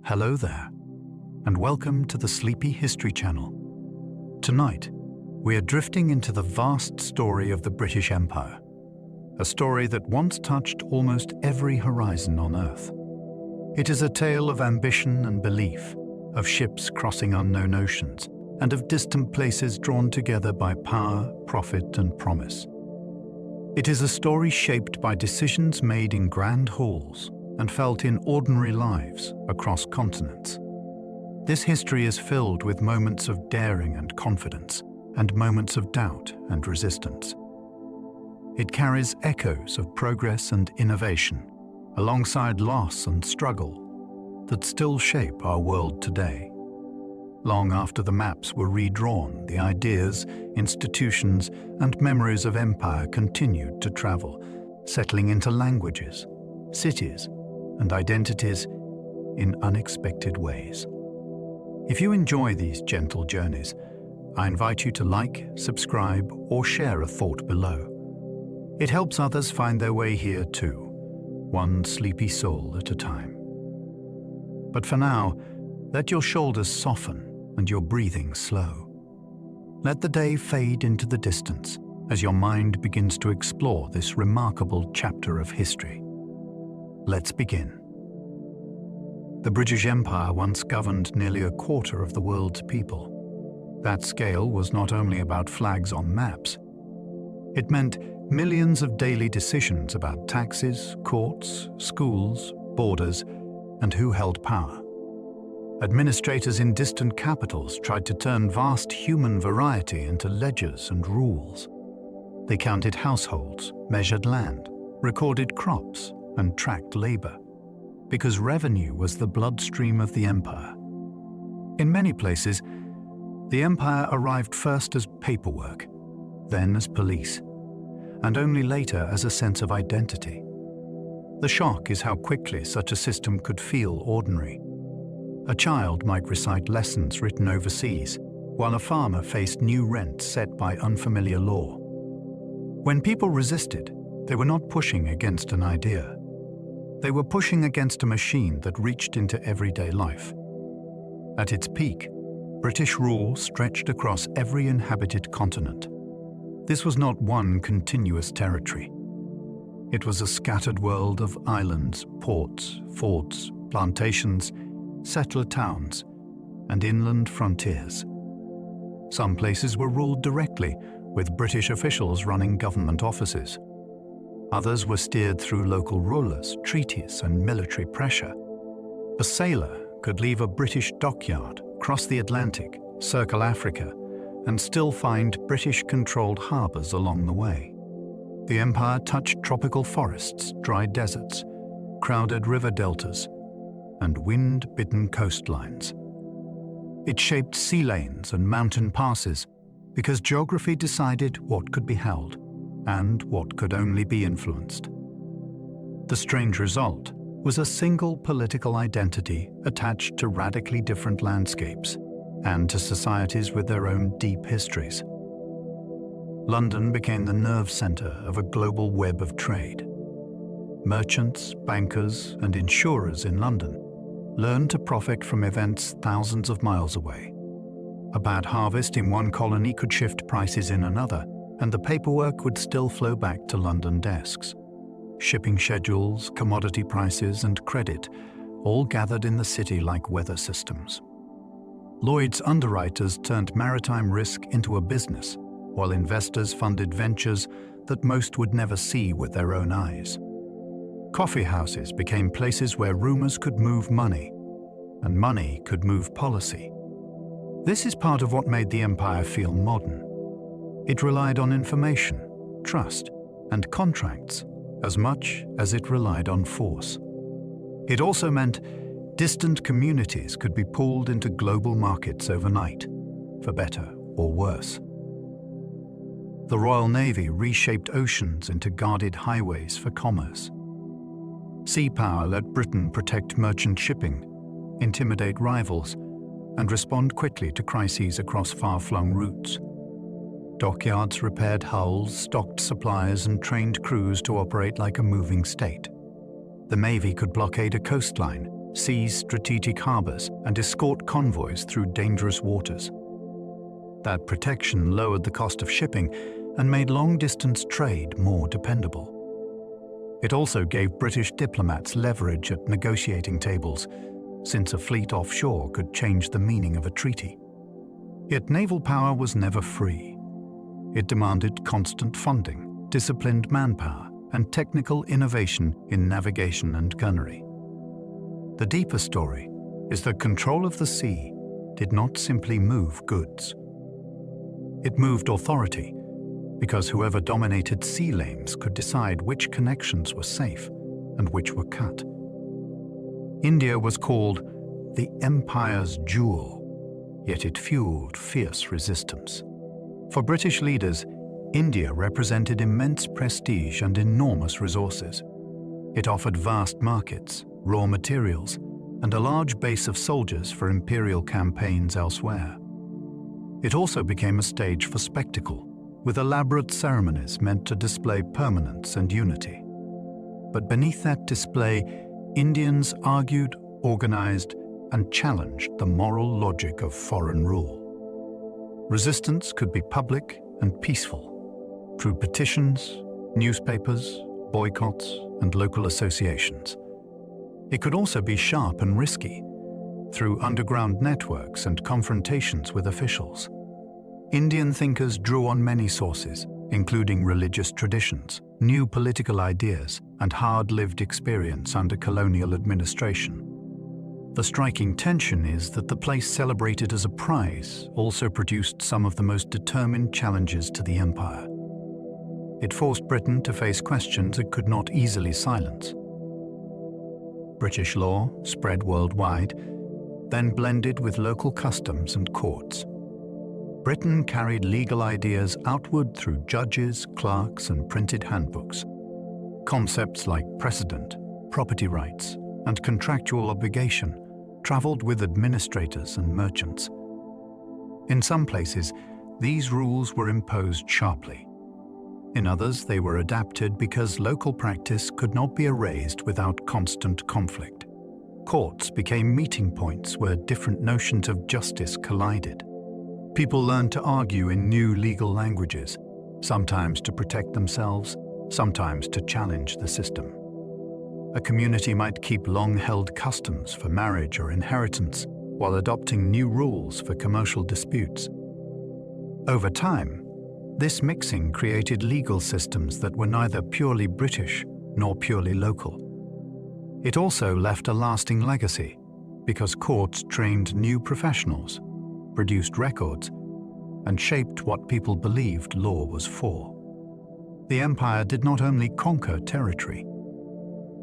Hello there, and welcome to the Sleepy History Channel. Tonight, we are drifting into the vast story of the British Empire, a story that once touched almost every horizon on Earth. It is a tale of ambition and belief, of ships crossing unknown oceans, and of distant places drawn together by power, profit, and promise. It is a story shaped by decisions made in grand halls and felt in ordinary lives across continents. This history is filled with moments of daring and confidence, and moments of doubt and resistance. It carries echoes of progress and innovation, alongside loss and struggle, that still shape our world today. Long after the maps were redrawn, the ideas, institutions, and memories of empire continued to travel, settling into languages, cities, and identities in unexpected ways. If you enjoy these gentle journeys, I invite you to like, subscribe, or share a thought below. It helps others find their way here too, one sleepy soul at a time. But for now, let your shoulders soften and your breathing slow. Let the day fade into the distance as your mind begins to explore this remarkable chapter of history. Let's begin. The British Empire once governed nearly a quarter of the world's people. That scale was not only about flags on maps. It meant millions of daily decisions about taxes, courts, schools, borders, and who held power. Administrators in distant capitals tried to turn vast human variety into ledgers and rules. They counted households, measured land, recorded crops, and tracked labor, because revenue was the bloodstream of the empire. In many places, the empire arrived first as paperwork, then as police, and only later as a sense of identity. The shock is how quickly such a system could feel ordinary. A child might recite lessons written overseas, while a farmer faced new rent set by unfamiliar law. When people resisted, they were not pushing against an idea. They were pushing against a machine that reached into everyday life. At its peak, British rule stretched across every inhabited continent. This was not one continuous territory. It was a scattered world of islands, ports, forts, plantations, settler towns, and inland frontiers. Some places were ruled directly, with British officials running government offices. Others were steered through local rulers, treaties, and military pressure. A sailor could leave a British dockyard, cross the Atlantic, circle Africa, and still find British-controlled harbors along the way. The empire touched tropical forests, dry deserts, crowded river deltas, and wind-bitten coastlines. It shaped sea lanes and mountain passes because geography decided what could be held and what could only be influenced. The strange result was a single political identity attached to radically different landscapes and to societies with their own deep histories. London became the nerve center of a global web of trade. Merchants, bankers, and insurers in London learned to profit from events thousands of miles away. A bad harvest in one colony could shift prices in another, and the paperwork would still flow back to London desks. Shipping schedules, commodity prices, and credit all gathered in the city like weather systems. Lloyd's underwriters turned maritime risk into a business, while investors funded ventures that most would never see with their own eyes. Coffee houses became places where rumors could move money, and money could move policy. This is part of what made the empire feel modern. It relied on information, trust, and contracts as much as it relied on force. It also meant distant communities could be pulled into global markets overnight, for better or worse. The Royal Navy reshaped oceans into guarded highways for commerce. Sea power let Britain protect merchant shipping, intimidate rivals, and respond quickly to crises across far-flung routes. Dockyards repaired hulls, stocked supplies, and trained crews to operate like a moving state. The Navy could blockade a coastline, seize strategic harbors, and escort convoys through dangerous waters. That protection lowered the cost of shipping and made long-distance trade more dependable. It also gave British diplomats leverage at negotiating tables, since a fleet offshore could change the meaning of a treaty. Yet naval power was never free. It demanded constant funding, disciplined manpower, and technical innovation in navigation and gunnery. The deeper story is that control of the sea did not simply move goods. It moved authority, because whoever dominated sea lanes could decide which connections were safe and which were cut. India was called the Empire's Jewel, yet it fueled fierce resistance. For British leaders, India represented immense prestige and enormous resources. It offered vast markets, raw materials, and a large base of soldiers for imperial campaigns elsewhere. It also became a stage for spectacle, with elaborate ceremonies meant to display permanence and unity. But beneath that display, Indians argued, organized, and challenged the moral logic of foreign rule. Resistance could be public and peaceful, through petitions, newspapers, boycotts, and local associations. It could also be sharp and risky, through underground networks and confrontations with officials. Indian thinkers drew on many sources, including religious traditions, new political ideas, and hard-lived experience under colonial administration. The striking tension is that the place celebrated as a prize also produced some of the most determined challenges to the empire. It forced Britain to face questions it could not easily silence. British law spread worldwide, then blended with local customs and courts. Britain carried legal ideas outward through judges, clerks, and printed handbooks. Concepts like precedent, property rights, and contractual obligation traveled with administrators and merchants. In some places, these rules were imposed sharply. In others, they were adapted because local practice could not be erased without constant conflict. Courts became meeting points where different notions of justice collided. People learned to argue in new legal languages, sometimes to protect themselves, sometimes to challenge the system. A community might keep long-held customs for marriage or inheritance while adopting new rules for commercial disputes. Over time, this mixing created legal systems that were neither purely British nor purely local. It also left a lasting legacy because courts trained new professionals, produced records, and shaped what people believed law was for. The empire did not only conquer territory,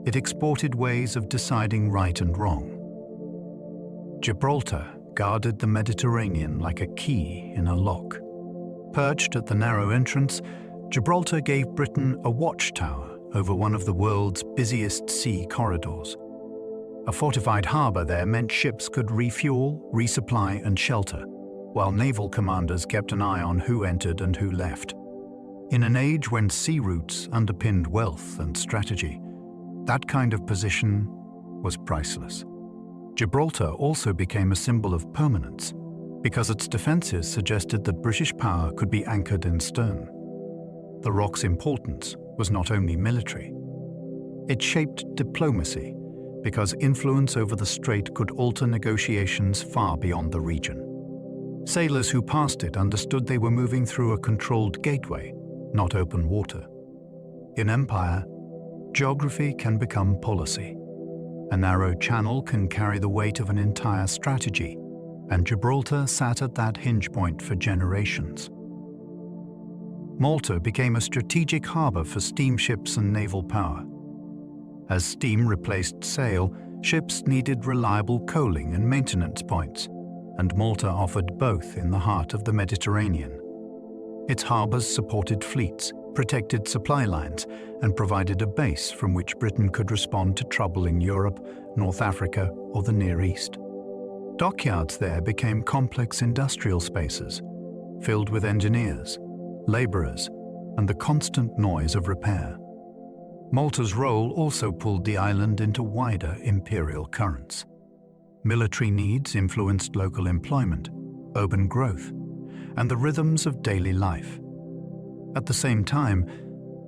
it exported ways of deciding right and wrong. Gibraltar guarded the Mediterranean like a key in a lock. Perched at the narrow entrance, Gibraltar gave Britain a watchtower over one of the world's busiest sea corridors. A fortified harbour there meant ships could refuel, resupply, and shelter, while naval commanders kept an eye on who entered and who left. In an age when sea routes underpinned wealth and strategy, that kind of position was priceless. Gibraltar also became a symbol of permanence, because its defences suggested that British power could be anchored in stern. The rock's importance was not only military. It shaped diplomacy, because influence over the strait could alter negotiations far beyond the region. Sailors who passed it understood they were moving through a controlled gateway, not open water. In empire, geography can become policy. A narrow channel can carry the weight of an entire strategy, and Gibraltar sat at that hinge point for generations. Malta became a strategic harbour for steamships and naval power. As steam replaced sail, ships needed reliable coaling and maintenance points, and Malta offered both in the heart of the Mediterranean. Its harbours supported fleets, protected supply lines, and provided a base from which Britain could respond to trouble in Europe, North Africa, or the Near East. Dockyards there became complex industrial spaces, filled with engineers, labourers, and the constant noise of repair. Malta's role also pulled the island into wider imperial currents. Military needs influenced local employment, urban growth, and the rhythms of daily life. At the same time,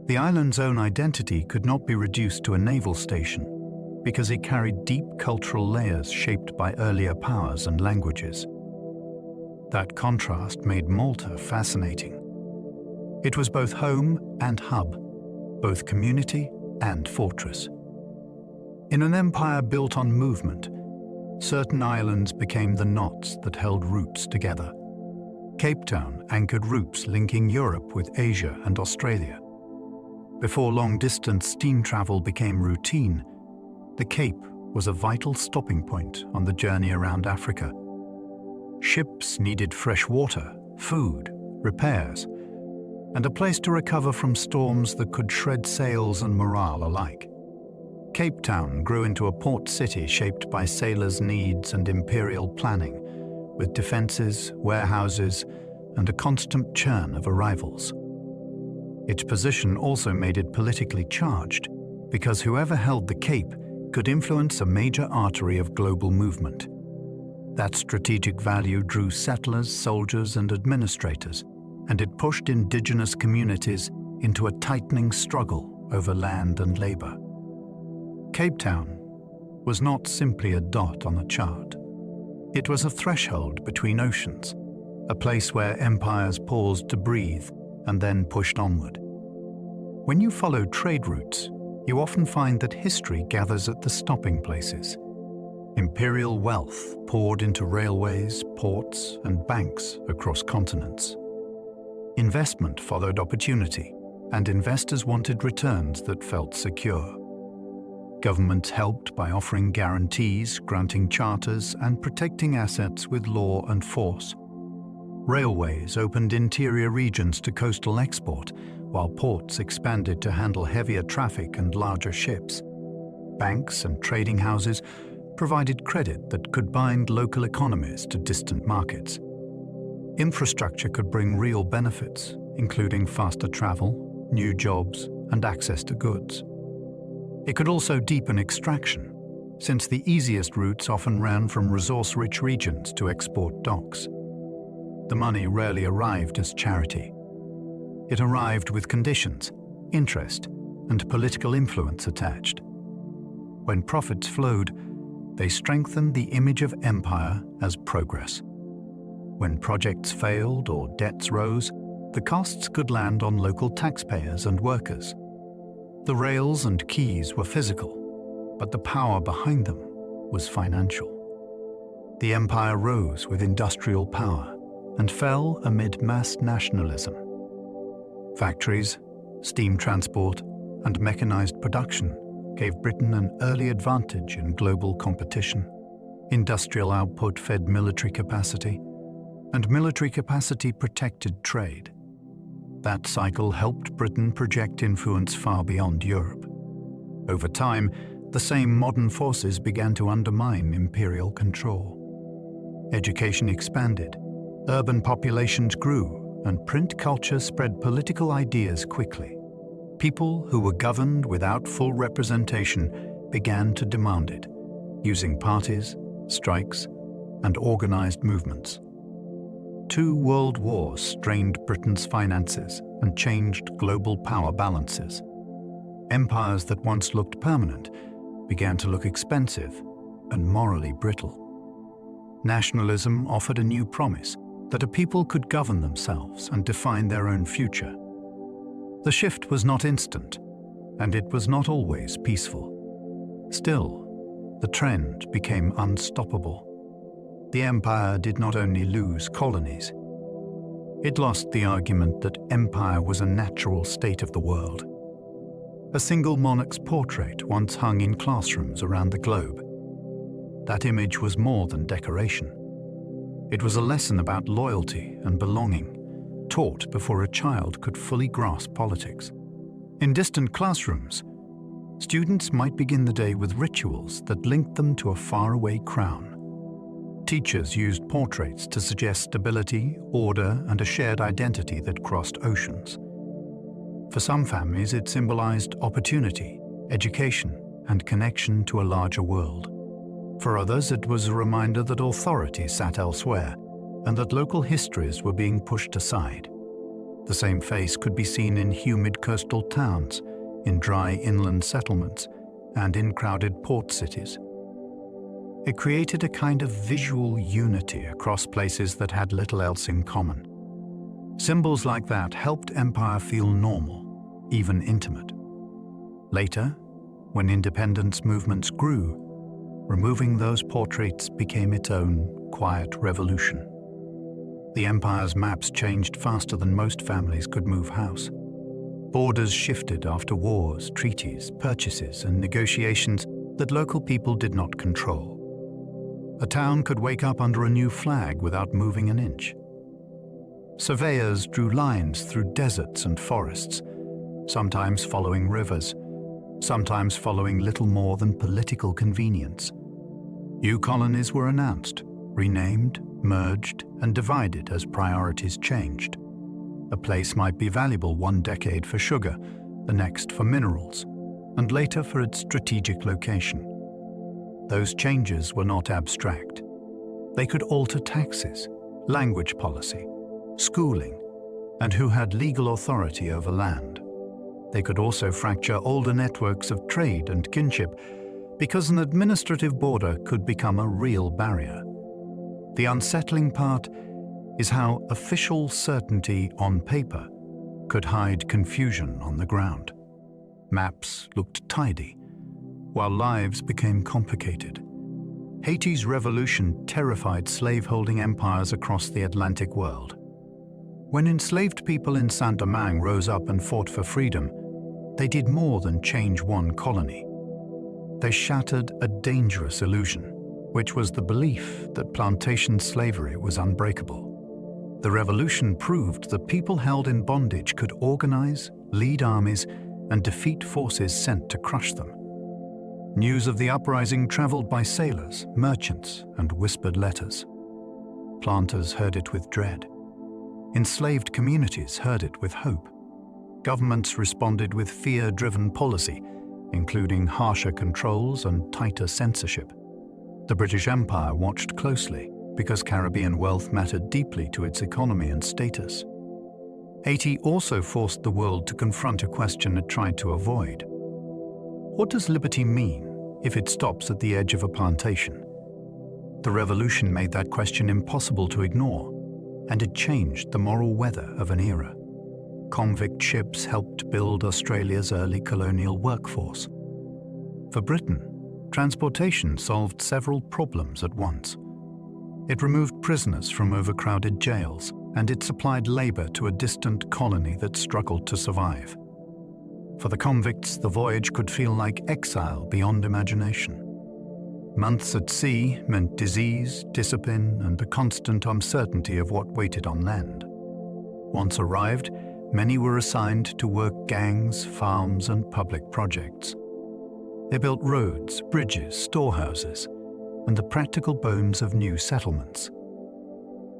the island's own identity could not be reduced to a naval station because it carried deep cultural layers shaped by earlier powers and languages. That contrast made Malta fascinating. It was both home and hub, both community and fortress. In an empire built on movement, certain islands became the knots that held roots together. Cape Town anchored routes linking Europe with Asia and Australia. Before long-distance steam travel became routine, the Cape was a vital stopping point on the journey around Africa. Ships needed fresh water, food, repairs, and a place to recover from storms that could shred sails and morale alike. Cape Town grew into a port city shaped by sailors' needs and imperial planning, with defenses, warehouses, and a constant churn of arrivals. Its position also made it politically charged, because whoever held the Cape could influence a major artery of global movement. That strategic value drew settlers, soldiers, and administrators, and it pushed indigenous communities into a tightening struggle over land and labor. Cape Town was not simply a dot on a chart. It was a threshold between oceans, a place where empires paused to breathe and then pushed onward. When you follow trade routes, you often find that history gathers at the stopping places. Imperial wealth poured into railways, ports, and banks across continents. Investment followed opportunity, and investors wanted returns that felt secure. Governments helped by offering guarantees, granting charters, and protecting assets with law and force. Railways opened interior regions to coastal export, while ports expanded to handle heavier traffic and larger ships. Banks and trading houses provided credit that could bind local economies to distant markets. Infrastructure could bring real benefits, including faster travel, new jobs, and access to goods. It could also deepen extraction, since the easiest routes often ran from resource-rich regions to export docks. The money rarely arrived as charity. It arrived with conditions, interest, and political influence attached. When profits flowed, they strengthened the image of empire as progress. When projects failed or debts rose, the costs could land on local taxpayers and workers. The rails and quays were physical, but the power behind them was financial. The empire rose with industrial power and fell amid mass nationalism. Factories, steam transport, and mechanized production gave Britain an early advantage in global competition. Industrial output fed military capacity, and military capacity protected trade. That cycle helped Britain project influence far beyond Europe. Over time, the same modern forces began to undermine imperial control. Education expanded, urban populations grew, and print culture spread political ideas quickly. People who were governed without full representation began to demand it, using parties, strikes, and organized movements. 2 world wars strained Britain's finances and changed global power balances. Empires that once looked permanent began to look expensive and morally brittle. Nationalism offered a new promise that a people could govern themselves and define their own future. The shift was not instant, and it was not always peaceful. Still, the trend became unstoppable. The empire did not only lose colonies, it lost the argument that empire was a natural state of the world. A single monarch's portrait once hung in classrooms around the globe. That image was more than decoration. It was a lesson about loyalty and belonging, taught before a child could fully grasp politics. In distant classrooms, students might begin the day with rituals that linked them to a faraway crown. Teachers used portraits to suggest stability, order, and a shared identity that crossed oceans. For some families, it symbolized opportunity, education, and connection to a larger world. For others, it was a reminder that authority sat elsewhere and that local histories were being pushed aside. The same face could be seen in humid coastal towns, in dry inland settlements, and in crowded port cities. It created a kind of visual unity across places that had little else in common. Symbols like that helped empire feel normal, even intimate. Later, when independence movements grew, removing those portraits became its own quiet revolution. The empire's maps changed faster than most families could move house. Borders shifted after wars, treaties, purchases, and negotiations that local people did not control. A town could wake up under a new flag without moving an inch. Surveyors drew lines through deserts and forests, sometimes following rivers, sometimes following little more than political convenience. New colonies were announced, renamed, merged, and divided as priorities changed. A place might be valuable one decade for sugar, the next for minerals, and later for its strategic location. Those changes were not abstract. They could alter taxes, language policy, schooling, and who had legal authority over land. They could also fracture older networks of trade and kinship, because an administrative border could become a real barrier. The unsettling part is how official certainty on paper could hide confusion on the ground. Maps looked tidy, while lives became complicated. Haiti's revolution terrified slaveholding empires across the Atlantic world. When enslaved people in Saint-Domingue rose up and fought for freedom, they did more than change one colony. They shattered a dangerous illusion, which was the belief that plantation slavery was unbreakable. The revolution proved that people held in bondage could organize, lead armies, and defeat forces sent to crush them. News of the uprising traveled by sailors, merchants, and whispered letters. Planters heard it with dread. Enslaved communities heard it with hope. Governments responded with fear-driven policy, including harsher controls and tighter censorship. The British Empire watched closely because Caribbean wealth mattered deeply to its economy and status. Haiti also forced the world to confront a question it tried to avoid. What does liberty mean if it stops at the edge of a plantation? The revolution made that question impossible to ignore, and it changed the moral weather of an era. Convict ships helped build Australia's early colonial workforce. For Britain, transportation solved several problems at once. It removed prisoners from overcrowded jails, and it supplied labor to a distant colony that struggled to survive. For the convicts, the voyage could feel like exile beyond imagination. Months at sea meant disease, discipline, and a constant uncertainty of what waited on land. Once arrived, many were assigned to work gangs, farms, and public projects. They built roads, bridges, storehouses, and the practical bones of new settlements.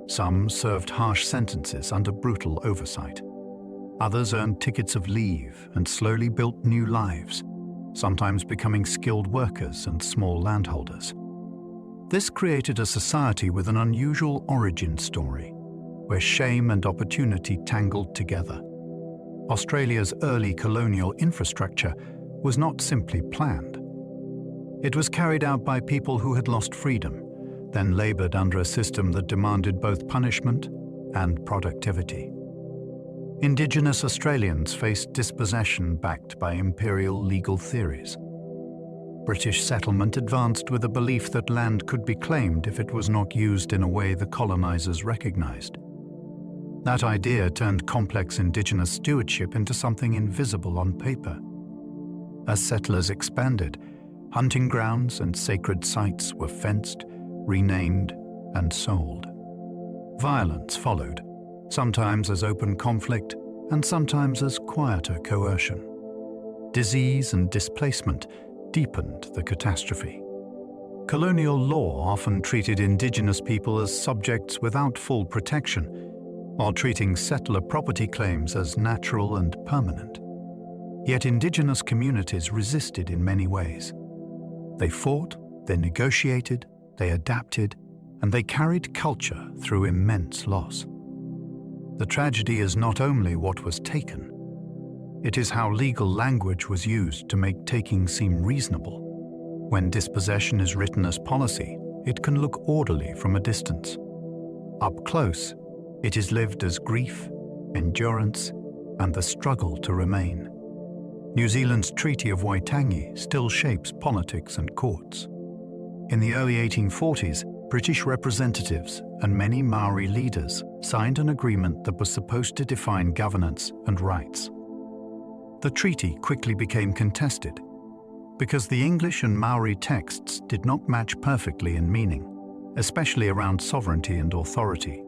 Some served harsh sentences under brutal oversight. Others earned tickets of leave and slowly built new lives, sometimes becoming skilled workers and small landholders. This created a society with an unusual origin story, where shame and opportunity tangled together. Australia's early colonial infrastructure was not simply planned. It was carried out by people who had lost freedom, then labored under a system that demanded both punishment and productivity. Indigenous Australians faced dispossession backed by imperial legal theories. British settlement advanced with a belief that land could be claimed if it was not used in a way the colonizers recognized. That idea turned complex Indigenous stewardship into something invisible on paper. As settlers expanded, hunting grounds and sacred sites were fenced, renamed, and sold. Violence followed, sometimes as open conflict and sometimes as quieter coercion. Disease and displacement deepened the catastrophe. Colonial law often treated Indigenous people as subjects without full protection, while treating settler property claims as natural and permanent. Yet indigenous communities resisted in many ways. They fought, they negotiated, they adapted, and they carried culture through immense loss. The tragedy is not only what was taken, it is how legal language was used to make taking seem reasonable. When dispossession is written as policy, it can look orderly from a distance. Up close, it is lived as grief, endurance, and the struggle to remain. New Zealand's Treaty of Waitangi still shapes politics and courts. In the early 1840s, British representatives and many Maori leaders signed an agreement that was supposed to define governance and rights. The treaty quickly became contested because the English and Maori texts did not match perfectly in meaning, especially around sovereignty and authority.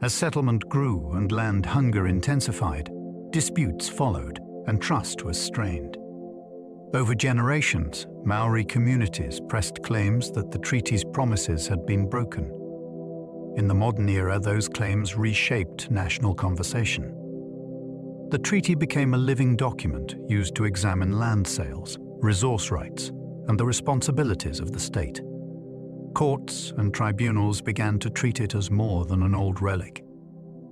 As settlement grew and land hunger intensified, disputes followed and trust was strained. Over generations, Maori communities pressed claims that the treaty's promises had been broken. In the modern era, those claims reshaped national conversation. The treaty became a living document used to examine land sales, resource rights, and the responsibilities of the state. Courts and tribunals began to treat it as more than an old relic.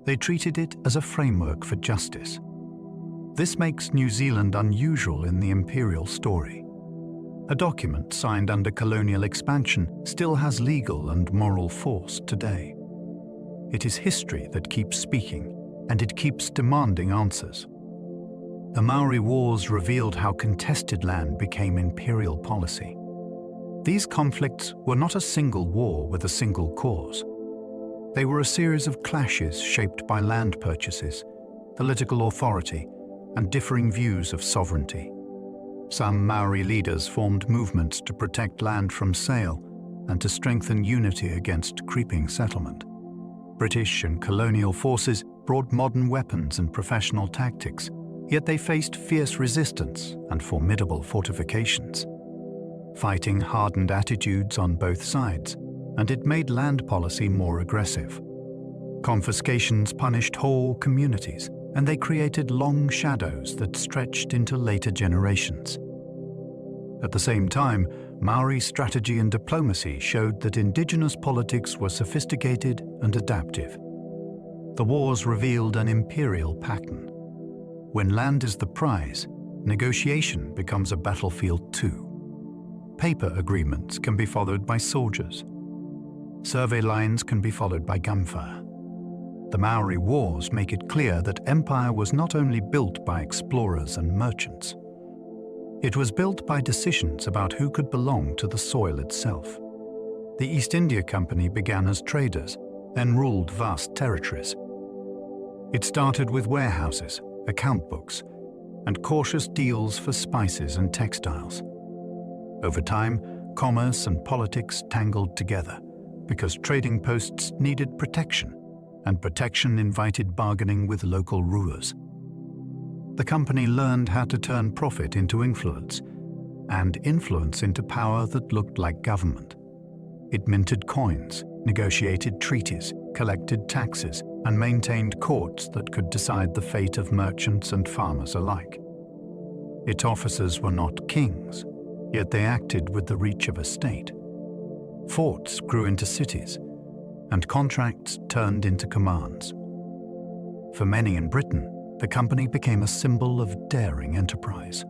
They treated it as a framework for justice. This makes New Zealand unusual in the imperial story. A document signed under colonial expansion still has legal and moral force today. It is history that keeps speaking, and it keeps demanding answers. The Maori Wars revealed how contested land became imperial policy. These conflicts were not a single war with a single cause. They were a series of clashes shaped by land purchases, political authority, and differing views of sovereignty. Some Maori leaders formed movements to protect land from sale and to strengthen unity against creeping settlement. British and colonial forces brought modern weapons and professional tactics, yet they faced fierce resistance and formidable fortifications. Fighting hardened attitudes on both sides, and it made land policy more aggressive. Confiscations punished whole communities, and they created long shadows that stretched into later generations. At the same time, Maori strategy and diplomacy showed that indigenous politics were sophisticated and adaptive. The wars revealed an imperial pattern. When land is the prize, negotiation becomes a battlefield too. Paper agreements can be followed by soldiers. Survey lines can be followed by gunfire. The Maori Wars make it clear that empire was not only built by explorers and merchants. It was built by decisions about who could belong to the soil itself. The East India Company began as traders, then ruled vast territories. It started with warehouses, account books, and cautious deals for spices and textiles. Over time, commerce and politics tangled together because trading posts needed protection, and protection invited bargaining with local rulers. The company learned how to turn profit into influence, and influence into power that looked like government. It minted coins, negotiated treaties, collected taxes, and maintained courts that could decide the fate of merchants and farmers alike. Its officers were not kings, yet they acted with the reach of a state. Forts grew into cities, and contracts turned into commands. For many in Britain, the company became a symbol of daring enterprise.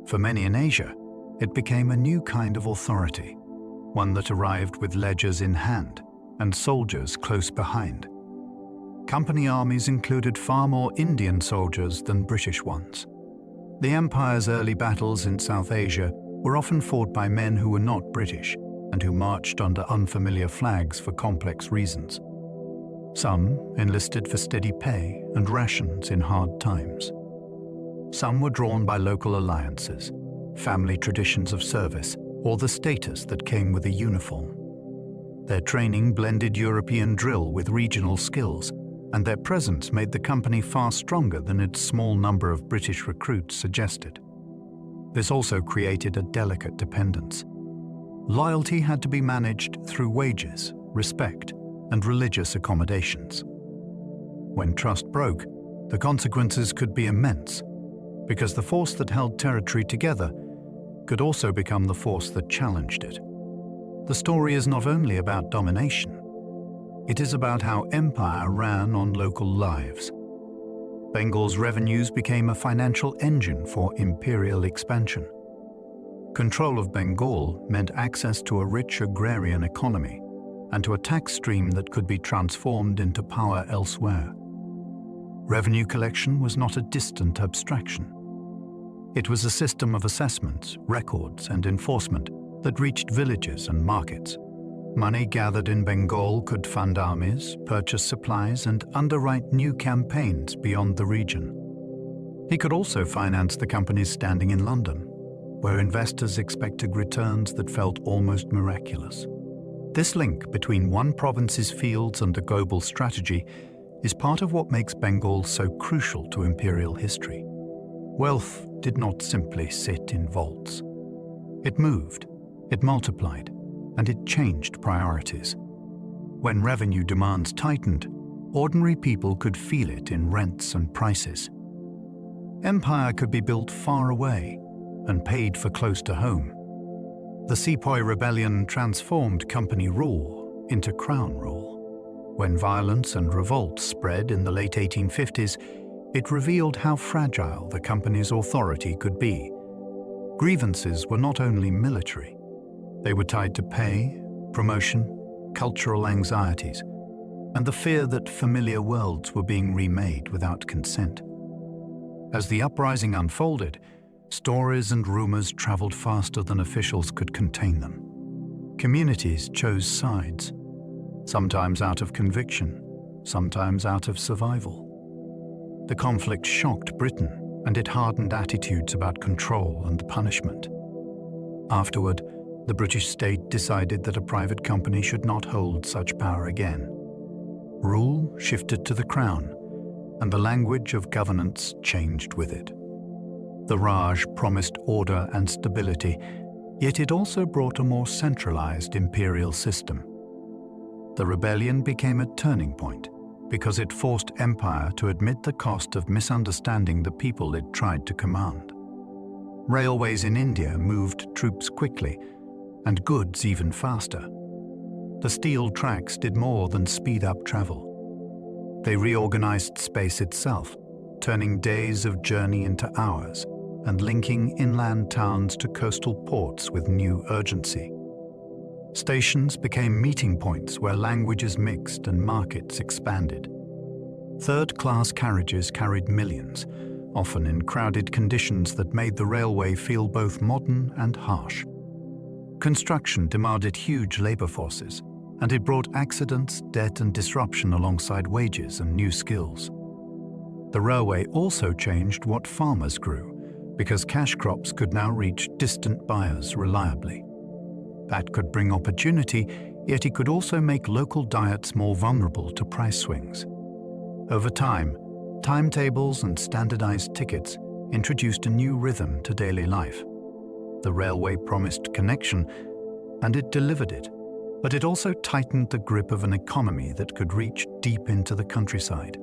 For many in Asia, it became a new kind of authority, one that arrived with ledgers in hand and soldiers close behind. Company armies included far more Indian soldiers than British ones. The Empire's early battles in South Asia were often fought by men who were not British and who marched under unfamiliar flags for complex reasons. Some enlisted for steady pay and rations in hard times. Some were drawn by local alliances, family traditions of service, or the status that came with a uniform. Their training blended European drill with regional skills, and their presence made the company far stronger than its small number of British recruits suggested. This also created a delicate dependence. Loyalty had to be managed through wages, respect, and religious accommodations. When trust broke, the consequences could be immense, because the force that held territory together could also become the force that challenged it. The story is not only about domination, it is about how empire ran on local lives. Bengal's revenues became a financial engine for imperial expansion. Control of Bengal meant access to a rich agrarian economy and to a tax stream that could be transformed into power elsewhere. Revenue collection was not a distant abstraction. It was a system of assessments, records, and enforcement that reached villages and markets. Money gathered in Bengal could fund armies, purchase supplies, and underwrite new campaigns beyond the region. He could also finance the companies standing in London, where investors expected returns that felt almost miraculous. This link between one province's fields and a global strategy is part of what makes Bengal so crucial to imperial history. Wealth did not simply sit in vaults. It moved, it multiplied, and it changed priorities. When revenue demands tightened, ordinary people could feel it in rents and prices. Empire could be built far away and paid for close to home. The Sepoy Rebellion transformed company rule into crown rule. When violence and revolt spread in the late 1850s, it revealed how fragile the company's authority could be. Grievances were not only military. They were tied to pay, promotion, cultural anxieties, and the fear that familiar worlds were being remade without consent. As the uprising unfolded, stories and rumors traveled faster than officials could contain them. Communities chose sides, sometimes out of conviction, sometimes out of survival. The conflict shocked Britain, and it hardened attitudes about control and punishment. Afterward, the British state decided that a private company should not hold such power again. Rule shifted to the crown, and the language of governance changed with it. The Raj promised order and stability, yet it also brought a more centralized imperial system. The rebellion became a turning point because it forced empire to admit the cost of misunderstanding the people it tried to command. Railways in India moved troops quickly and goods even faster. The steel tracks did more than speed up travel. They reorganized space itself, turning days of journey into hours and linking inland towns to coastal ports with new urgency. Stations became meeting points where languages mixed and markets expanded. Third-class carriages carried millions, often in crowded conditions that made the railway feel both modern and harsh. Construction demanded huge labor forces, and it brought accidents, debt, and disruption alongside wages and new skills. The railway also changed what farmers grew, because cash crops could now reach distant buyers reliably. That could bring opportunity, yet it could also make local diets more vulnerable to price swings. Over time, timetables and standardized tickets introduced a new rhythm to daily life. The railway promised connection, and it delivered it, but it also tightened the grip of an economy that could reach deep into the countryside.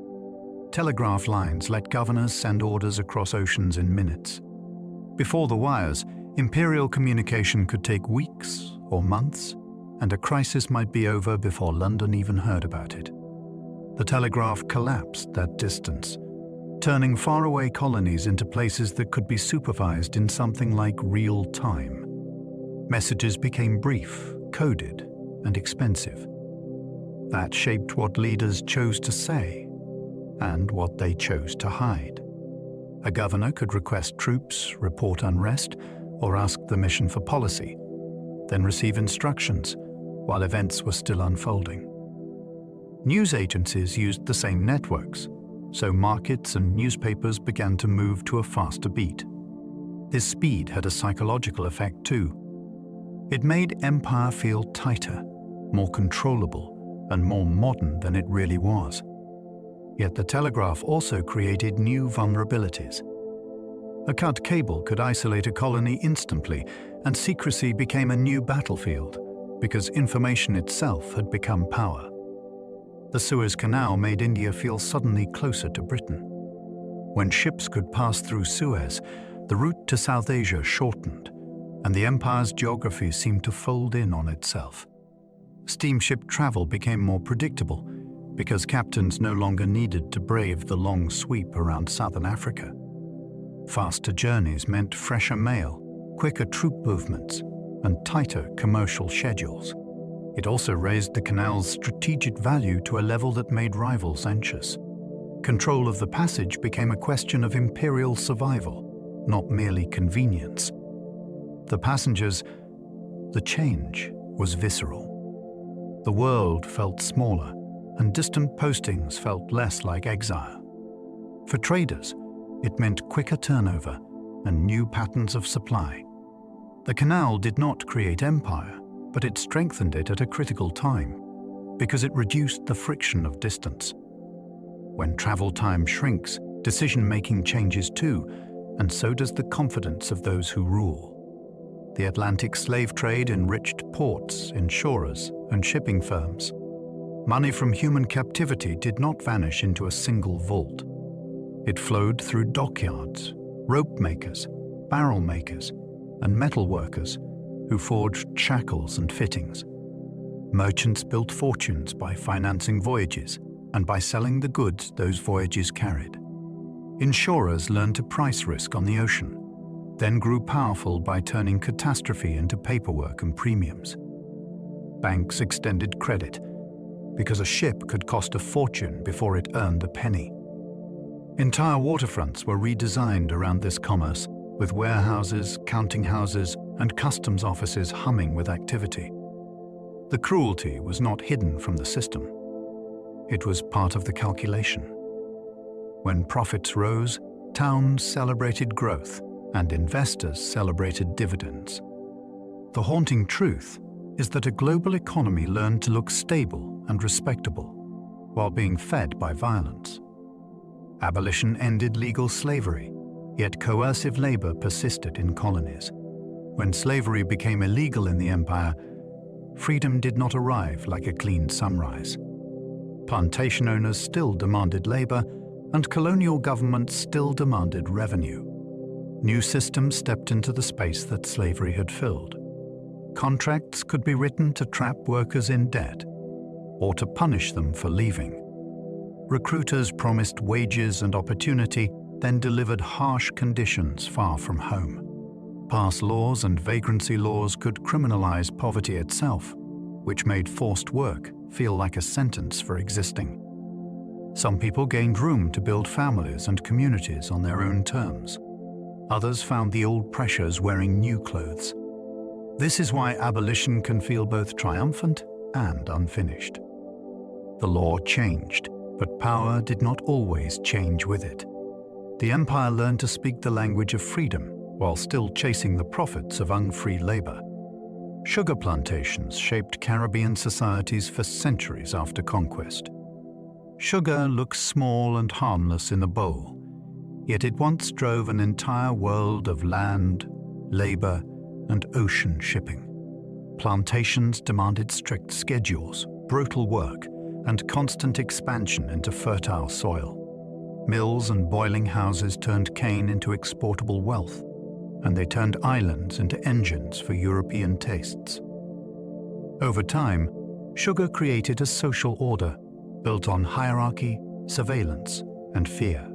Telegraph lines let governors send orders across oceans in minutes. Before the wires, imperial communication could take weeks or months, and a crisis might be over before London even heard about it. The telegraph collapsed that distance, turning faraway colonies into places that could be supervised in something like real time. Messages became brief, coded, and expensive. That shaped what leaders chose to say and what they chose to hide. A governor could request troops, report unrest, or ask the mission for policy, then receive instructions while events were still unfolding. News agencies used the same networks, so markets and newspapers began to move to a faster beat. This speed had a psychological effect too. It made empire feel tighter, more controllable, and more modern than it really was. Yet the telegraph also created new vulnerabilities. A cut cable could isolate a colony instantly, and secrecy became a new battlefield because information itself had become power. The Suez Canal made India feel suddenly closer to Britain. When ships could pass through Suez, the route to South Asia shortened, and the empire's geography seemed to fold in on itself. Steamship travel became more predictable because captains no longer needed to brave the long sweep around southern Africa. Faster journeys meant fresher mail, quicker troop movements, and tighter commercial schedules. It also raised the canal's strategic value to a level that made rivals anxious. Control of the passage became a question of imperial survival, not merely convenience. The change was visceral. The world felt smaller, and distant postings felt less like exile. For traders, it meant quicker turnover and new patterns of supply. The canal did not create empire, but it strengthened it at a critical time, because it reduced the friction of distance. When travel time shrinks, decision-making changes too, and so does the confidence of those who rule. The Atlantic slave trade enriched ports, insurers, and shipping firms. Money from human captivity did not vanish into a single vault. It flowed through dockyards, rope makers, barrel makers, and metal workers who forged shackles and fittings. Merchants built fortunes by financing voyages and by selling the goods those voyages carried. Insurers learned to price risk on the ocean, then grew powerful by turning catastrophe into paperwork and premiums. Banks extended credit because a ship could cost a fortune before it earned a penny. Entire waterfronts were redesigned around this commerce, with warehouses, counting houses, and customs offices humming with activity. The cruelty was not hidden from the system. It was part of the calculation. When profits rose, towns celebrated growth, and investors celebrated dividends. The haunting truth is that a global economy learned to look stable and respectable, while being fed by violence. Abolition ended legal slavery, yet coercive labor persisted in colonies. When slavery became illegal in the empire, freedom did not arrive like a clean sunrise. Plantation owners still demanded labor, and colonial governments still demanded revenue. New systems stepped into the space that slavery had filled. Contracts could be written to trap workers in debt, or to punish them for leaving. Recruiters promised wages and opportunity, then delivered harsh conditions far from home. Pass laws and vagrancy laws could criminalize poverty itself, which made forced work feel like a sentence for existing. Some people gained room to build families and communities on their own terms. Others found the old pressures wearing new clothes. This is why abolition can feel both triumphant and unfinished. The law changed, but power did not always change with it. The empire learned to speak the language of freedom while still chasing the profits of unfree labor. Sugar plantations shaped Caribbean societies for centuries after conquest. Sugar looks small and harmless in a bowl, yet it once drove an entire world of land, labor, and ocean shipping. Plantations demanded strict schedules, brutal work, and constant expansion into fertile soil. Mills and boiling houses turned cane into exportable wealth, and they turned islands into engines for European tastes. Over time, sugar created a social order built on hierarchy, surveillance, and fear.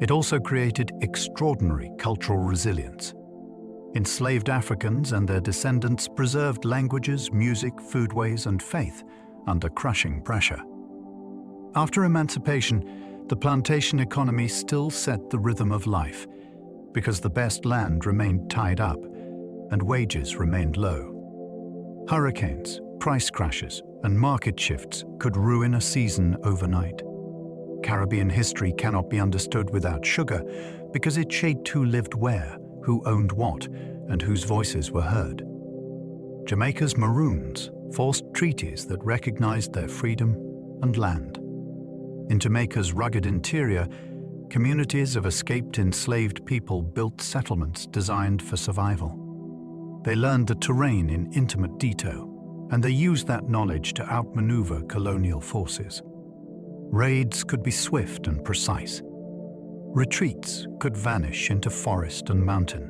It also created extraordinary cultural resilience. Enslaved Africans and their descendants preserved languages, music, foodways, and faith under crushing pressure. After emancipation, the plantation economy still set the rhythm of life, because the best land remained tied up and wages remained low. Hurricanes, price crashes, and market shifts could ruin a season overnight. Caribbean history cannot be understood without sugar because it shaped who lived where, who owned what, and whose voices were heard. Jamaica's Maroons forced treaties that recognized their freedom and land. In Jamaica's rugged interior, communities of escaped enslaved people built settlements designed for survival. They learned the terrain in intimate detail, and they used that knowledge to outmaneuver colonial forces. Raids could be swift and precise. Retreats could vanish into forest and mountain.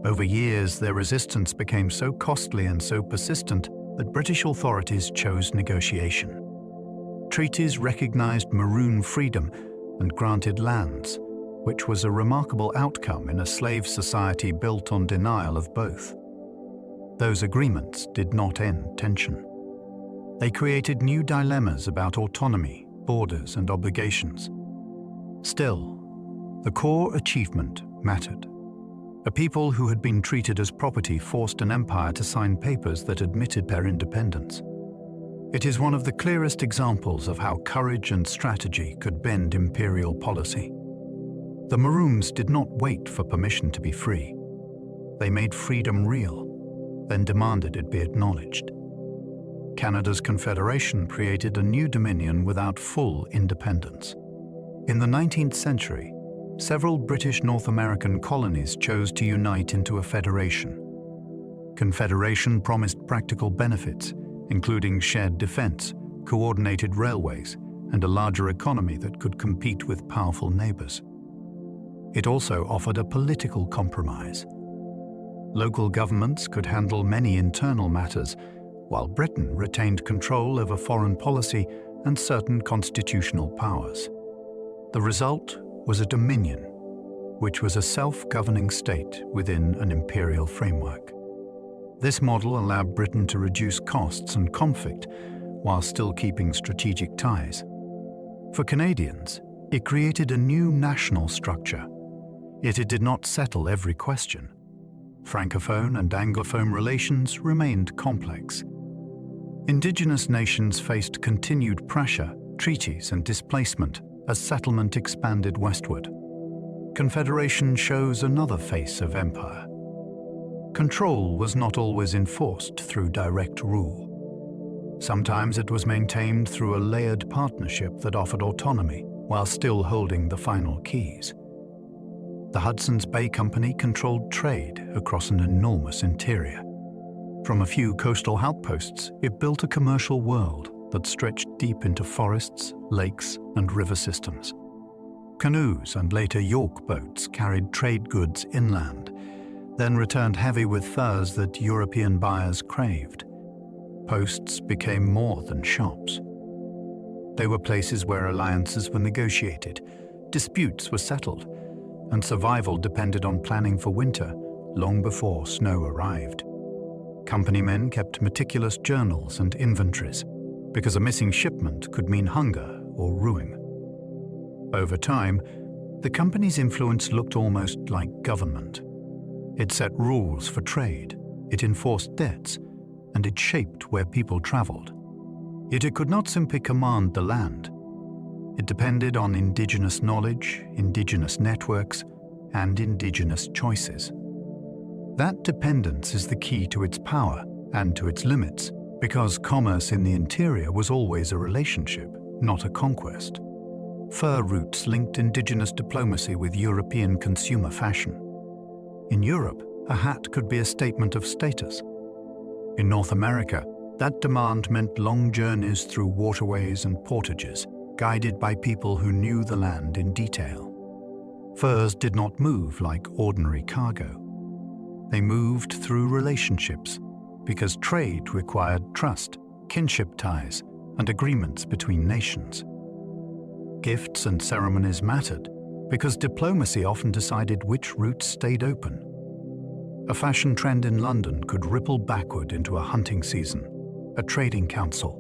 Over years, their resistance became so costly and so persistent that British authorities chose negotiation. Treaties recognized maroon freedom and granted lands, which was a remarkable outcome in a slave society built on denial of both. Those agreements did not end tension. They created new dilemmas about autonomy, borders, and obligations. Still, the core achievement mattered. A people who had been treated as property forced an empire to sign papers that admitted their independence. It is one of the clearest examples of how courage and strategy could bend imperial policy. The Maroons did not wait for permission to be free. They made freedom real, then demanded it be acknowledged. Canada's Confederation created a new dominion without full independence. In the 19th century, several British North American colonies chose to unite into a federation. Confederation promised practical benefits, including shared defense, coordinated railways, and a larger economy that could compete with powerful neighbors. It also offered a political compromise. Local governments could handle many internal matters, while Britain retained control over foreign policy and certain constitutional powers. The result was a dominion, which was a self-governing state within an imperial framework. This model allowed Britain to reduce costs and conflict while still keeping strategic ties. For Canadians, it created a new national structure, yet it did not settle every question. Francophone and Anglophone relations remained complex. Indigenous nations faced continued pressure, treaties, and displacement as settlement expanded westward. Confederation shows another face of empire. Control was not always enforced through direct rule. Sometimes it was maintained through a layered partnership that offered autonomy while still holding the final keys. The Hudson's Bay Company controlled trade across an enormous interior. From a few coastal outposts, it built a commercial world that stretched deep into forests, lakes, and river systems. Canoes and later York boats carried trade goods inland, then returned heavy with furs that European buyers craved. Posts became more than shops. They were places where alliances were negotiated, disputes were settled, and survival depended on planning for winter long before snow arrived. Company men kept meticulous journals and inventories, because a missing shipment could mean hunger or ruin. Over time, the company's influence looked almost like government. It set rules for trade, it enforced debts, and it shaped where people traveled. Yet it could not simply command the land. It depended on indigenous knowledge, indigenous networks, and indigenous choices. That dependence is the key to its power and to its limits, because commerce in the interior was always a relationship, not a conquest. Fur routes linked indigenous diplomacy with European consumer fashion. In Europe, a hat could be a statement of status. In North America, that demand meant long journeys through waterways and portages, guided by people who knew the land in detail. Furs did not move like ordinary cargo. They moved through relationships, because trade required trust, kinship ties, and agreements between nations. Gifts and ceremonies mattered, because diplomacy often decided which routes stayed open. A fashion trend in London could ripple backward into a hunting season, a trading council,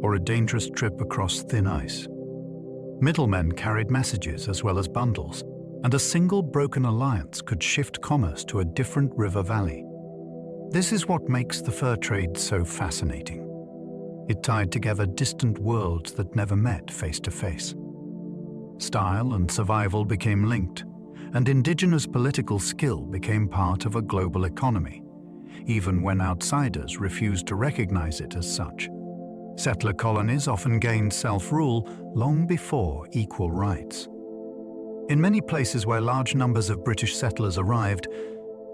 or a dangerous trip across thin ice. Middlemen carried messages as well as bundles, and a single broken alliance could shift commerce to a different river valley. This is what makes the fur trade so fascinating. It tied together distant worlds that never met face to face. Style and survival became linked, and indigenous political skill became part of a global economy, even when outsiders refused to recognize it as such. Settler colonies often gained self-rule long before equal rights. In many places where large numbers of British settlers arrived,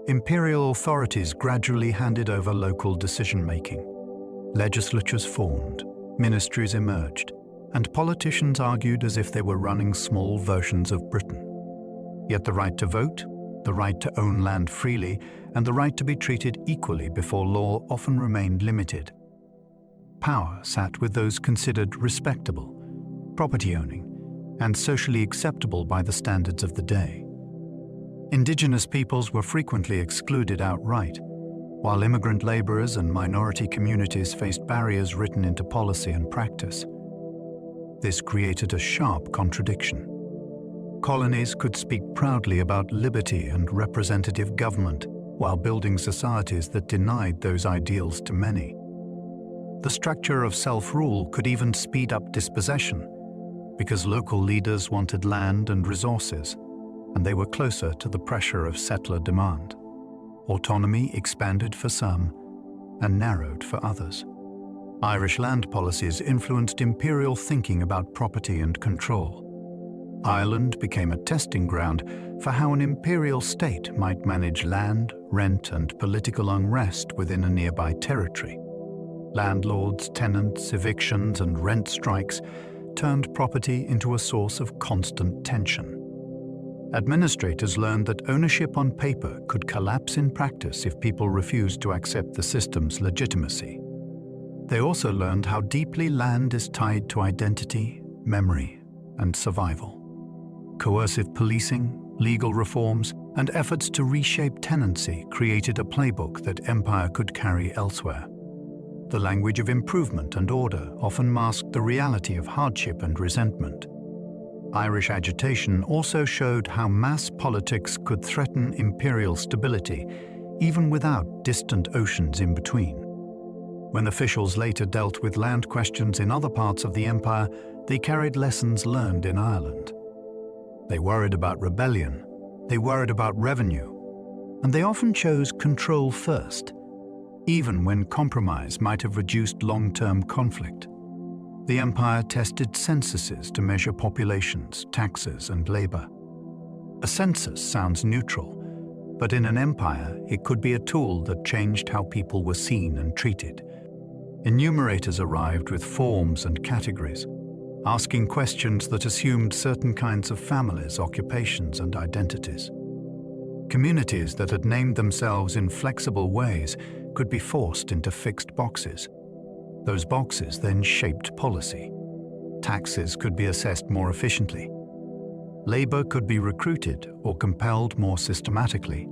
imperial authorities gradually handed over local decision-making. Legislatures formed, ministries emerged, and politicians argued as if they were running small versions of Britain. Yet the right to vote, the right to own land freely, and the right to be treated equally before law often remained limited. Power sat with those considered respectable, property-owning, and socially acceptable by the standards of the day. Indigenous peoples were frequently excluded outright, while immigrant laborers and minority communities faced barriers written into policy and practice. This created a sharp contradiction. Colonies could speak proudly about liberty and representative government while building societies that denied those ideals to many. The structure of self-rule could even speed up dispossession because local leaders wanted land and resources, and they were closer to the pressure of settler demand. Autonomy expanded for some and narrowed for others. Irish land policies influenced imperial thinking about property and control. Ireland became a testing ground for how an imperial state might manage land, rent, and political unrest within a nearby territory. Landlords, tenants, evictions, and rent strikes turned property into a source of constant tension. Administrators learned that ownership on paper could collapse in practice if people refused to accept the system's legitimacy. They also learned how deeply land is tied to identity, memory, and survival. Coercive policing, legal reforms, and efforts to reshape tenancy created a playbook that empire could carry elsewhere. The language of improvement and order often masked the reality of hardship and resentment. Irish agitation also showed how mass politics could threaten imperial stability, even without distant oceans in between. When officials later dealt with land questions in other parts of the empire, they carried lessons learned in Ireland. They worried about rebellion, they worried about revenue, and they often chose control first, even when compromise might have reduced long-term conflict. The empire tested censuses to measure populations, taxes, and labor. A census sounds neutral, but in an empire, it could be a tool that changed how people were seen and treated. Enumerators arrived with forms and categories, asking questions that assumed certain kinds of families, occupations, and identities. Communities that had named themselves in flexible ways could be forced into fixed boxes. Those boxes then shaped policy. Taxes could be assessed more efficiently. Labor could be recruited or compelled more systematically.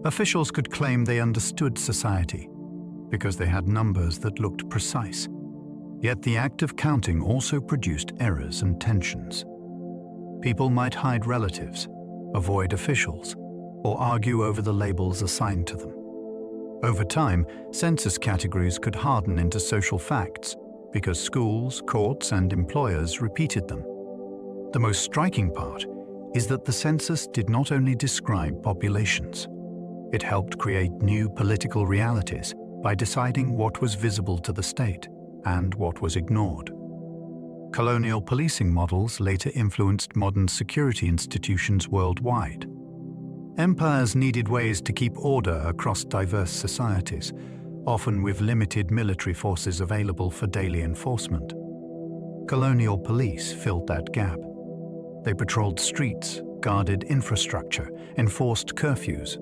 Officials could claim they understood society because they had numbers that looked precise. Yet the act of counting also produced errors and tensions. People might hide relatives, avoid officials, or argue over the labels assigned to them. Over time, census categories could harden into social facts because schools, courts, and employers repeated them. The most striking part is that the census did not only describe populations. It helped create new political realities by deciding what was visible to the state and what was ignored. Colonial policing models later influenced modern security institutions worldwide. Empires needed ways to keep order across diverse societies, often with limited military forces available for daily enforcement. Colonial police filled that gap. They patrolled streets, guarded infrastructure, enforced curfews,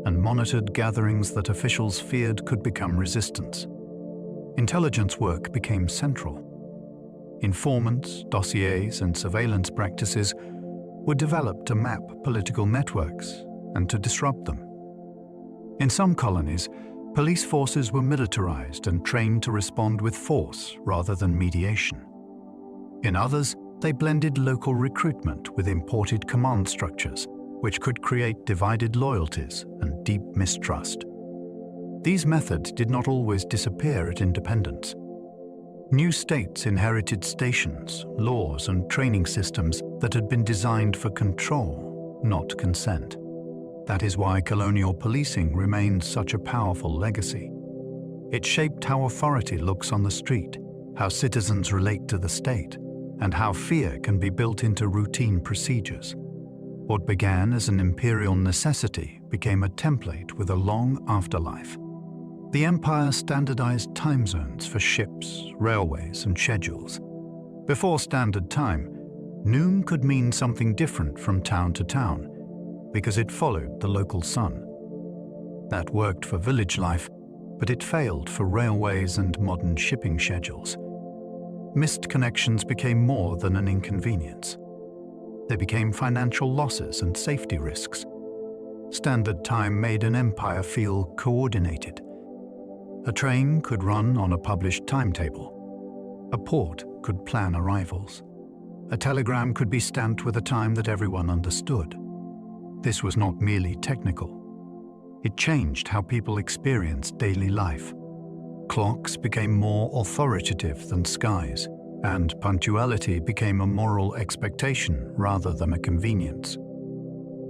and monitored gatherings that officials feared could become resistance. Intelligence work became central. Informants, dossiers, and surveillance practices were developed to map political networks and to disrupt them. In some colonies, police forces were militarized and trained to respond with force rather than mediation. In others, they blended local recruitment with imported command structures, which could create divided loyalties and deep mistrust. These methods did not always disappear at independence. New states inherited stations, laws, and training systems that had been designed for control, not consent. That is why colonial policing remains such a powerful legacy. It shaped how authority looks on the street, how citizens relate to the state, and how fear can be built into routine procedures. What began as an imperial necessity became a template with a long afterlife. The empire standardized time zones for ships, railways, and schedules. Before standard time, noon could mean something different from town to town because it followed the local sun. That worked for village life, but it failed for railways and modern shipping schedules. Missed connections became more than an inconvenience. They became financial losses and safety risks. Standard time made an empire feel coordinated. A train could run on a published timetable. A port could plan arrivals. A telegram could be stamped with a time that everyone understood. This was not merely technical. It changed how people experienced daily life. Clocks became more authoritative than skies, and punctuality became a moral expectation rather than a convenience.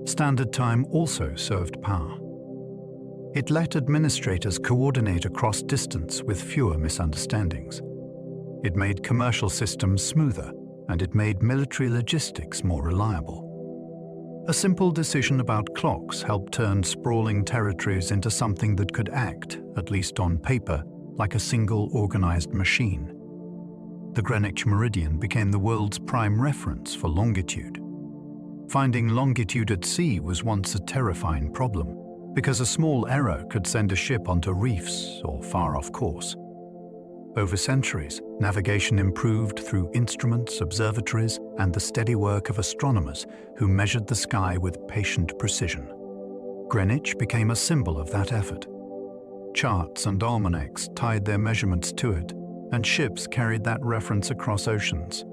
Standard time also served power. It let administrators coordinate across distance with fewer misunderstandings. It made commercial systems smoother, and it made military logistics more reliable. A simple decision about clocks helped turn sprawling territories into something that could act, at least on paper, like a single organized machine. The Greenwich meridian became the world's prime reference for longitude. Finding longitude at sea was once a terrifying problem, because a small error could send a ship onto reefs or far off course. Over centuries, navigation improved through instruments, observatories, and the steady work of astronomers who measured the sky with patient precision. Greenwich became a symbol of that effort. Charts and almanacs tied their measurements to it, and ships carried that reference across oceans.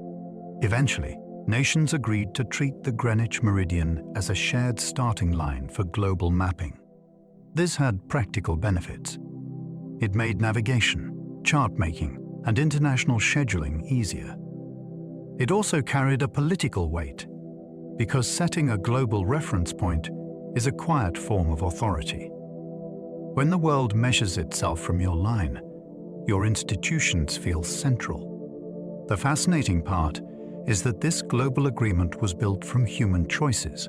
Eventually, nations agreed to treat the Greenwich meridian as a shared starting line for global mapping. This had practical benefits. It made navigation, chart-making, and international scheduling easier. It also carried a political weight, because setting a global reference point is a quiet form of authority. When the world measures itself from your line, your institutions feel central. The fascinating part is that this global agreement was built from human choices,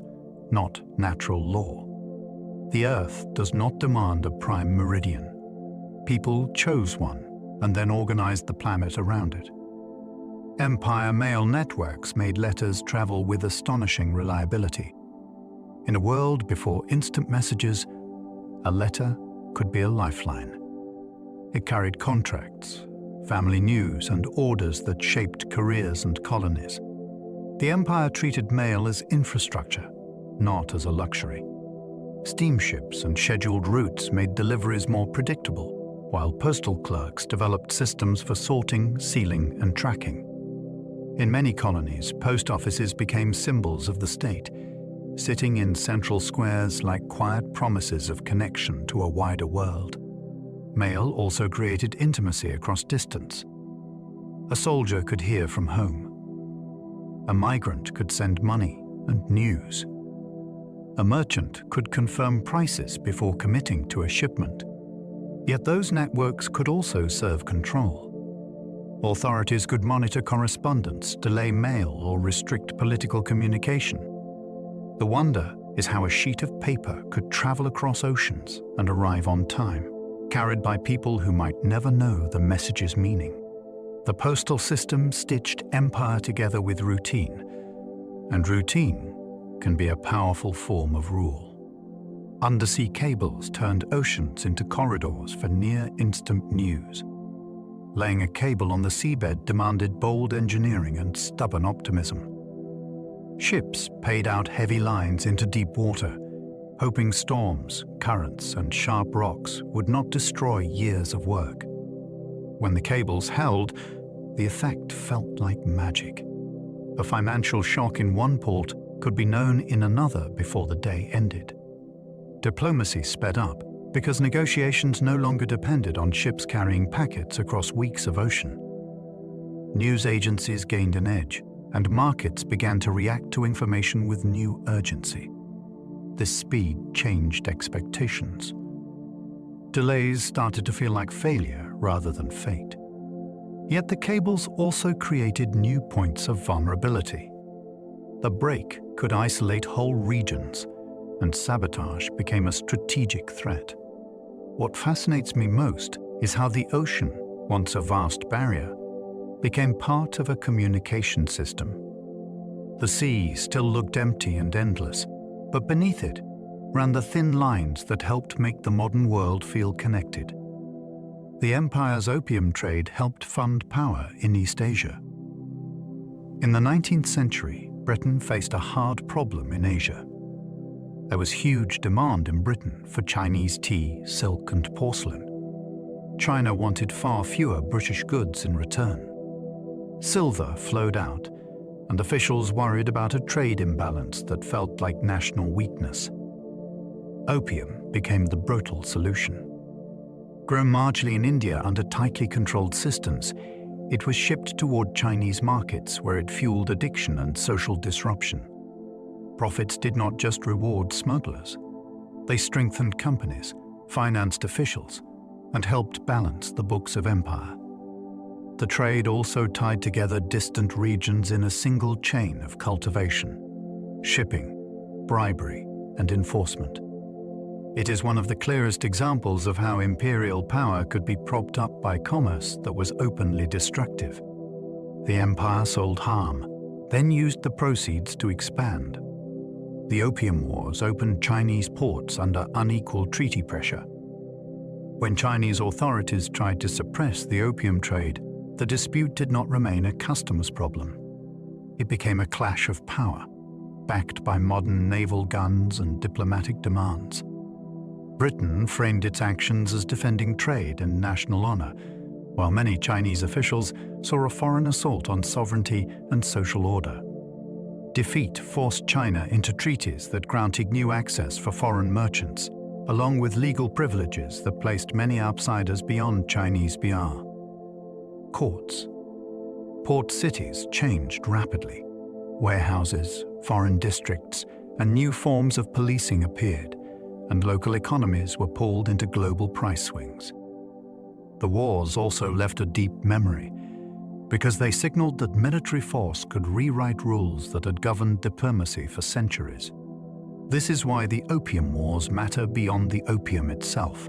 not natural law. The Earth does not demand a prime meridian. People chose one and then organized the planet around it. Empire mail networks made letters travel with astonishing reliability. In a world before instant messages, a letter could be a lifeline. It carried contracts, family news, and orders that shaped careers and colonies. The empire treated mail as infrastructure, not as a luxury. Steamships and scheduled routes made deliveries more predictable, while postal clerks developed systems for sorting, sealing, and tracking. In many colonies, post offices became symbols of the state, sitting in central squares like quiet promises of connection to a wider world. Mail also created intimacy across distance. A soldier could hear from home. A migrant could send money and news. A merchant could confirm prices before committing to a shipment. Yet those networks could also serve control. Authorities could monitor correspondence, delay mail, or restrict political communication. The wonder is how a sheet of paper could travel across oceans and arrive on time, carried by people who might never know the message's meaning. The postal system stitched empire together with routine, and routine can be a powerful form of rule. Undersea cables turned oceans into corridors for near-instant news. Laying a cable on the seabed demanded bold engineering and stubborn optimism. Ships paid out heavy lines into deep water, hoping storms, currents, and sharp rocks would not destroy years of work. When the cables held, the effect felt like magic. A financial shock in one port could be known in another before the day ended. Diplomacy sped up because negotiations no longer depended on ships carrying packets across weeks of ocean. News agencies gained an edge, and markets began to react to information with new urgency. This speed changed expectations. Delays started to feel like failure rather than fate. Yet the cables also created new points of vulnerability. The break could isolate whole regions, and sabotage became a strategic threat. what fascinates me most is how the ocean, once a vast barrier, became part of a communication system. The sea still looked empty and endless, but beneath it ran the thin lines that helped make the modern world feel connected. The empire's opium trade helped fund power in East Asia. In the 19th century, Britain faced a hard problem in Asia. There was huge demand in Britain for Chinese tea, silk, and porcelain. China wanted far fewer British goods in return. Silver flowed out, and officials worried about a trade imbalance that felt like national weakness. Opium became the brutal solution. Grown largely in India under tightly controlled systems, it was shipped toward Chinese markets where it fueled addiction and social disruption. Profits did not just reward smugglers. They strengthened companies, financed officials, and helped balance the books of empire. The trade also tied together distant regions in a single chain of cultivation, shipping, bribery, and enforcement. It is one of the clearest examples of how imperial power could be propped up by commerce that was openly destructive. The empire sold harm, then used the proceeds to expand. The Opium Wars opened Chinese ports under unequal treaty pressure. When Chinese authorities tried to suppress the opium trade, the dispute did not remain a customs problem. It became a clash of power, backed by modern naval guns and diplomatic demands. Britain framed its actions as defending trade and national honor, while many Chinese officials saw a foreign assault on sovereignty and social order. Defeat forced China into treaties that granted new access for foreign merchants, along with legal privileges that placed many outsiders beyond Chinese BR. Courts. Port cities changed rapidly. Warehouses, foreign districts, and new forms of policing appeared, and local economies were pulled into global price swings. The wars also left a deep memory, because they signaled that military force could rewrite rules that had governed diplomacy for centuries. This is why the Opium Wars matter beyond the opium itself.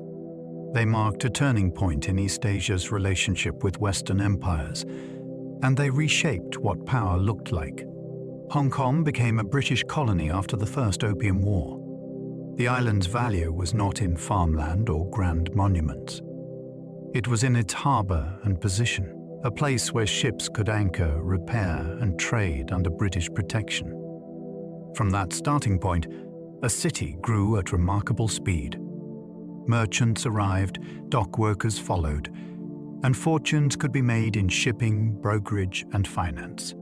They marked a turning point in East Asia's relationship with Western empires, and they reshaped what power looked like. Hong Kong became a British colony after the First Opium War. The island's value was not in farmland or grand monuments. It was in its harbour and position, a place where ships could anchor, repair, and trade under British protection. From that starting point, a city grew at remarkable speed. Merchants arrived, dock workers followed, and fortunes could be made in shipping, brokerage, and finance.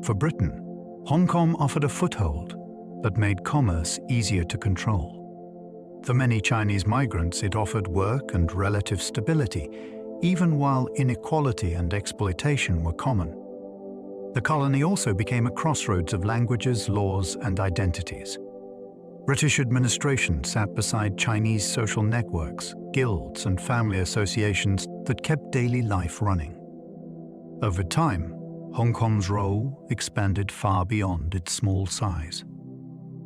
For Britain, Hong Kong offered a foothold that made commerce easier to control. For many Chinese migrants, it offered work and relative stability, even while inequality and exploitation were common. The colony also became a crossroads of languages, laws, and identities. British administration sat beside Chinese social networks, guilds, and family associations that kept daily life running. Over time, Hong Kong's role expanded far beyond its small size.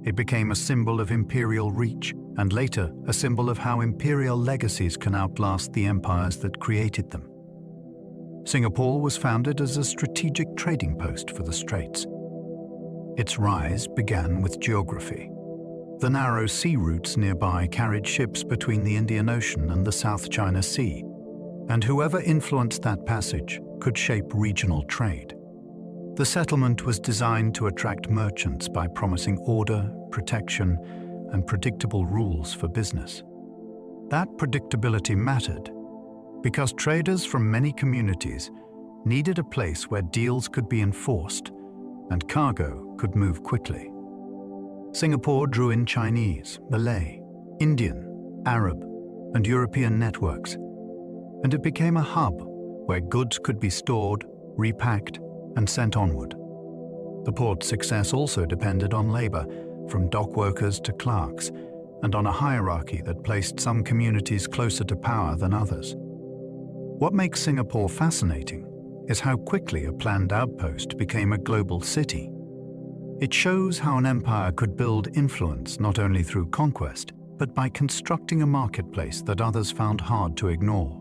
It became a symbol of imperial reach, and later a symbol of how imperial legacies can outlast the empires that created them. Singapore was founded as a strategic trading post for the Straits. Its rise began with geography. The narrow sea routes nearby carried ships between the Indian Ocean and the South China Sea, and whoever influenced that passage could shape regional trade. The settlement was designed to attract merchants by promising order, protection, and predictable rules for business. That predictability mattered because traders from many communities needed a place where deals could be enforced and cargo could move quickly. Singapore drew in Chinese, Malay, Indian, Arab, and European networks, and it became a hub where goods could be stored, repacked, and sent onward. The port's success also depended on labor, from dock workers to clerks, and on a hierarchy that placed some communities closer to power than others. What makes Singapore fascinating is how quickly a planned outpost became a global city. It shows how an empire could build influence not only through conquest, but by constructing a marketplace that others found hard to ignore.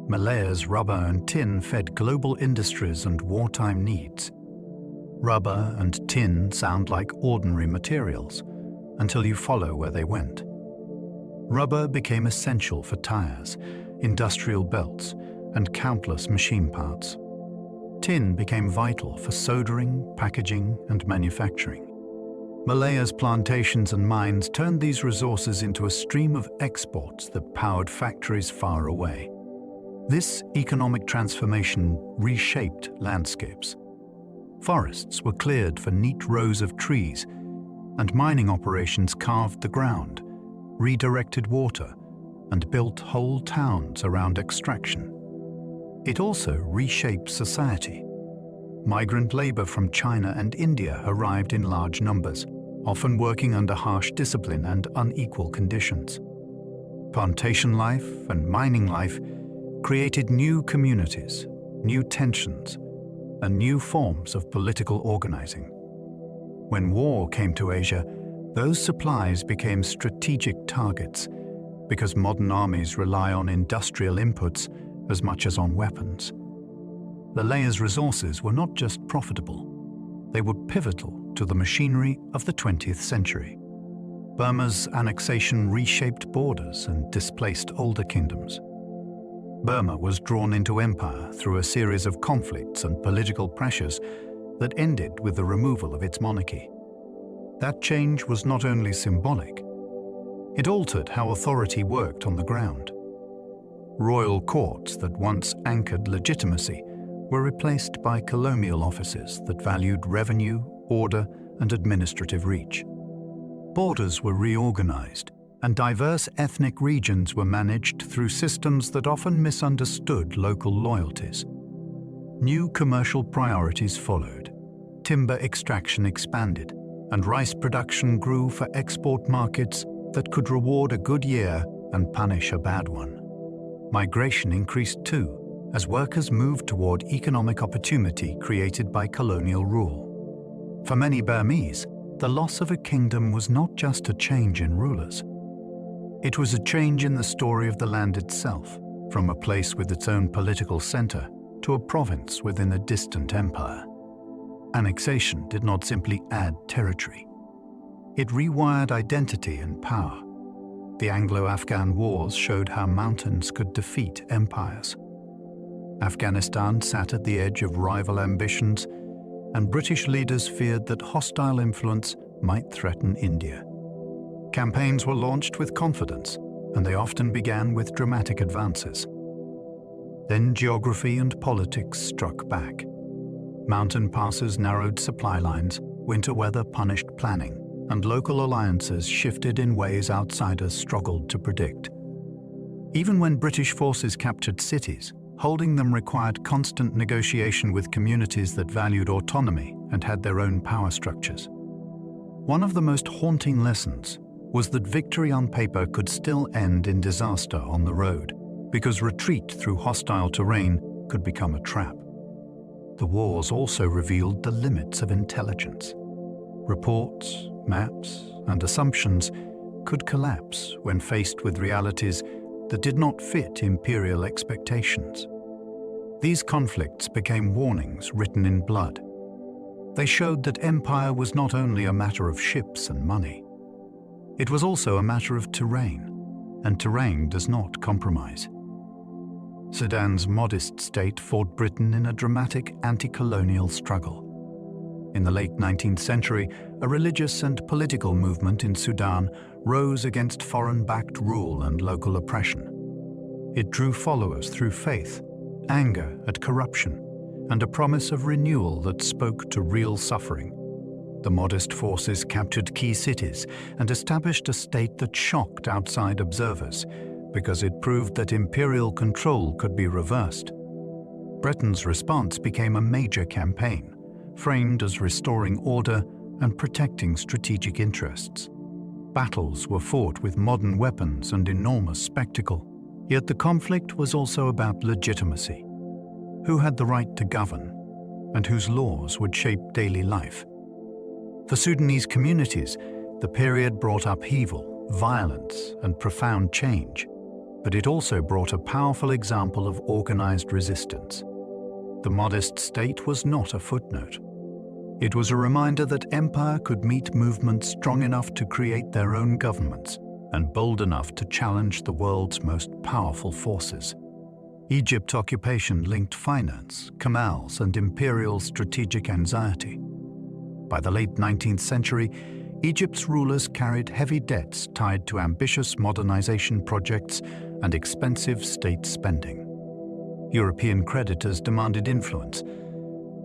Malaya's rubber and tin fed global industries and wartime needs. Rubber and tin sound like ordinary materials until you follow where they went. Rubber became essential for tires, industrial belts, and countless machine parts. Tin became vital for soldering, packaging, and manufacturing. Malaya's plantations and mines turned these resources into a stream of exports that powered factories far away. This economic transformation reshaped landscapes. Forests were cleared for neat rows of trees, and mining operations carved the ground, redirected water, and built whole towns around extraction. It also reshaped society. Migrant labor from China and India arrived in large numbers, often working under harsh discipline and unequal conditions. Plantation life and mining life created new communities, new tensions, and new forms of political organizing. When war came to Asia, those supplies became strategic targets because modern armies rely on industrial inputs as much as on weapons. Malaya's resources were not just profitable, they were pivotal to the machinery of the 20th century. Burma's annexation reshaped borders and displaced older kingdoms. Burma was drawn into empire through a series of conflicts and political pressures that ended with the removal of its monarchy. That change was not only symbolic, it altered how authority worked on the ground. Royal courts that once anchored legitimacy were replaced by colonial offices that valued revenue, order, and administrative reach. Borders were reorganized, and diverse ethnic regions were managed through systems that often misunderstood local loyalties. New commercial priorities followed. Timber extraction expanded, and rice production grew for export markets that could reward a good year and punish a bad one. Migration increased too, as workers moved toward economic opportunity created by colonial rule. For many Burmese, the loss of a kingdom was not just a change in rulers. It was a change in the story of the land itself, from a place with its own political center to a province within a distant empire. Annexation did not simply add territory. It rewired identity and power. The Anglo-Afghan wars showed how mountains could defeat empires. Afghanistan sat at the edge of rival ambitions, and British leaders feared that hostile influence might threaten India. Campaigns were launched with confidence, and they often began with dramatic advances. Then geography and politics struck back. Mountain passes narrowed supply lines, winter weather punished planning, and local alliances shifted in ways outsiders struggled to predict. Even when British forces captured cities, holding them required constant negotiation with communities that valued autonomy and had their own power structures. One of the most haunting lessons was that victory on paper could still end in disaster on the road, because retreat through hostile terrain could become a trap. The wars also revealed the limits of intelligence. Reports, maps, and assumptions could collapse when faced with realities that did not fit imperial expectations. These conflicts became warnings written in blood. They showed that empire was not only a matter of ships and money. It was also a matter of terrain, and terrain does not compromise. Sudan's modest state fought Britain in a dramatic anti-colonial struggle. In the late 19th century, a religious and political movement in Sudan rose against foreign-backed rule and local oppression. It drew followers through faith, anger at corruption, and a promise of renewal that spoke to real suffering. The modest forces captured key cities and established a state that shocked outside observers because it proved that imperial control could be reversed. Britain's response became a major campaign, framed as restoring order and protecting strategic interests. Battles were fought with modern weapons and enormous spectacle, yet the conflict was also about legitimacy. Who had the right to govern, and whose laws would shape daily life? For Sudanese communities, the period brought upheaval violence, and profound change, but it also brought a powerful example of organized resistance. The modest state was not a footnote. It was a reminder that empire could meet movements strong enough to create their own governments and bold enough to challenge the world's most powerful forces. Egypt's occupation linked finance, canals, and imperial strategic anxiety. By the late 19th century, Egypt's rulers carried heavy debts tied to ambitious modernization projects and expensive state spending. European creditors demanded influence,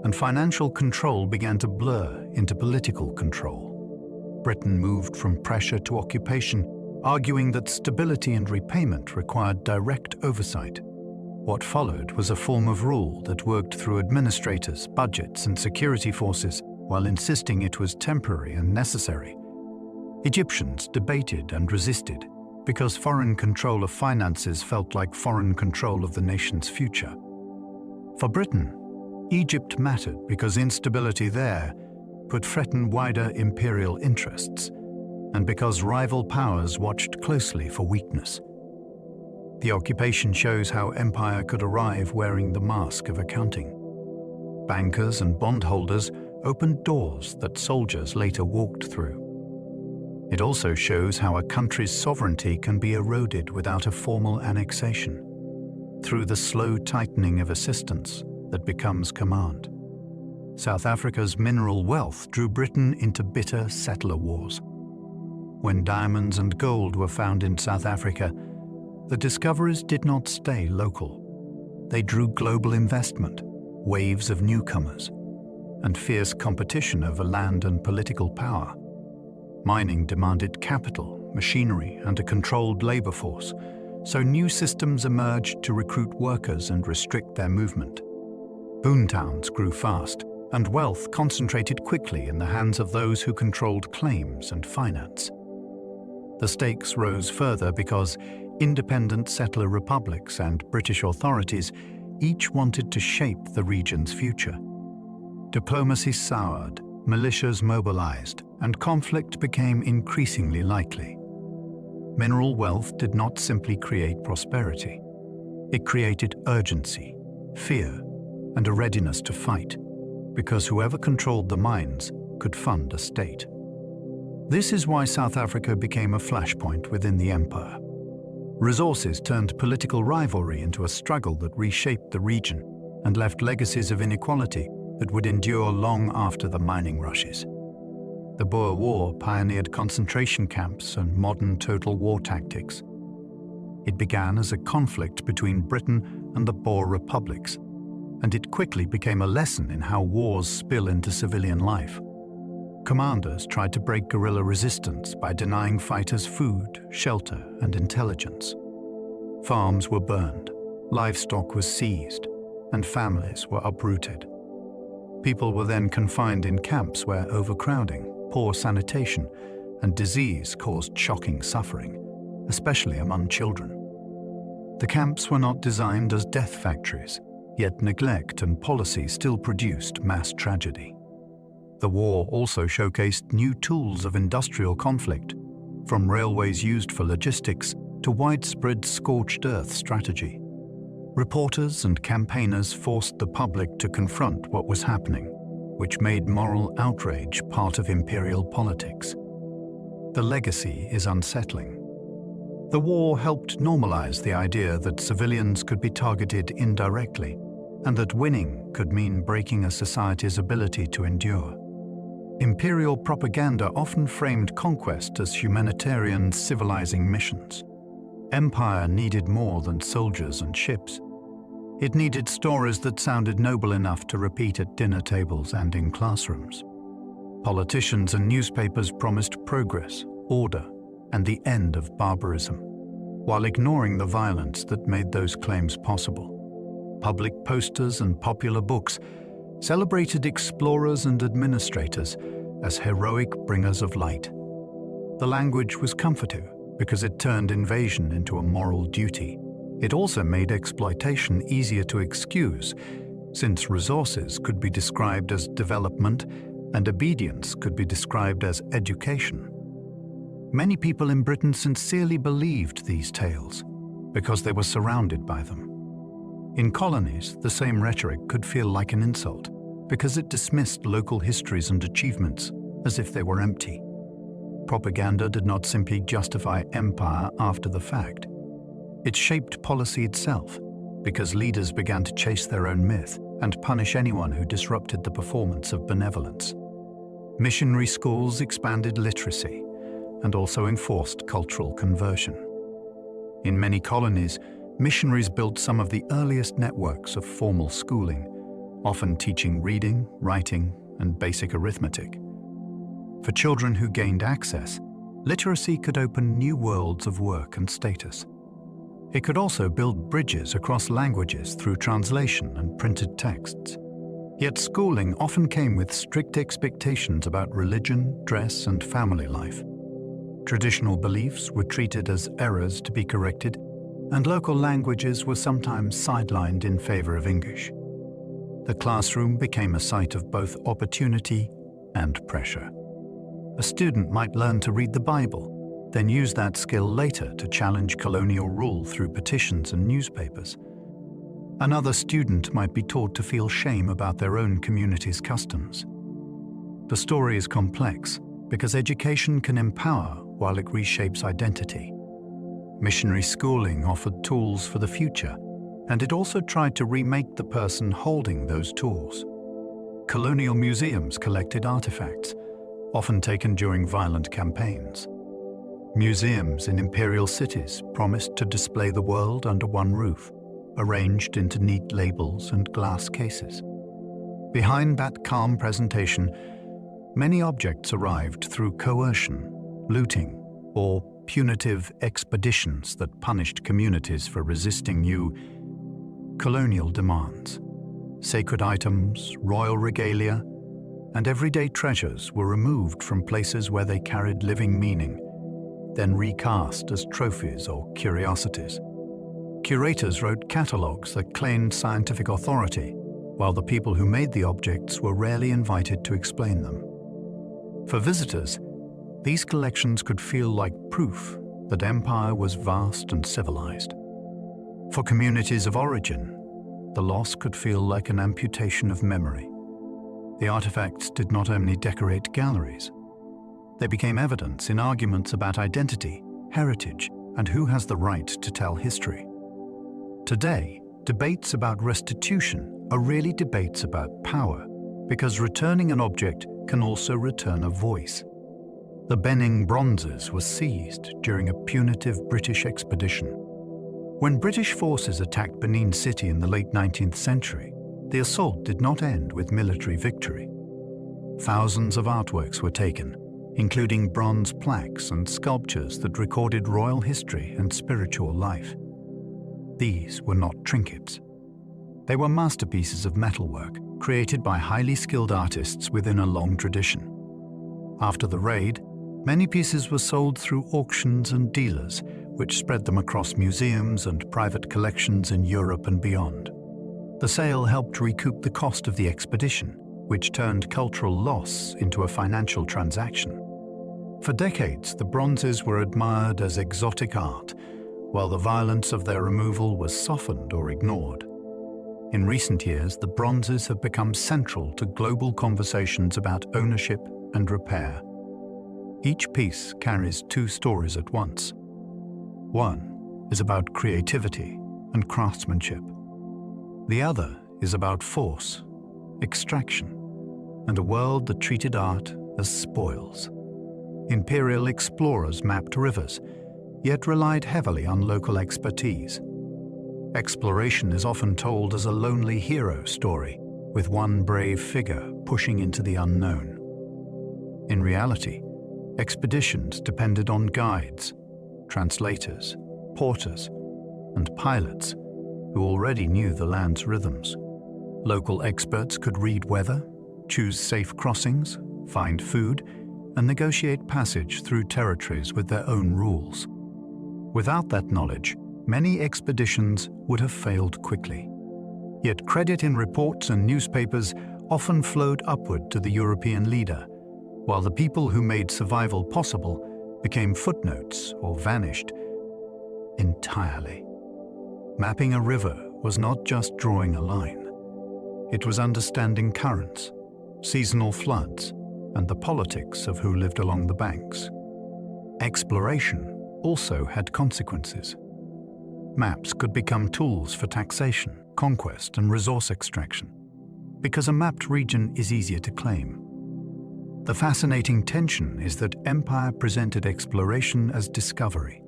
and financial control began to blur into political control. Britain moved from pressure to occupation, arguing that stability and repayment required direct oversight. What followed was a form of rule that worked through administrators, budgets, and security forces, while insisting it was temporary and necessary. Egyptians debated and resisted because foreign control of finances felt like foreign control of the nation's future. For Britain, Egypt mattered because instability there could threaten wider imperial interests, and because rival powers watched closely for weakness. The occupation shows how empire could arrive wearing the mask of accounting. Bankers and bondholders opened doors that soldiers later walked through. It also shows how a country's sovereignty can be eroded without a formal annexation, through the slow tightening of assistance that becomes command. South Africa's mineral wealth drew Britain into bitter settler wars. When diamonds and gold were found in South Africa, the discoveries did not stay local. They drew global investment, waves of newcomers, and fierce competition over land and political power. Mining demanded capital, machinery, and a controlled labor force, so new systems emerged to recruit workers and restrict their movement. Boontowns grew fast, and wealth concentrated quickly in the hands of those who controlled claims and finance. The stakes rose further because independent settler republics and British authorities each wanted to shape the region's future. Diplomacy soured, militias mobilized, and conflict became increasingly likely. Mineral wealth did not simply create prosperity. It created urgency, fear, and a readiness to fight, because whoever controlled the mines could fund a state. This is why South Africa became a flashpoint within the empire. Resources turned political rivalry into a struggle that reshaped the region and left legacies of inequality that would endure long after the mining rushes. The Boer War pioneered concentration camps and modern total war tactics. It began as a conflict between Britain and the Boer republics, and it quickly became a lesson in how wars spill into civilian life. Commanders tried to break guerrilla resistance by denying fighters food, shelter, and intelligence. Farms were burned, livestock was seized, and families were uprooted. People were then confined in camps where overcrowding, poor sanitation, and disease caused shocking suffering, especially among children. The camps were not designed as death factories, yet neglect and policy still produced mass tragedy. The war also showcased new tools of industrial conflict, from railways used for logistics to widespread scorched earth strategy. Reporters and campaigners forced the public to confront what was happening, which made moral outrage part of imperial politics. The legacy is unsettling. The war helped normalize the idea that civilians could be targeted indirectly, and that winning could mean breaking a society's ability to endure. Imperial propaganda often framed conquest as humanitarian, civilizing missions. Empire needed more than soldiers and ships. It needed stories that sounded noble enough to repeat at dinner tables and in classrooms. Politicians and newspapers promised progress, order, and the end of barbarism, while ignoring the violence that made those claims possible. Public posters and popular books celebrated explorers and administrators as heroic bringers of light. The language was comforting because it turned invasion into a moral duty. It also made exploitation easier to excuse, since resources could be described as development and obedience could be described as education. Many people in Britain sincerely believed these tales because they were surrounded by them. In colonies, the same rhetoric could feel like an insult because it dismissed local histories and achievements as if they were empty. Propaganda did not simply justify empire after the fact. It shaped policy itself because leaders began to chase their own myth and punish anyone who disrupted the performance of benevolence. Missionary schools expanded literacy and also enforced cultural conversion. In many colonies, missionaries built some of the earliest networks of formal schooling, often teaching reading, writing, and basic arithmetic. For children who gained access, literacy could open new worlds of work and status. It could also build bridges across languages through translation and printed texts. Yet schooling often came with strict expectations about religion, dress, and family life. Traditional beliefs were treated as errors to be corrected, and local languages were sometimes sidelined in favor of English. The classroom became a site of both opportunity and pressure. A student might learn to read the Bible, then use that skill later to challenge colonial rule through petitions and newspapers. Another student might be taught to feel shame about their own community's customs. The story is complex because education can empower while it reshapes identity. Missionary schooling offered tools for the future, and it also tried to remake the person holding those tools. Colonial museums collected artifacts, often taken during violent campaigns. Museums in imperial cities promised to display the world under one roof, arranged into neat labels and glass cases. Behind that calm presentation, many objects arrived through coercion, looting, or punitive expeditions that punished communities for resisting new colonial demands. Sacred items, royal regalia, and everyday treasures were removed from places where they carried living meaning, then recast as trophies or curiosities. Curators wrote catalogues that claimed scientific authority, while the people who made the objects were rarely invited to explain them. For visitors, these collections could feel like proof that empire was vast and civilized. For communities of origin, the loss could feel like an amputation of memory. The artifacts did not only decorate galleries, they became evidence in arguments about identity, heritage, and who has the right to tell history. Today, debates about restitution are really debates about power, because returning an object can also return a voice. The Benning bronzes were seized during a punitive British expedition. When British forces attacked Benin City in the late 19th century, the assault did not end with military victory. Thousands of artworks were taken, including bronze plaques and sculptures that recorded royal history and spiritual life. These were not trinkets. They were masterpieces of metalwork created by highly skilled artists within a long tradition. After the raid, many pieces were sold through auctions and dealers, which spread them across museums and private collections in Europe and beyond. The sale helped recoup the cost of the expedition, which turned cultural loss into a financial transaction. For decades, the bronzes were admired as exotic art, while the violence of their removal was softened or ignored. In recent years, the bronzes have become central to global conversations about ownership and repair. Each piece carries two stories at once. One is about creativity and craftsmanship. The other is about force, extraction, and a world that treated art as spoils. Imperial explorers mapped rivers, yet relied heavily on local expertise. Exploration is often told as a lonely hero story, with one brave figure pushing into the unknown. In reality, expeditions depended on guides, translators, porters, and pilots who already knew the land's rhythms. Local experts could read weather, choose safe crossings, find food, and negotiate passage through territories with their own rules. Without that knowledge, many expeditions would have failed quickly. Yet credit in reports and newspapers often flowed upward to the European leader, while the people who made survival possible became footnotes or vanished entirely. Mapping a river was not just drawing a line. It was understanding currents, seasonal floods, and the politics of who lived along the banks. Exploration also had consequences. Maps could become tools for taxation, conquest, and resource extraction, because a mapped region is easier to claim. The fascinating tension is that empire presented exploration as discovery,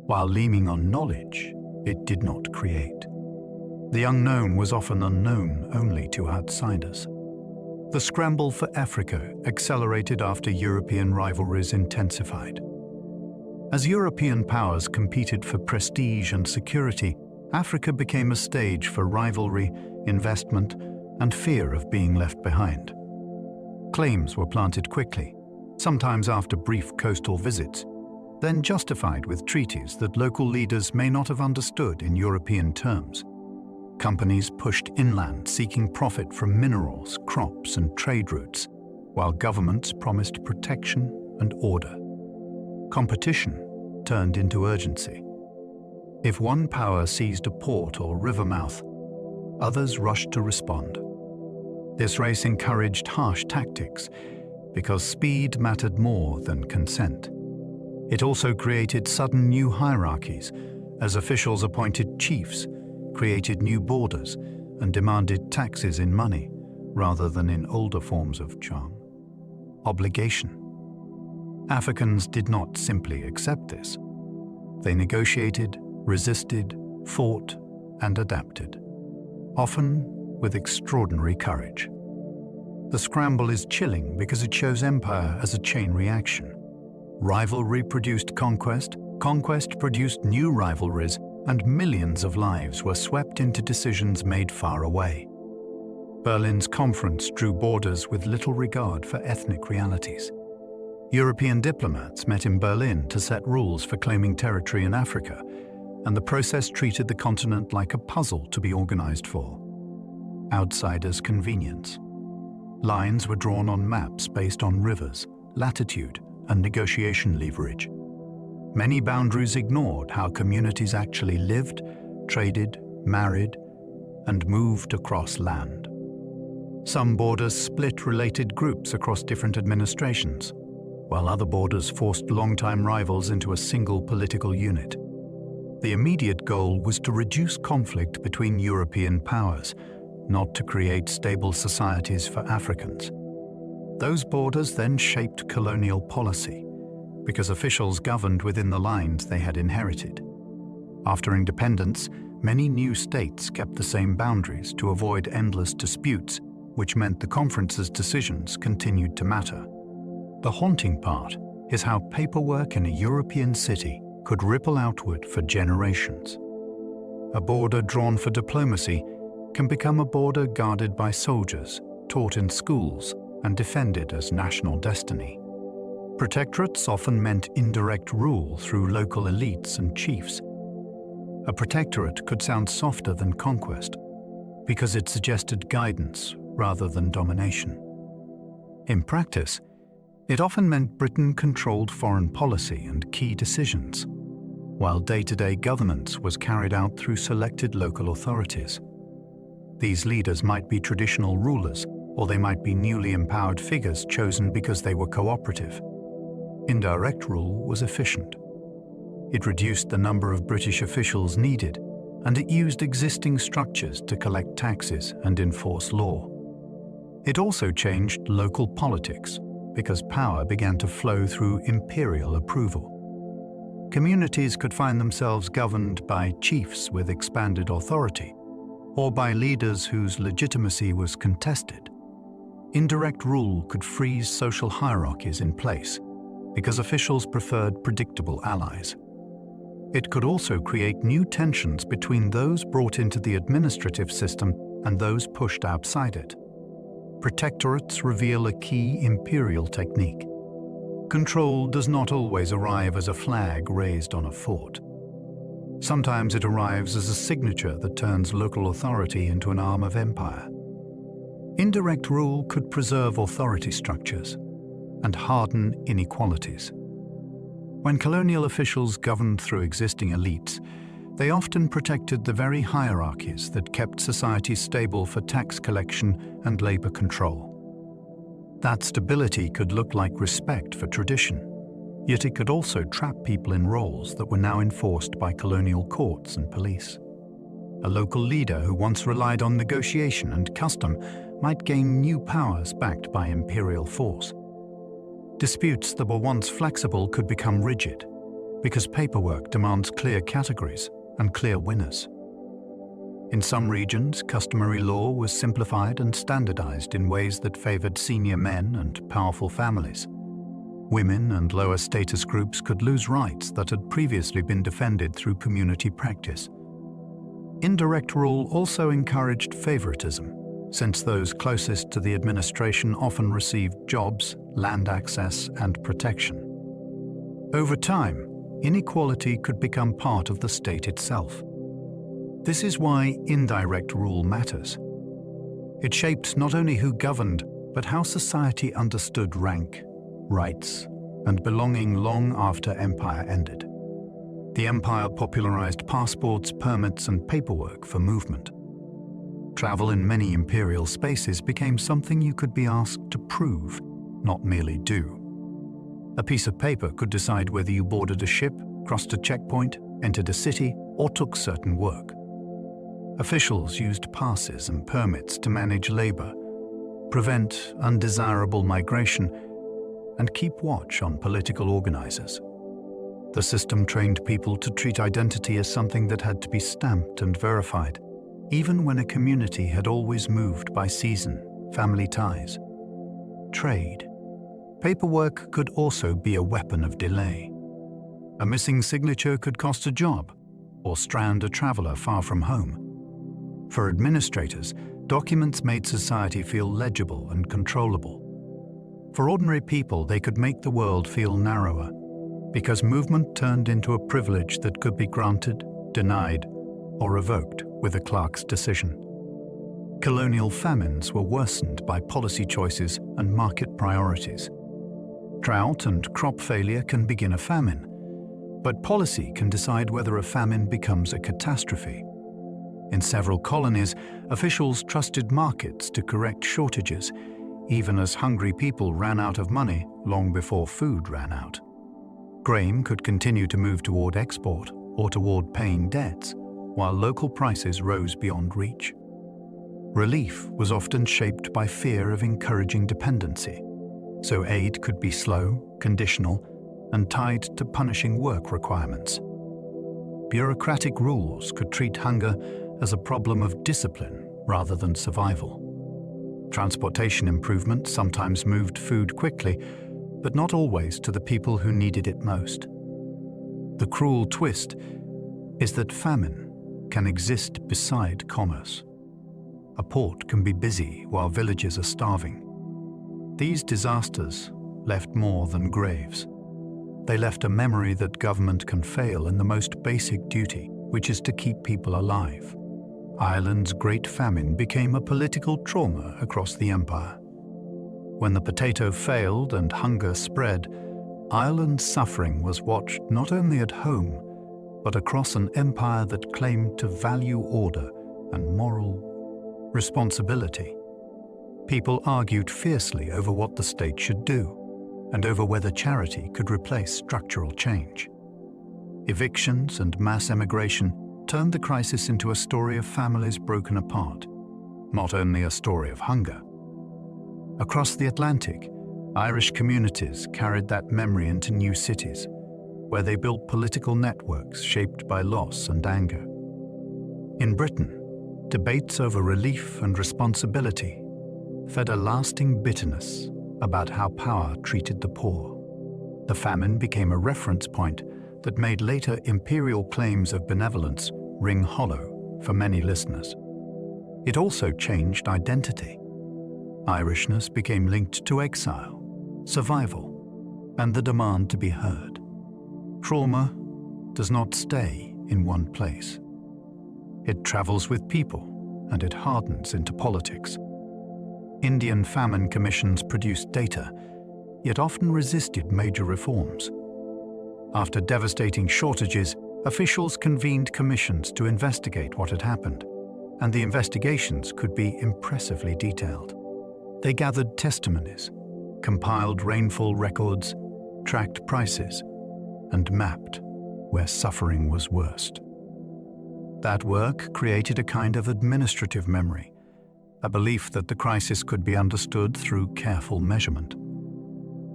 while leaning on knowledge it did not create. The unknown was often unknown only to outsiders. The scramble for Africa accelerated after European rivalries intensified. As European powers competed for prestige and security, Africa became a stage for rivalry, investment, and fear of being left behind. Claims were planted quickly, sometimes after brief coastal visits, then justified with treaties that local leaders may not have understood in European terms. Companies pushed inland seeking profit from minerals, crops, and trade routes, while governments promised protection and order. Competition turned into urgency. If one power seized a port or river mouth, others rushed to respond. This race encouraged harsh tactics because speed mattered more than consent. It also created sudden new hierarchies as officials appointed chiefs, created new borders, and demanded taxes in money rather than in older forms of charm. Obligation. Africans did not simply accept this. They negotiated, resisted, fought, and adapted, often with extraordinary courage. The scramble is chilling because it shows empire as a chain reaction. Rivalry produced conquest, conquest produced new rivalries, and millions of lives were swept into decisions made far away. Berlin's conference drew borders with little regard for ethnic realities. European diplomats met in Berlin to set rules for claiming territory in Africa, and the process treated the continent like a puzzle to be organized for. Outsiders' convenience. Lines were drawn on maps based on rivers, latitude, and negotiation leverage. Many boundaries ignored how communities actually lived, traded, married, and moved across land. Some borders split related groups across different administrations, while other borders forced longtime rivals into a single political unit. The immediate goal was to reduce conflict between European powers, not to create stable societies for Africans. Those borders then shaped colonial policy, because officials governed within the lines they had inherited. After independence, many new states kept the same boundaries to avoid endless disputes, which meant the conference's decisions continued to matter. The haunting part is how paperwork in a European city could ripple outward for generations. A border drawn for diplomacy can become a border guarded by soldiers, taught in schools, and defended as national destiny. Protectorates often meant indirect rule through local elites and chiefs. A protectorate could sound softer than conquest, because it suggested guidance rather than domination. In practice, it often meant Britain controlled foreign policy and key decisions, while day-to-day governance was carried out through selected local authorities. These leaders might be traditional rulers, or they might be newly empowered figures chosen because they were cooperative. Indirect rule was efficient. It reduced the number of British officials needed, and it used existing structures to collect taxes and enforce law. It also changed local politics, because power began to flow through imperial approval. Communities could find themselves governed by chiefs with expanded authority, or by leaders whose legitimacy was contested. Indirect rule could freeze social hierarchies in place, because officials preferred predictable allies. It could also create new tensions between those brought into the administrative system and those pushed outside it. Protectorates reveal a key imperial technique. Control does not always arrive as a flag raised on a fort. Sometimes it arrives as a signature that turns local authority into an arm of empire. Indirect rule could preserve authority structures and harden inequalities. When colonial officials governed through existing elites, they often protected the very hierarchies that kept society stable for tax collection and labor control. That stability could look like respect for tradition, yet it could also trap people in roles that were now enforced by colonial courts and police. A local leader who once relied on negotiation and custom might gain new powers backed by imperial force. Disputes that were once flexible could become rigid, because paperwork demands clear categories and clear winners. In some regions, customary law was simplified and standardized in ways that favored senior men and powerful families. Women and lower status groups could lose rights that had previously been defended through community practice. Indirect rule also encouraged favoritism, since those closest to the administration often received jobs, land access, and protection. Over time, inequality could become part of the state itself. This is why indirect rule matters. It shaped not only who governed, but how society understood rank, rights, and belonging long after empire ended. The empire popularized passports, permits, and paperwork for movement. Travel in many imperial spaces became something you could be asked to prove, not merely do. A piece of paper could decide whether you boarded a ship, crossed a checkpoint, entered a city, or took certain work. Officials used passes and permits to manage labor, prevent undesirable migration, and keep watch on political organizers. The system trained people to treat identity as something that had to be stamped and verified, even when a community had always moved by season, family ties. Trade. Paperwork could also be a weapon of delay. A missing signature could cost a job, or strand a traveler far from home. For administrators, documents made society feel legible and controllable. For ordinary people, they could make the world feel narrower, because movement turned into a privilege that could be granted, denied, or revoked with a clerk's decision. Colonial famines were worsened by policy choices and market priorities. Drought and crop failure can begin a famine, but policy can decide whether a famine becomes a catastrophe. In several colonies, officials trusted markets to correct shortages, even as hungry people ran out of money long before food ran out. Grain could continue to move toward export or toward paying debts, while local prices rose beyond reach. Relief was often shaped by fear of encouraging dependency, so aid could be slow, conditional, and tied to punishing work requirements. Bureaucratic rules could treat hunger as a problem of discipline rather than survival. Transportation improvements sometimes moved food quickly, but not always to the people who needed it most. The cruel twist is that famine can exist beside commerce. A port can be busy while villages are starving. These disasters left more than graves. They left a memory that government can fail in the most basic duty, which is to keep people alive. Ireland's Great Famine became a political trauma across the empire. When the potato failed and hunger spread, Ireland's suffering was watched not only at home, but across an empire that claimed to value order and moral responsibility. People argued fiercely over what the state should do, and over whether charity could replace structural change. Evictions and mass emigration turned the crisis into a story of families broken apart, not only a story of hunger. Across the Atlantic, Irish communities carried that memory into new cities, where they built political networks shaped by loss and anger. In Britain, debates over relief and responsibility fed a lasting bitterness about how power treated the poor. The famine became a reference point that made later imperial claims of benevolence ring hollow for many listeners. It also changed identity. Irishness became linked to exile, survival, and the demand to be heard. Trauma does not stay in one place. It travels with people, and it hardens into politics. Indian famine commissions produced data, yet often resisted major reforms. After devastating shortages, officials convened commissions to investigate what had happened, and the investigations could be impressively detailed. They gathered testimonies, compiled rainfall records, tracked prices, and mapped where suffering was worst. That work created a kind of administrative memory, a belief that the crisis could be understood through careful measurement.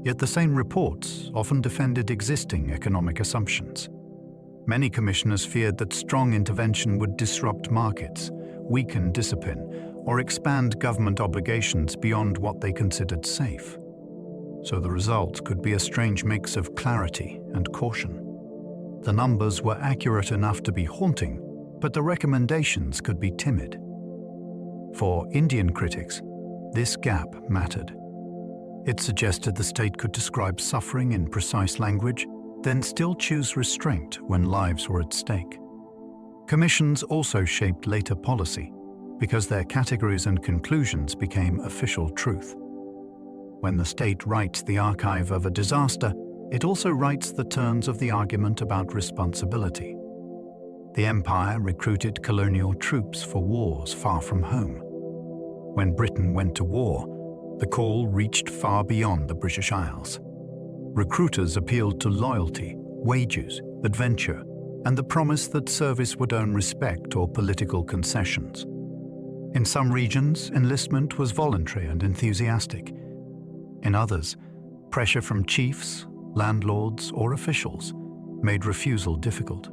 Yet the same reports often defended existing economic assumptions. Many commissioners feared that strong intervention would disrupt markets, weaken discipline, or expand government obligations beyond what they considered safe. So the result could be a strange mix of clarity and caution. The numbers were accurate enough to be haunting, but the recommendations could be timid. For Indian critics, this gap mattered. It suggested the state could describe suffering in precise language, then still choose restraint when lives were at stake. Commissions also shaped later policy, because their categories and conclusions became official truth. When the state writes the archive of a disaster, it also writes the terms of the argument about responsibility. The empire recruited colonial troops for wars far from home. When Britain went to war, the call reached far beyond the British Isles. Recruiters appealed to loyalty, wages, adventure, and the promise that service would earn respect or political concessions. In some regions, enlistment was voluntary and enthusiastic. In others, pressure from chiefs, landlords, or officials made refusal difficult.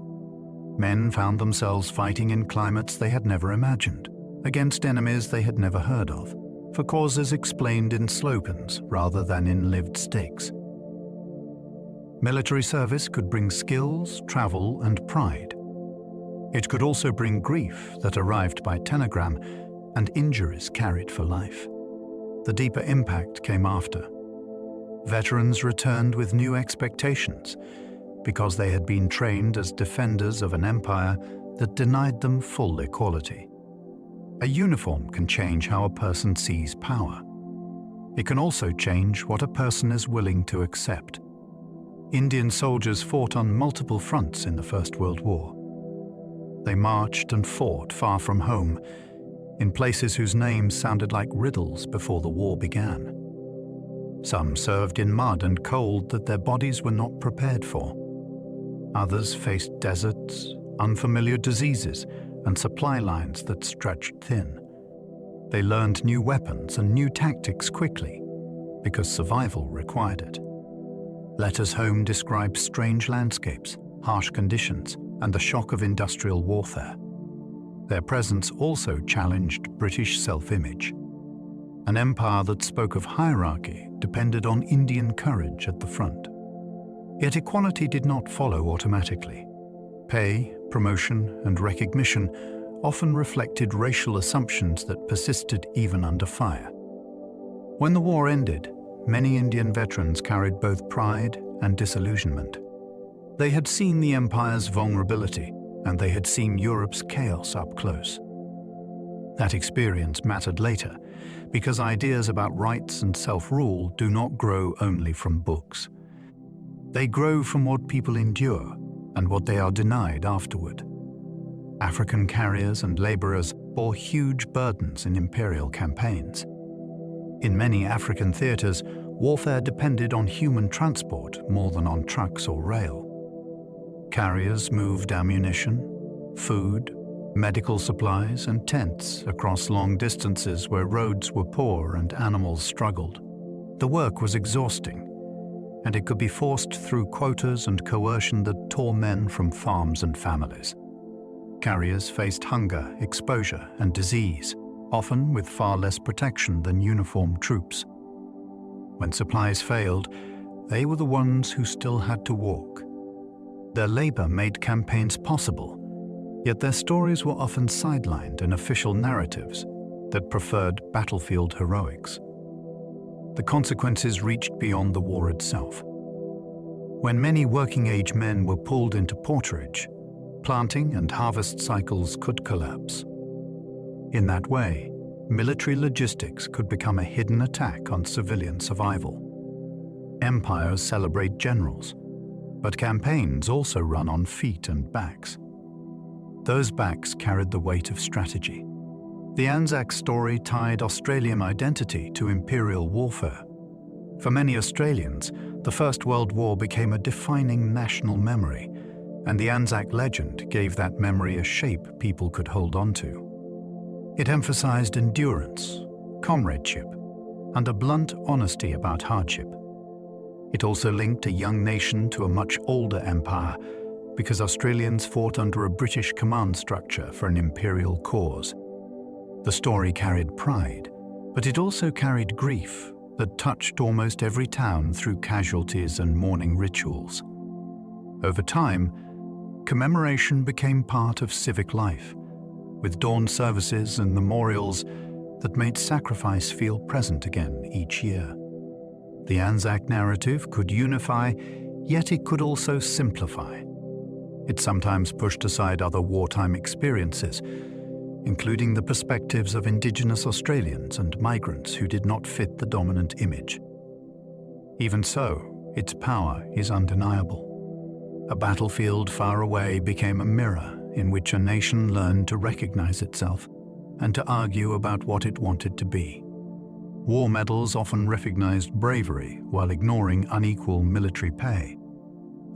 Men found themselves fighting in climates they had never imagined, against enemies they had never heard of, for causes explained in slogans rather than in lived stakes. Military service could bring skills, travel, and pride. It could also bring grief that arrived by telegram and injuries carried for life. The deeper impact came after. Veterans returned with new expectations because they had been trained as defenders of an empire that denied them full equality. A uniform can change how a person sees power. It can also change what a person is willing to accept. Indian soldiers fought on multiple fronts in the First World War. They marched and fought far from home, in places whose names sounded like riddles before the war began. Some served in mud and cold that their bodies were not prepared for. Others faced deserts, unfamiliar diseases, and supply lines that stretched thin. They learned new weapons and new tactics quickly, because survival required it. Letters home describe strange landscapes, harsh conditions, and the shock of industrial warfare. Their presence also challenged British self-image. An empire that spoke of hierarchy depended on Indian courage at the front. Yet equality did not follow automatically. Pay, promotion, and recognition often reflected racial assumptions that persisted even under fire. When the war ended, many Indian veterans carried both pride and disillusionment. They had seen the empire's vulnerability, and they had seen Europe's chaos up close. That experience mattered later, because ideas about rights and self-rule do not grow only from books. They grow from what people endure and what they are denied afterward. African carriers and laborers bore huge burdens in imperial campaigns. In many African theaters, warfare depended on human transport more than on trucks or rail. Carriers moved ammunition, food, medical supplies, and tents across long distances where roads were poor and animals struggled. The work was exhausting, and it could be forced through quotas and coercion that tore men from farms and families. Carriers faced hunger, exposure, and disease, often with far less protection than uniformed troops. When supplies failed, they were the ones who still had to walk. Their labor made campaigns possible, yet their stories were often sidelined in official narratives that preferred battlefield heroics. The consequences reached beyond the war itself. When many working-age men were pulled into porterage, planting and harvest cycles could collapse. In that way, military logistics could become a hidden attack on civilian survival. Empires celebrate generals, But campaigns also run on feet and backs. Those backs carried the weight of strategy. The Anzac story tied Australian identity to imperial warfare. For many Australians, the First World War became a defining national memory, and the Anzac legend gave that memory a shape people could hold on to. It emphasized endurance, comradeship, and a blunt honesty about hardship. It also linked a young nation to a much older empire because Australians fought under a British command structure for an imperial cause. The story carried pride, but it also carried grief that touched almost every town through casualties and mourning rituals. Over time, commemoration became part of civic life, with dawn services and memorials that made sacrifice feel present again each year. The Anzac narrative could unify, yet it could also simplify. It sometimes pushed aside other wartime experiences, including the perspectives of Indigenous Australians and migrants who did not fit the dominant image. Even so, its power is undeniable. A battlefield far away became a mirror in which a nation learned to recognize itself and to argue about what it wanted to be. War medals often recognized bravery while ignoring unequal military pay.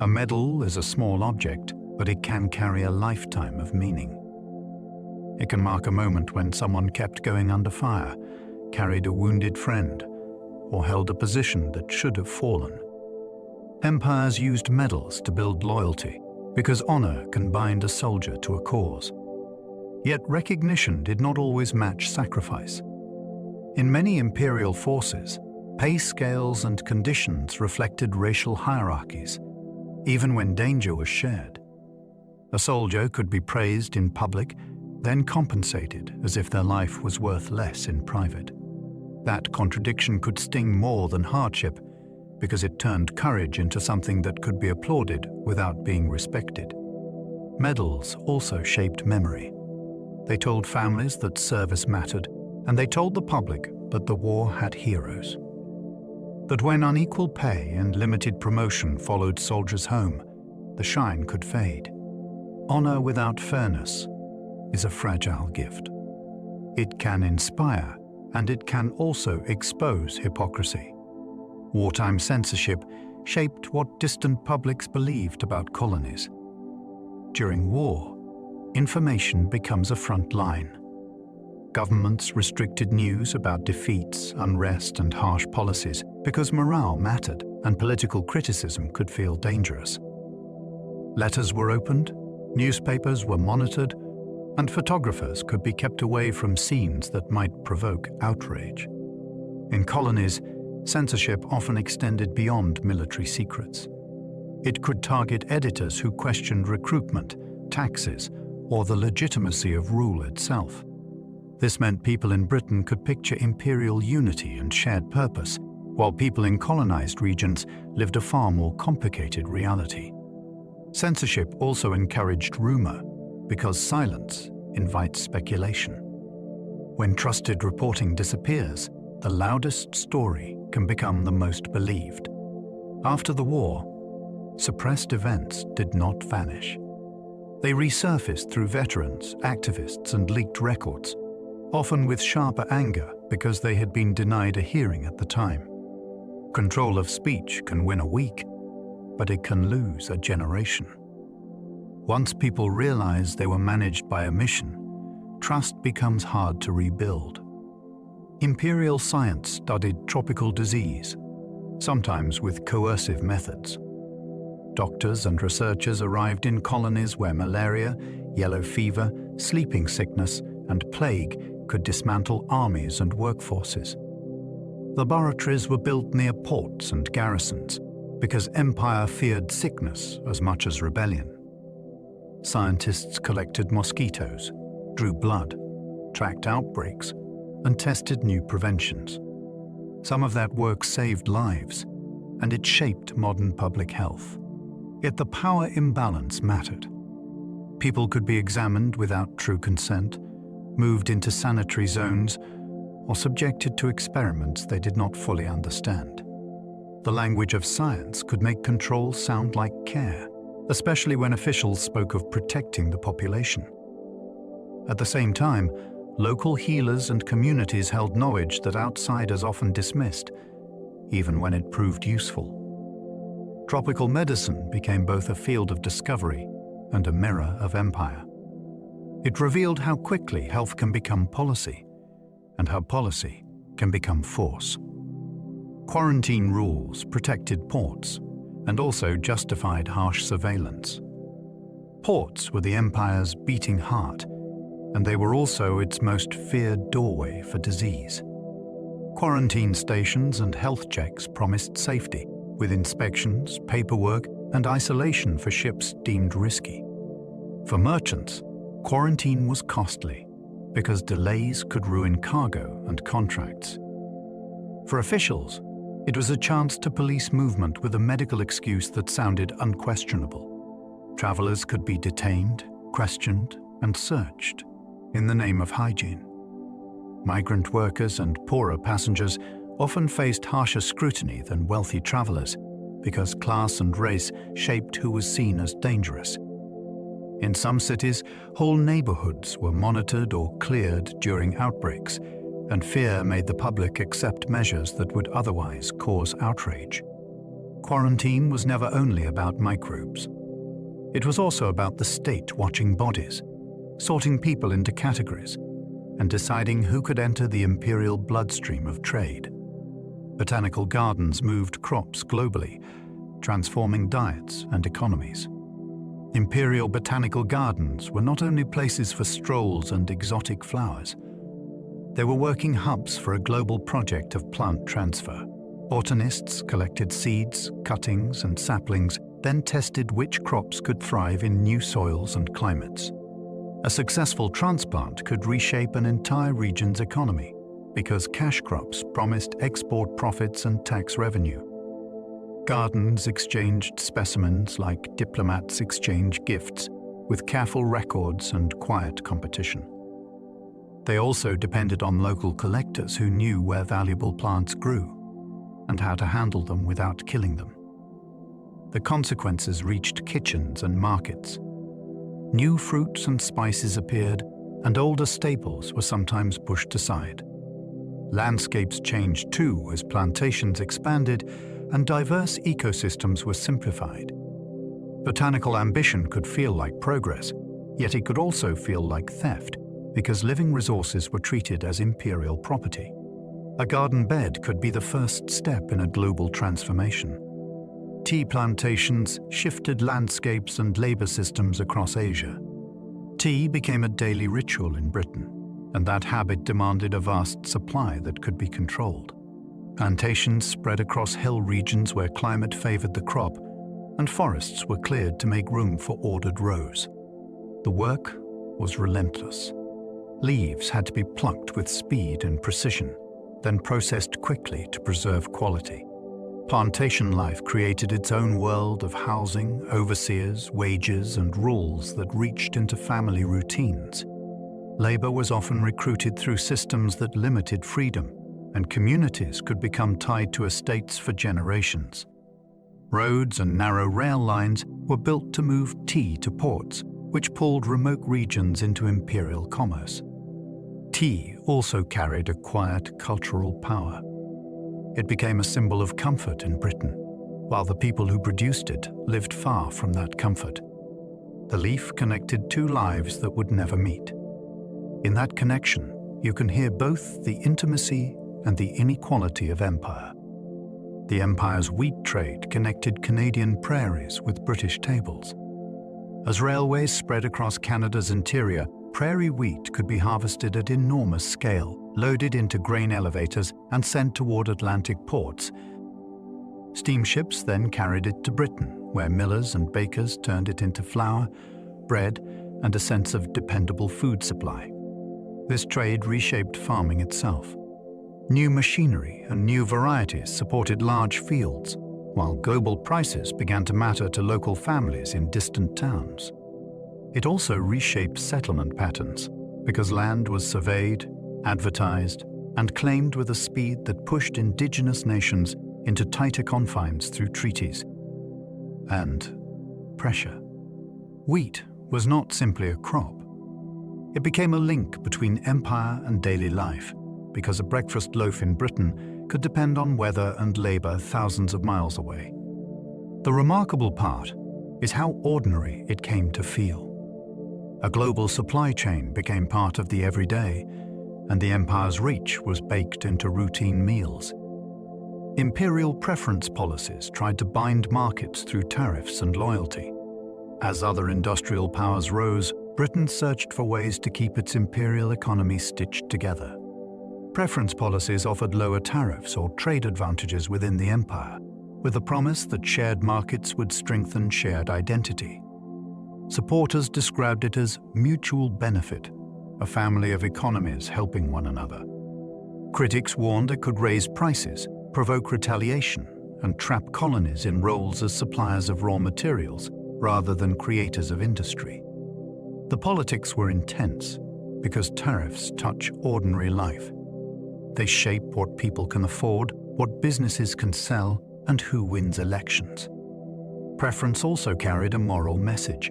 A medal is a small object, but it can carry a lifetime of meaning. It can mark a moment when someone kept going under fire, carried a wounded friend, or held a position that should have fallen. Empires used medals to build loyalty, because honor can bind a soldier to a cause. Yet recognition did not always match sacrifice. In many imperial forces, pay scales and conditions reflected racial hierarchies, even when danger was shared. A soldier could be praised in public, then compensated as if their life was worth less in private. That contradiction could sting more than hardship because it turned courage into something that could be applauded without being respected. Medals also shaped memory. They told families that service mattered, and they told the public that the war had heroes. That when unequal pay and limited promotion followed soldiers home, the shine could fade. Honor without fairness is a fragile gift. It can inspire, and it can also expose hypocrisy. Wartime censorship shaped what distant publics believed about colonies. During war, information becomes a front line. Governments restricted news about defeats, unrest, and harsh policies because morale mattered and political criticism could feel dangerous. Letters were opened, newspapers were monitored, and photographers could be kept away from scenes that might provoke outrage. In colonies, censorship often extended beyond military secrets. It could target editors who questioned recruitment, taxes, or the legitimacy of rule itself. This meant people in Britain could picture imperial unity and shared purpose, while people in colonized regions lived a far more complicated reality. Censorship also encouraged rumor, because silence invites speculation. When trusted reporting disappears, the loudest story can become the most believed. After the war, suppressed events did not vanish. They resurfaced through veterans, activists, and leaked records, often with sharper anger because they had been denied a hearing at the time. Control of speech can win a week, but it can lose a generation. Once people realize they were managed by a mission, trust becomes hard to rebuild. Imperial science studied tropical disease, sometimes with coercive methods. Doctors and researchers arrived in colonies where malaria, yellow fever, sleeping sickness, and plague could dismantle armies and workforces. Laboratories were built near ports and garrisons because empire feared sickness as much as rebellion. Scientists collected mosquitoes, drew blood, tracked outbreaks, and tested new preventions. Some of that work saved lives, and it shaped modern public health. Yet the power imbalance mattered. People could be examined without true consent, moved into sanitary zones, or subjected to experiments they did not fully understand. the language of science could make control sound like care, especially when officials spoke of protecting the population. At the same time, local healers and communities held knowledge that outsiders often dismissed, even when it proved useful. Tropical medicine became both a field of discovery and a mirror of empire. It revealed how quickly health can become policy, and how policy can become force. Quarantine rules protected ports and also justified harsh surveillance. Ports were the empire's beating heart, and they were also its most feared doorway for disease. Quarantine stations and health checks promised safety, with inspections, paperwork, and isolation for ships deemed risky. For merchants, quarantine was costly because delays could ruin cargo and contracts. For officials, it was a chance to police movement with a medical excuse that sounded unquestionable. Travelers could be detained, questioned, and searched in the name of hygiene. Migrant workers and poorer passengers often faced harsher scrutiny than wealthy travelers because class and race shaped who was seen as dangerous. In some cities, whole neighborhoods were monitored or cleared during outbreaks, and fear made the public accept measures that would otherwise cause outrage. Quarantine was never only about microbes. It was also about the state watching bodies, sorting people into categories, and deciding who could enter the imperial bloodstream of trade. Botanical gardens moved crops globally, transforming diets and economies. Imperial botanical gardens were not only places for strolls and exotic flowers. They were working hubs for a global project of plant transfer. Botanists collected seeds, cuttings, and saplings, then tested which crops could thrive in new soils and climates. A successful transplant could reshape an entire region's economy because cash crops promised export profits and tax revenue. Gardens exchanged specimens like diplomats exchange gifts, with careful records and quiet competition. They also depended on local collectors who knew where valuable plants grew and how to handle them without killing them. The consequences reached kitchens and markets. New fruits and spices appeared, and older staples were sometimes pushed aside. Landscapes changed too as plantations expanded and diverse ecosystems were simplified. Botanical ambition could feel like progress, yet it could also feel like theft because living resources were treated as imperial property. A garden bed could be the first step in a global transformation. Tea plantations shifted landscapes and labor systems across Asia. Tea became a daily ritual in Britain, and that habit demanded a vast supply that could be controlled. Plantations spread across hill regions where climate favored the crop, and forests were cleared to make room for ordered rows. The work was relentless. Leaves had to be plucked with speed and precision, then processed quickly to preserve quality. Plantation life created its own world of housing, overseers, wages, and rules that reached into family routines. Labor was often recruited through systems that limited freedom, and communities could become tied to estates for generations. Roads and narrow rail lines were built to move tea to ports, which pulled remote regions into imperial commerce. Tea also carried a quiet cultural power. It became a symbol of comfort in Britain, while the people who produced it lived far from that comfort. The leaf connected two lives that would never meet. In that connection, you can hear both the intimacy and the inequality of empire. The empire's wheat trade connected Canadian prairies with British tables. As railways spread across Canada's interior, prairie wheat could be harvested at enormous scale, loaded into grain elevators and sent toward Atlantic ports. Steamships then carried it to Britain, where millers and bakers turned it into flour, bread, and a sense of dependable food supply. This trade reshaped farming itself. New machinery and new varieties supported large fields, while global prices began to matter to local families in distant towns. It also reshaped settlement patterns, because land was surveyed, advertised, and claimed with a speed that pushed indigenous nations into tighter confines through treaties and pressure. Wheat was not simply a crop. It became a link between empire and daily life, because a breakfast loaf in Britain could depend on weather and labor thousands of miles away. The remarkable part is how ordinary it came to feel. A global supply chain became part of the everyday, and the empire's reach was baked into routine meals. Imperial preference policies tried to bind markets through tariffs and loyalty. As other industrial powers rose, Britain searched for ways to keep its imperial economy stitched together. Preference policies offered lower tariffs or trade advantages within the empire, with the promise that shared markets would strengthen shared identity. Supporters described it as mutual benefit, a family of economies helping one another. Critics warned it could raise prices, provoke retaliation, and trap colonies in roles as suppliers of raw materials rather than creators of industry. The politics were intense because tariffs touch ordinary life. They shape what people can afford, what businesses can sell, and who wins elections. Preference also carried a moral message.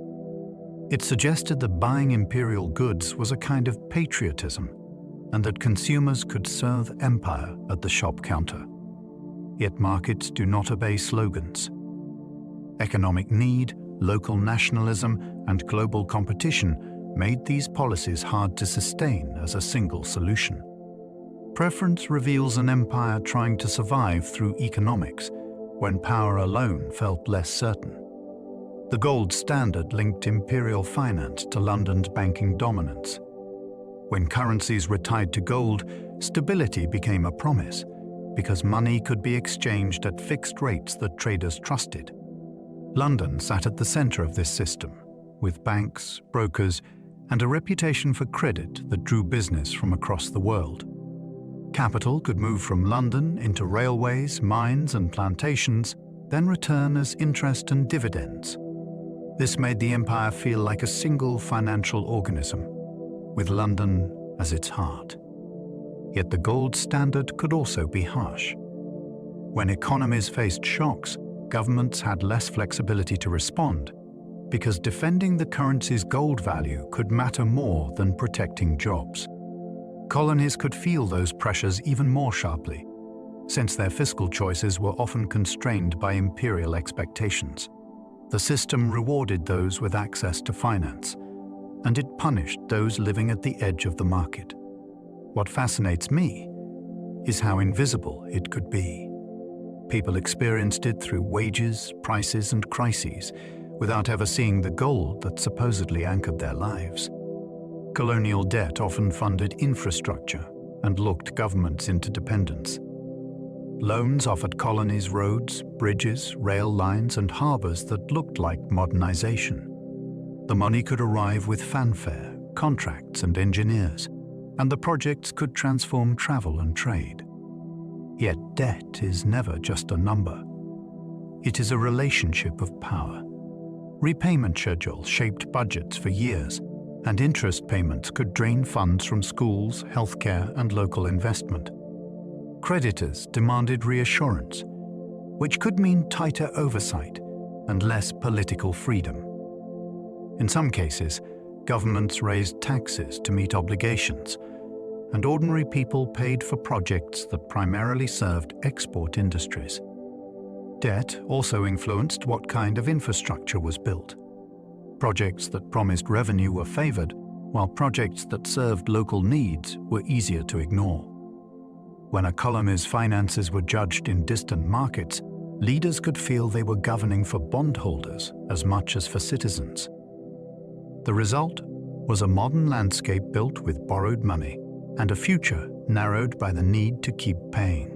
It suggested that buying imperial goods was a kind of patriotism, and that consumers could serve empire at the shop counter. Yet markets do not obey slogans. Economic need, local nationalism, and global competition made these policies hard to sustain as a single solution. Preference reveals an empire trying to survive through economics, when power alone felt less certain. The gold standard linked imperial finance to London's banking dominance. When currencies were tied to gold, stability became a promise, because money could be exchanged at fixed rates that traders trusted. London sat at the center of this system, with banks, brokers, and a reputation for credit that drew business from across the world. Capital could move from London into railways, mines, and plantations, then return as interest and dividends. This made the empire feel like a single financial organism, with London as its heart. Yet the gold standard could also be harsh. When economies faced shocks, governments had less flexibility to respond, because defending the currency's gold value could matter more than protecting jobs. Colonies could feel those pressures even more sharply, since their fiscal choices were often constrained by imperial expectations. The system rewarded those with access to finance, and it punished those living at the edge of the market. What fascinates me is how invisible it could be. People experienced it through wages, prices, and crises, without ever seeing the gold that supposedly anchored their lives. Colonial debt often funded infrastructure and locked governments into dependence. Loans offered colonies roads, bridges, rail lines, and harbors that looked like modernization. The money could arrive with fanfare, contracts, and engineers, and the projects could transform travel and trade. Yet debt is never just a number. It is a relationship of power. Repayment schedules shaped budgets for years, and interest payments could drain funds from schools, healthcare, and local investment. Creditors demanded reassurance, which could mean tighter oversight and less political freedom. In some cases, governments raised taxes to meet obligations, and ordinary people paid for projects that primarily served export industries. Debt also influenced what kind of infrastructure was built. Projects that promised revenue were favored, while projects that served local needs were easier to ignore. When a colony's finances were judged in distant markets, leaders could feel they were governing for bondholders as much as for citizens. The result was a modern landscape built with borrowed money and a future narrowed by the need to keep paying.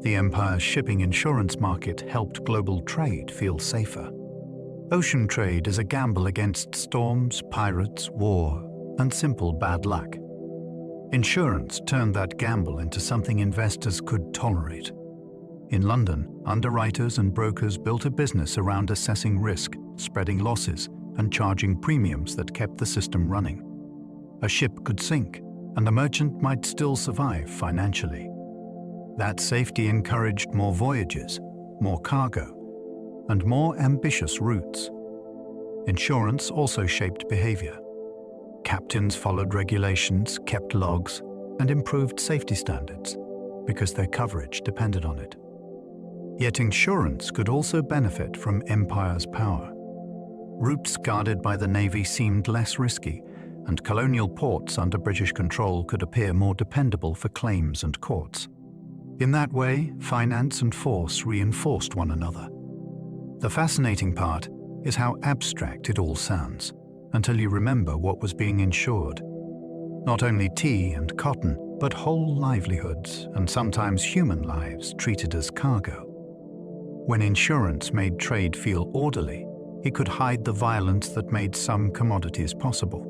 The empire's shipping insurance market helped global trade feel safer. Ocean trade is a gamble against storms, pirates, war, and simple bad luck. Insurance turned that gamble into something investors could tolerate. In London, underwriters and brokers built a business around assessing risk, spreading losses, and charging premiums that kept the system running. A ship could sink, and the merchant might still survive financially. That safety encouraged more voyages, more cargo, and more ambitious routes. Insurance also shaped behavior. Captains followed regulations, kept logs, and improved safety standards because their coverage depended on it. Yet insurance could also benefit from empire's power. Routes guarded by the Navy seemed less risky, and colonial ports under British control could appear more dependable for claims and courts. In that way, finance and force reinforced one another. The fascinating part is how abstract it all sounds, until you remember what was being insured. Not only tea and cotton, but whole livelihoods and sometimes human lives treated as cargo. When insurance made trade feel orderly, it could hide the violence that made some commodities possible.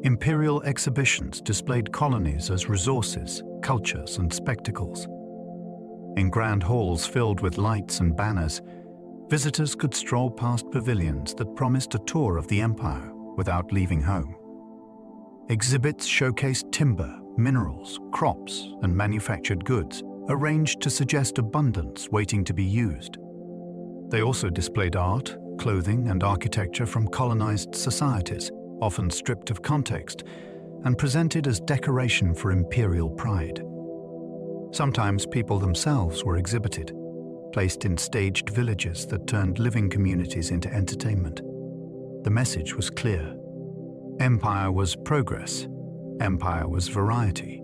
Imperial exhibitions displayed colonies as resources, cultures, and spectacles. In grand halls filled with lights and banners, visitors could stroll past pavilions that promised a tour of the empire without leaving home. Exhibits showcased timber, minerals, crops, and manufactured goods, arranged to suggest abundance waiting to be used. They also displayed art, clothing, and architecture from colonized societies, often stripped of context, and presented as decoration for imperial pride. Sometimes people themselves were exhibited, placed in staged villages that turned living communities into entertainment. The message was clear. Empire was progress. Empire was variety.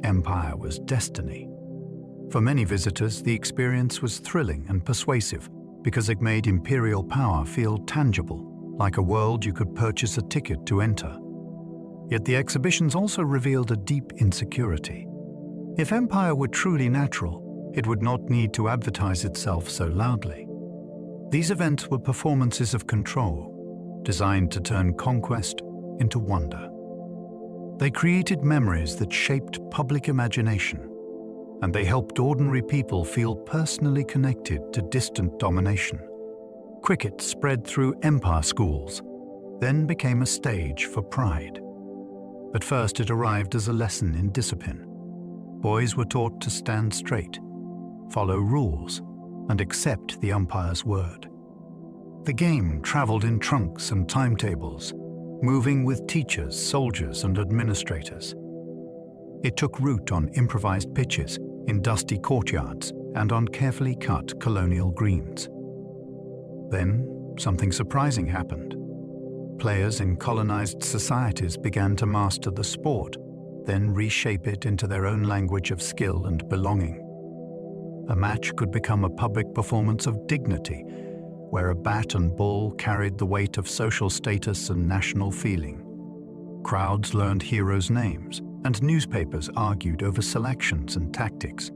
Empire was destiny. For many visitors, the experience was thrilling and persuasive because it made imperial power feel tangible, like a world you could purchase a ticket to enter. Yet the exhibitions also revealed a deep insecurity. If empire were truly natural, it would not need to advertise itself so loudly. These events were performances of control, designed to turn conquest into wonder. They created memories that shaped public imagination, and they helped ordinary people feel personally connected to distant domination. Cricket spread through empire schools, then became a stage for pride. At first it arrived as a lesson in discipline. Boys were taught to stand straight, follow rules, and accept the umpire's word. The game traveled in trunks and timetables, moving with teachers, soldiers, and administrators. It took root on improvised pitches, in dusty courtyards, and on carefully cut colonial greens. Then, something surprising happened. Players in colonized societies began to master the sport, then reshape it into their own language of skill and belonging. A match could become a public performance of dignity, where a bat and ball carried the weight of social status and national feeling. Crowds learned heroes' names, and newspapers argued over selections and tactics.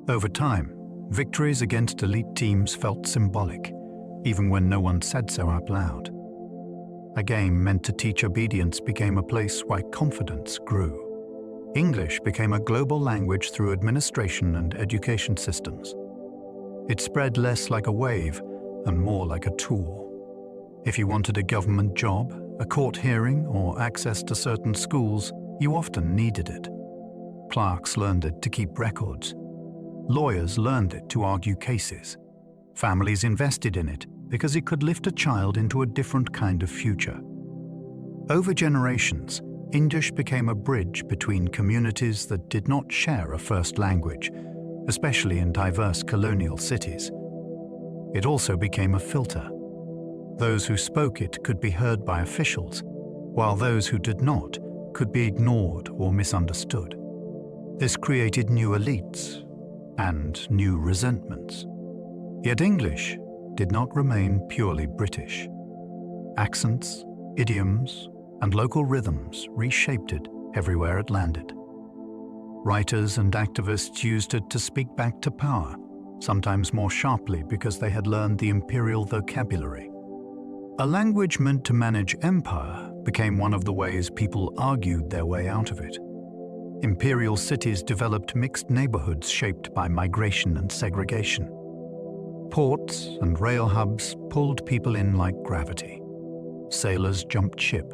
Over time, victories against elite teams felt symbolic, even when no one said so out loud. A game meant to teach obedience became a place where confidence grew. English became a global language through administration and education systems. It spread less like a wave and more like a tool. If you wanted a government job, a court hearing, or access to certain schools, you often needed it. Clerks learned it to keep records. Lawyers learned it to argue cases. Families invested in it because it could lift a child into a different kind of future. Over generations, English became a bridge between communities that did not share a first language, especially in diverse colonial cities. It also became a filter. Those who spoke it could be heard by officials, while those who did not could be ignored or misunderstood. This created new elites and new resentments. Yet English did not remain purely British. Accents, idioms, and local rhythms reshaped it everywhere it landed. Writers and activists used it to speak back to power, sometimes more sharply because they had learned the imperial vocabulary. A language meant to manage empire became one of the ways people argued their way out of it. Imperial cities developed mixed neighborhoods shaped by migration and segregation. Ports and rail hubs pulled people in like gravity. Sailors jumped ship.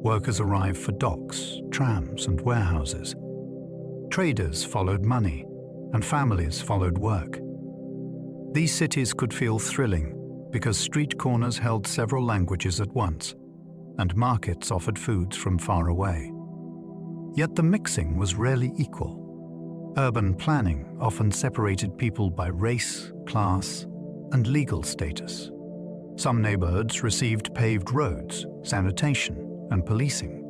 Workers arrived for docks, trams, and warehouses. Traders followed money, and families followed work. These cities could feel thrilling because street corners held several languages at once, and markets offered foods from far away. Yet the mixing was rarely equal. Urban planning often separated people by race, class, and legal status. Some neighborhoods received paved roads, sanitation, and policing.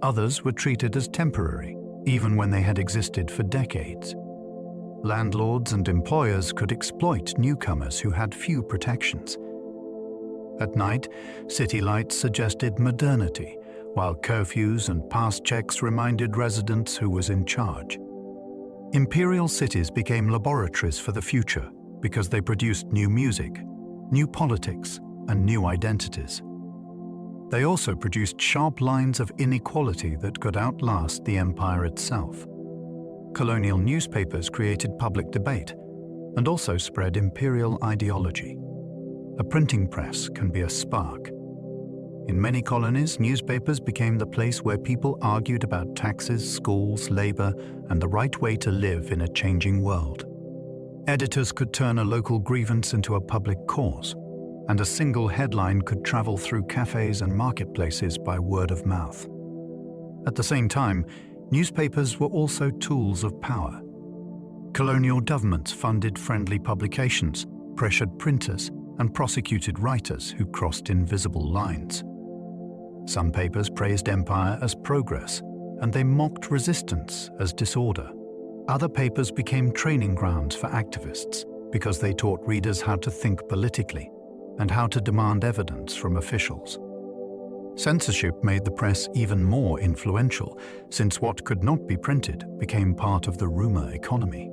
Others were treated as temporary, even when they had existed for decades. Landlords and employers could exploit newcomers who had few protections. At night, city lights suggested modernity, while curfews and pass checks reminded residents who was in charge. Imperial cities became laboratories for the future because they produced new music, new politics, and new identities. They also produced sharp lines of inequality that could outlast the empire itself. Colonial newspapers created public debate and also spread imperial ideology. A printing press can be a spark. In many colonies, newspapers became the place where people argued about taxes, schools, labor, and the right way to live in a changing world. Editors could turn a local grievance into a public cause, and a single headline could travel through cafes and marketplaces by word of mouth. At the same time, newspapers were also tools of power. Colonial governments funded friendly publications, pressured printers, and prosecuted writers who crossed invisible lines. Some papers praised empire as progress, and they mocked resistance as disorder. Other papers became training grounds for activists because they taught readers how to think politically and how to demand evidence from officials. Censorship made the press even more influential, since what could not be printed became part of the rumor economy.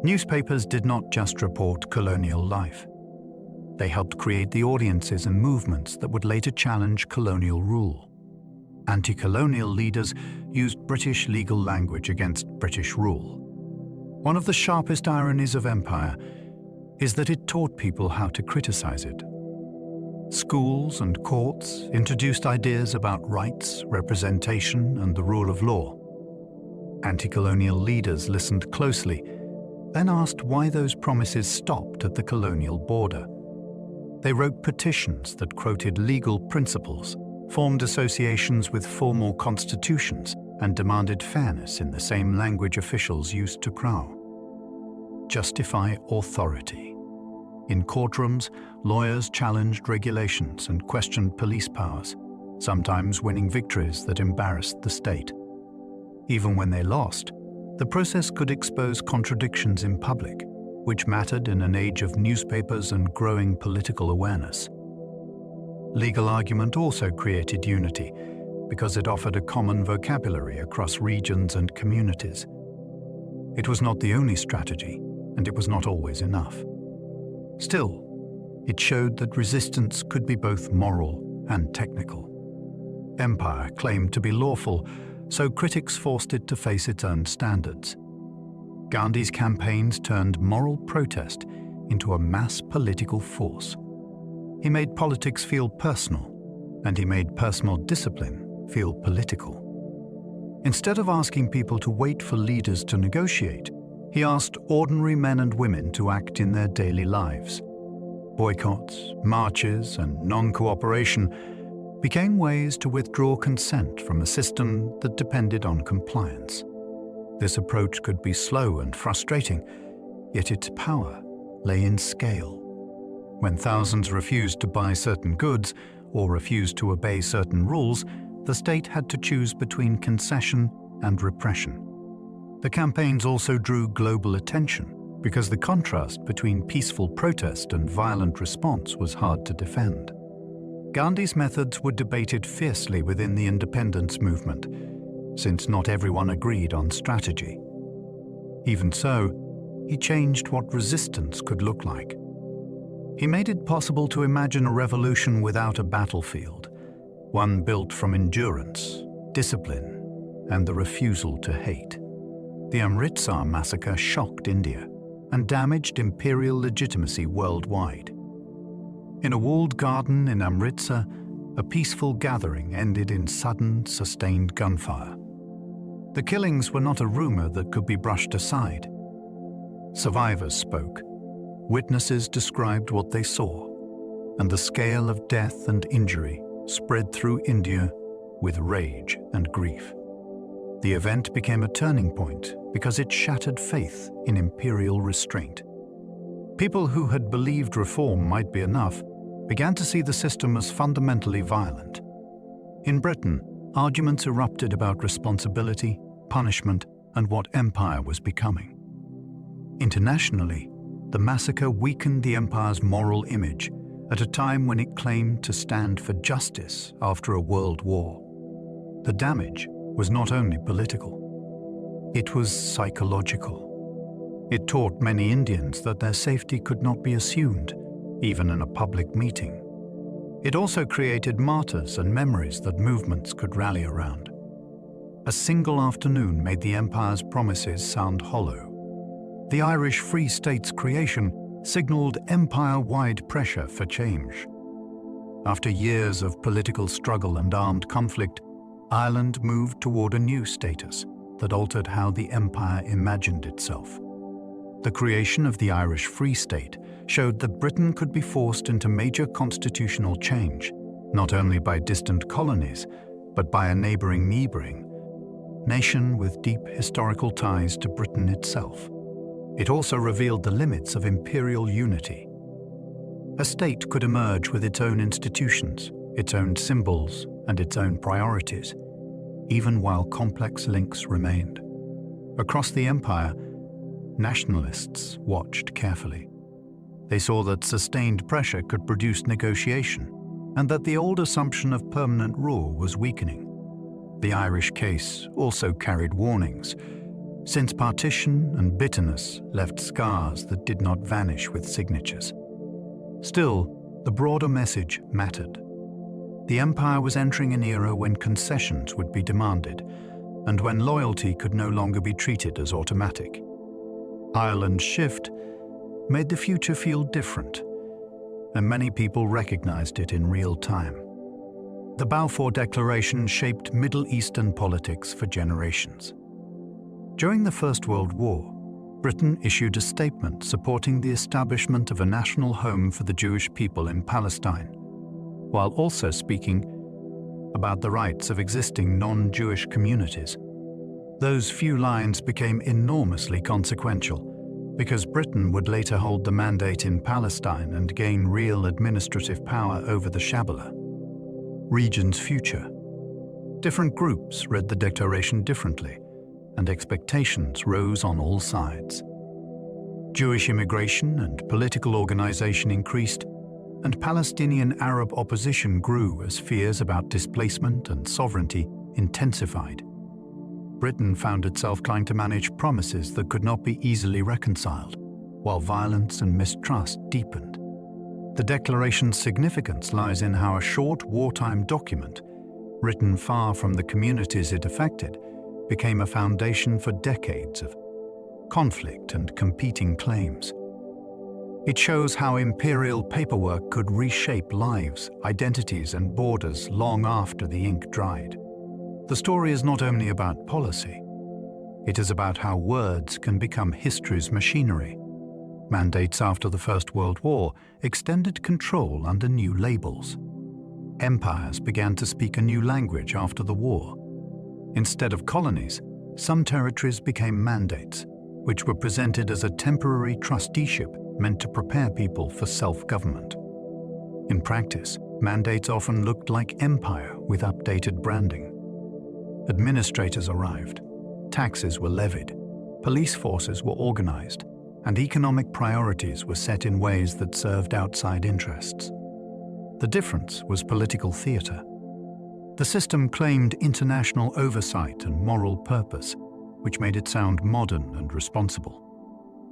Newspapers did not just report colonial life. They helped create the audiences and movements that would later challenge colonial rule. Anti-colonial leaders used British legal language against British rule. One of the sharpest ironies of empire is that it taught people how to criticize it. Schools and courts introduced ideas about rights, representation, and the rule of law. Anti-colonial leaders listened closely, then asked why those promises stopped at the colonial border. They wrote petitions that quoted legal principles, formed associations with formal constitutions, and demanded fairness in the same language officials used to crow. Justify authority. In courtrooms, lawyers challenged regulations and questioned police powers, sometimes winning victories that embarrassed the state. Even when they lost, the process could expose contradictions in public, which mattered in an age of newspapers and growing political awareness. Legal argument also created unity because it offered a common vocabulary across regions and communities. It was not the only strategy, and it was not always enough. Still, it showed that resistance could be both moral and technical. Empire claimed to be lawful, so critics forced it to face its own standards. Gandhi's campaigns turned moral protest into a mass political force. He made politics feel personal, and he made personal discipline feel political. Instead of asking people to wait for leaders to negotiate, he asked ordinary men and women to act in their daily lives. Boycotts, marches, and non-cooperation became ways to withdraw consent from a system that depended on compliance. This approach could be slow and frustrating, yet its power lay in scale. When thousands refused to buy certain goods or refused to obey certain rules, the state had to choose between concession and repression. The campaigns also drew global attention because the contrast between peaceful protest and violent response was hard to defend. Gandhi's methods were debated fiercely within the independence movement, since not everyone agreed on strategy. Even so, he changed what resistance could look like. He made it possible to imagine a revolution without a battlefield, one built from endurance, discipline, and the refusal to hate. The Amritsar massacre shocked India and damaged imperial legitimacy worldwide. In a walled garden in Amritsar, a peaceful gathering ended in sudden, sustained gunfire. The killings were not a rumor that could be brushed aside. Survivors spoke. Witnesses described what they saw, and the scale of death and injury spread through India with rage and grief. The event became a turning point because it shattered faith in imperial restraint. People who had believed reform might be enough began to see the system as fundamentally violent. In Britain, arguments erupted about responsibility, punishment, and what empire was becoming. Internationally, the massacre weakened the empire's moral image at a time when it claimed to stand for justice after a world war. The damage was not only political, it was psychological. It taught many Indians that their safety could not be assumed, even in a public meeting. It also created martyrs and memories that movements could rally around. A single afternoon made the empire's promises sound hollow. The Irish Free State's creation signaled empire-wide pressure for change. After years of political struggle and armed conflict, Ireland moved toward a new status that altered how the empire imagined itself. The creation of the Irish Free State showed that Britain could be forced into major constitutional change, not only by distant colonies, but by a neighboring nation with deep historical ties to Britain itself. It also revealed the limits of imperial unity. A state could emerge with its own institutions, its own symbols, and its own priorities, even while complex links remained. Across the empire, nationalists watched carefully. They saw that sustained pressure could produce negotiation, and that the old assumption of permanent rule was weakening. The Irish case also carried warnings, since partition and bitterness left scars that did not vanish with signatures. Still, the broader message mattered. The empire was entering an era when concessions would be demanded, and when loyalty could no longer be treated as automatic. Ireland's shift made the future feel different, and many people recognized it in real time. The Balfour Declaration shaped Middle Eastern politics for generations. During the First World War, Britain issued a statement supporting the establishment of a national home for the Jewish people in Palestine, while also speaking about the rights of existing non-Jewish communities. Those few lines became enormously consequential, because Britain would later hold the mandate in Palestine and gain real administrative power over the Shabala region's future. Different groups read the declaration differently, and expectations rose on all sides. Jewish immigration and political organization increased, and Palestinian Arab opposition grew as fears about displacement and sovereignty intensified. Britain found itself trying to manage promises that could not be easily reconciled, while violence and mistrust deepened. The declaration's significance lies in how a short wartime document, written far from the communities it affected, became a foundation for decades of conflict and competing claims. It shows how imperial paperwork could reshape lives, identities, and borders long after the ink dried. The story is not only about policy, it is about how words can become history's machinery. Mandates after the First World War extended control under new labels. Empires began to speak a new language after the war. Instead of colonies, some territories became mandates, which were presented as a temporary trusteeship meant to prepare people for self-government. In practice, mandates often looked like empire with updated branding. Administrators arrived, taxes were levied, police forces were organized, and economic priorities were set in ways that served outside interests. The difference was political theater. The system claimed international oversight and moral purpose, which made it sound modern and responsible.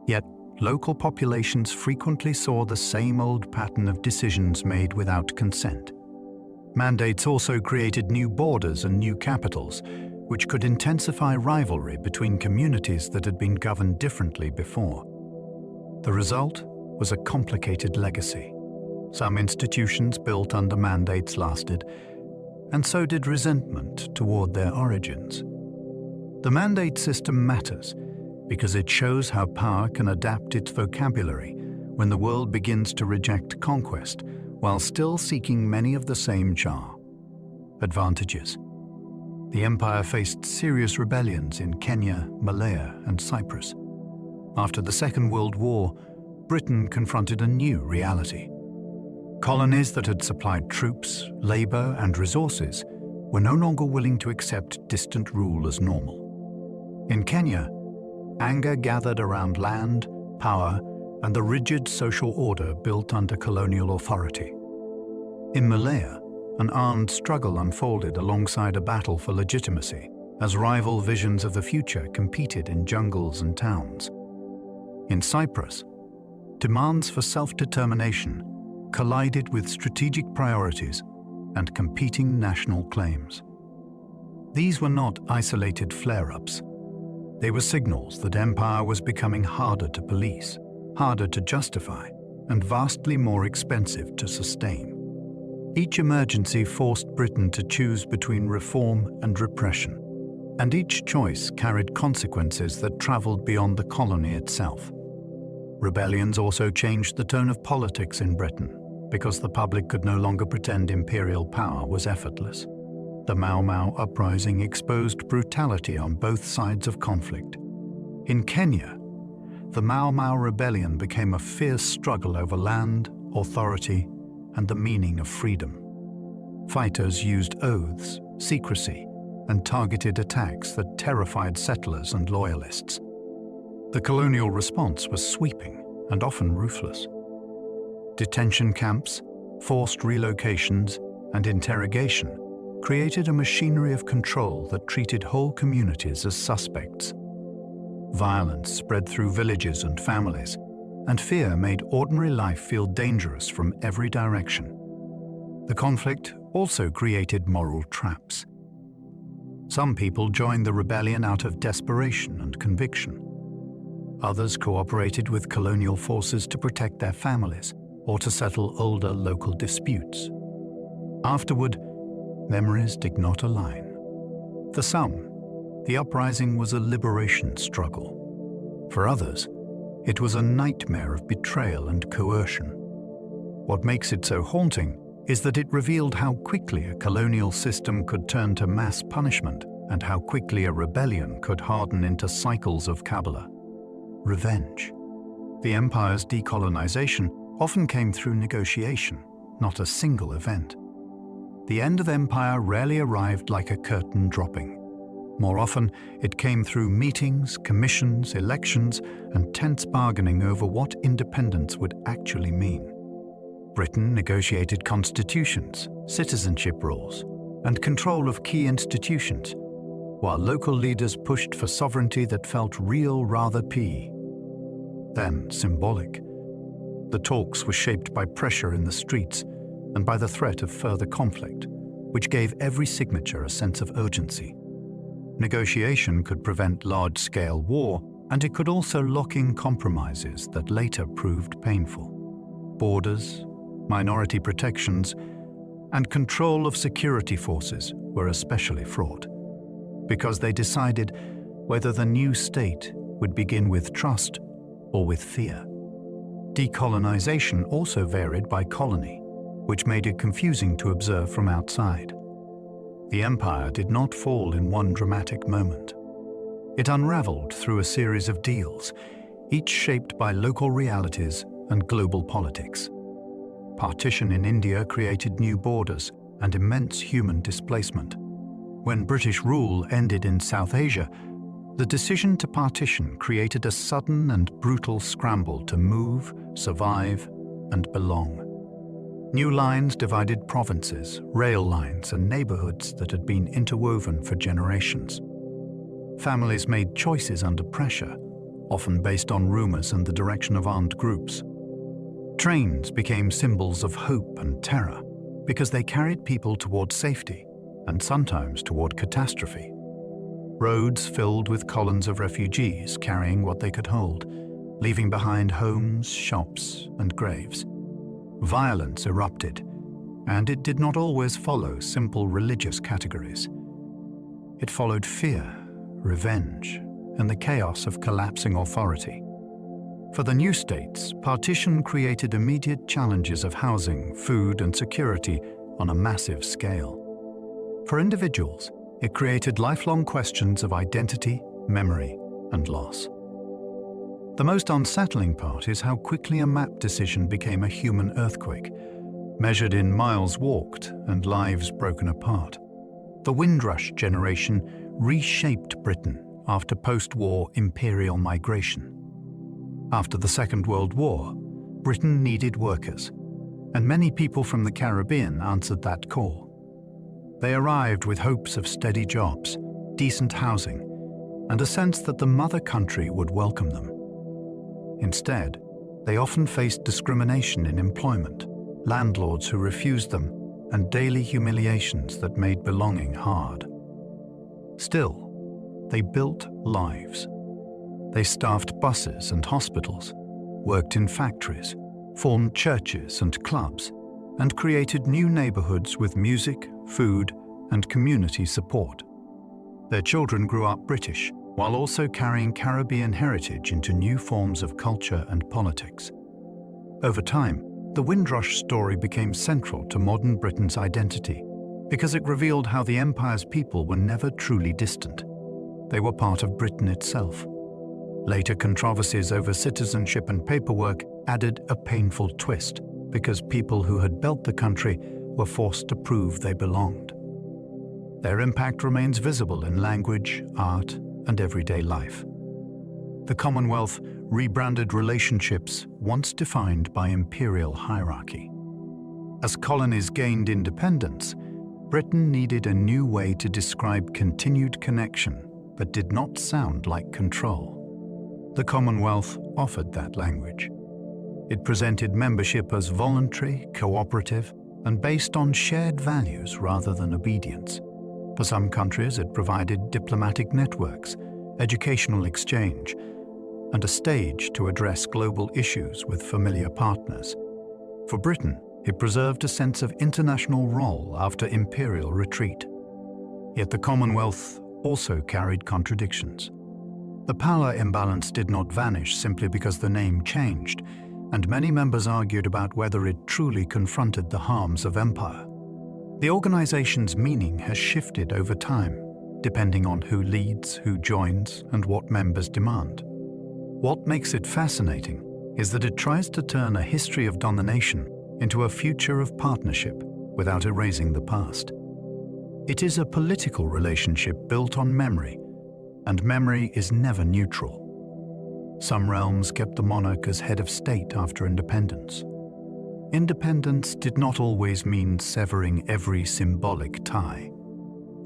Yet, local populations frequently saw the same old pattern of decisions made without consent. Mandates also created new borders and new capitals, which could intensify rivalry between communities that had been governed differently before. The result was a complicated legacy. Some institutions built under mandates lasted, and so did resentment toward their origins. The mandate system matters because it shows how power can adapt its vocabulary when the world begins to reject conquest while still seeking many of the same advantages. The empire faced serious rebellions in Kenya, Malaya, and Cyprus. After the Second World War, Britain confronted a new reality. Colonies that had supplied troops, labor, and resources were no longer willing to accept distant rule as normal. In Kenya, anger gathered around land, power, and the rigid social order built under colonial authority. In Malaya, an armed struggle unfolded alongside a battle for legitimacy as rival visions of the future competed in jungles and towns. In Cyprus, demands for self-determination collided with strategic priorities and competing national claims. These were not isolated flare-ups. They were signals that empire was becoming harder to police, harder to justify, and vastly more expensive to sustain. Each emergency forced Britain to choose between reform and repression, and each choice carried consequences that traveled beyond the colony itself. Rebellions also changed the tone of politics in Britain, because the public could no longer pretend imperial power was effortless. The Mau Mau uprising exposed brutality on both sides of conflict. In Kenya, the Mau Mau rebellion became a fierce struggle over land, authority, and the meaning of freedom. Fighters used oaths, secrecy, and targeted attacks that terrified settlers and loyalists. The colonial response was sweeping and often ruthless. Detention camps, forced relocations, and interrogation created a machinery of control that treated whole communities as suspects. Violence spread through villages and families, and fear made ordinary life feel dangerous from every direction. The conflict also created moral traps. Some people joined the rebellion out of desperation and conviction. Others cooperated with colonial forces to protect their families or to settle older local disputes. Afterward, memories did not align. For some, the uprising was a liberation struggle. For others, it was a nightmare of betrayal and coercion. What makes it so haunting is that it revealed how quickly a colonial system could turn to mass punishment and how quickly a rebellion could harden into cycles of Kabbalah. Revenge. The empire's decolonization often came through negotiation, not a single event. The end of empire rarely arrived like a curtain dropping. More often, it came through meetings, commissions, elections, and tense bargaining over what independence would actually mean. Britain negotiated constitutions, citizenship rules, and control of key institutions, while local leaders pushed for sovereignty that felt real rather then symbolic. The talks were shaped by pressure in the streets and by the threat of further conflict, which gave every signature a sense of urgency. Negotiation could prevent large-scale war, and it could also lock in compromises that later proved painful. Borders, minority protections, and control of security forces were especially fraught, because they decided whether the new state would begin with trust or with fear. Decolonization also varied by colony, which made it confusing to observe from outside. The empire did not fall in one dramatic moment. It unraveled through a series of deals, each shaped by local realities and global politics. Partition in India created new borders and immense human displacement. When British rule ended in South Asia, the decision to partition created a sudden and brutal scramble to move, survive, and belong. New lines divided provinces, rail lines, and neighborhoods that had been interwoven for generations. Families made choices under pressure, often based on rumors and the direction of armed groups. Trains became symbols of hope and terror because they carried people toward safety and sometimes toward catastrophe. Roads filled with columns of refugees carrying what they could hold, leaving behind homes, shops, and graves. Violence erupted, and it did not always follow simple religious categories. It followed fear, revenge, and the chaos of collapsing authority. For the new states, partition created immediate challenges of housing, food, and security on a massive scale. For individuals, it created lifelong questions of identity, memory, and loss. The most unsettling part is how quickly a map decision became a human earthquake, measured in miles walked and lives broken apart. The Windrush generation reshaped Britain after post-war imperial migration. After the Second World War, Britain needed workers, and many people from the Caribbean answered that call. They arrived with hopes of steady jobs, decent housing, and a sense that the mother country would welcome them. Instead, they often faced discrimination in employment, landlords who refused them, and daily humiliations that made belonging hard. Still, they built lives. They staffed buses and hospitals, worked in factories, formed churches and clubs, and created new neighborhoods with music, food, and community support. Their children grew up British, while also carrying Caribbean heritage into new forms of culture and politics. Over time, the Windrush story became central to modern Britain's identity because it revealed how the empire's people were never truly distant. They were part of Britain itself. Later controversies over citizenship and paperwork added a painful twist because people who had built the country were forced to prove they belonged. Their impact remains visible in language, art, and everyday life. The Commonwealth rebranded relationships once defined by imperial hierarchy. As colonies gained independence, Britain needed a new way to describe continued connection that did not sound like control. The Commonwealth offered that language. It presented membership as voluntary, cooperative, and based on shared values rather than obedience. For some countries, it provided diplomatic networks, educational exchange, and a stage to address global issues with familiar partners. For Britain, it preserved a sense of international role after imperial retreat. Yet the Commonwealth also carried contradictions. The power imbalance did not vanish simply because the name changed, and many members argued about whether it truly confronted the harms of empire. The organization's meaning has shifted over time, depending on who leads, who joins, and what members demand. What makes it fascinating is that it tries to turn a history of domination into a future of partnership without erasing the past. It is a political relationship built on memory, and memory is never neutral. Some realms kept the monarch as head of state after independence. Independence did not always mean severing every symbolic tie.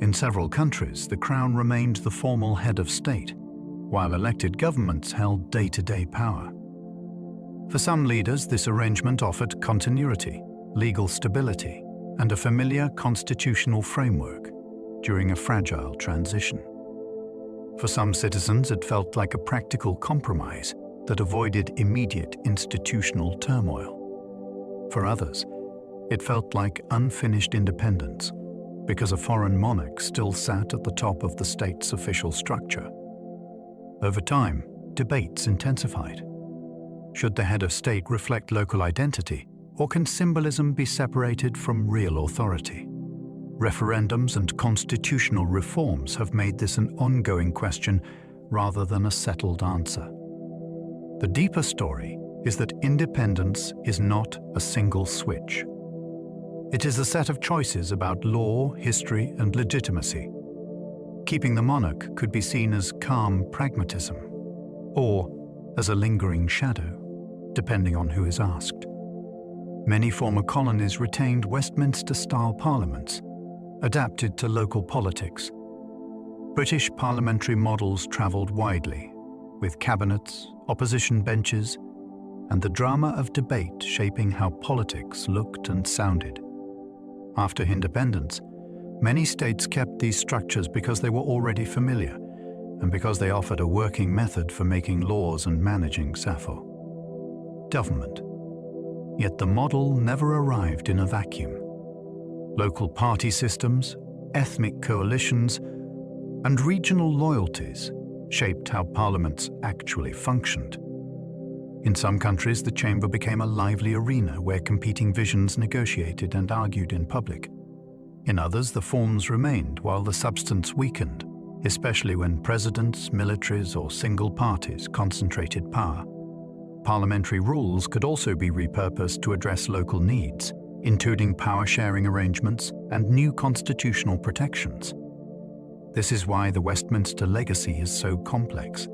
In several countries, the crown remained the formal head of state, while elected governments held day-to-day power. For some leaders, this arrangement offered continuity, legal stability, and a familiar constitutional framework during a fragile transition. For some citizens, it felt like a practical compromise that avoided immediate institutional turmoil. For others, it felt like unfinished independence because a foreign monarch still sat at the top of the state's official structure. Over time, debates intensified. Should the head of state reflect local identity, or can symbolism be separated from real authority? Referendums and constitutional reforms have made this an ongoing question rather than a settled answer. The deeper story is that independence is not a single switch. It is a set of choices about law, history, and legitimacy. Keeping the monarch could be seen as calm pragmatism, or as a lingering shadow, depending on who is asked. Many former colonies retained Westminster-style parliaments, adapted to local politics. British parliamentary models travelled widely, with cabinets, opposition benches, and the drama of debate shaping how politics looked and sounded. After independence, many states kept these structures because they were already familiar, and because they offered a working method for making laws and managing SAFO. Government. Yet the model never arrived in a vacuum. Local party systems, ethnic coalitions, and regional loyalties shaped how parliaments actually functioned. In some countries, the chamber became a lively arena where competing visions negotiated and argued in public. In others, the forms remained while the substance weakened, especially when presidents, militaries, or single parties concentrated power. Parliamentary rules could also be repurposed to address local needs, including power-sharing arrangements and new constitutional protections. This is why the Westminster legacy is so complex.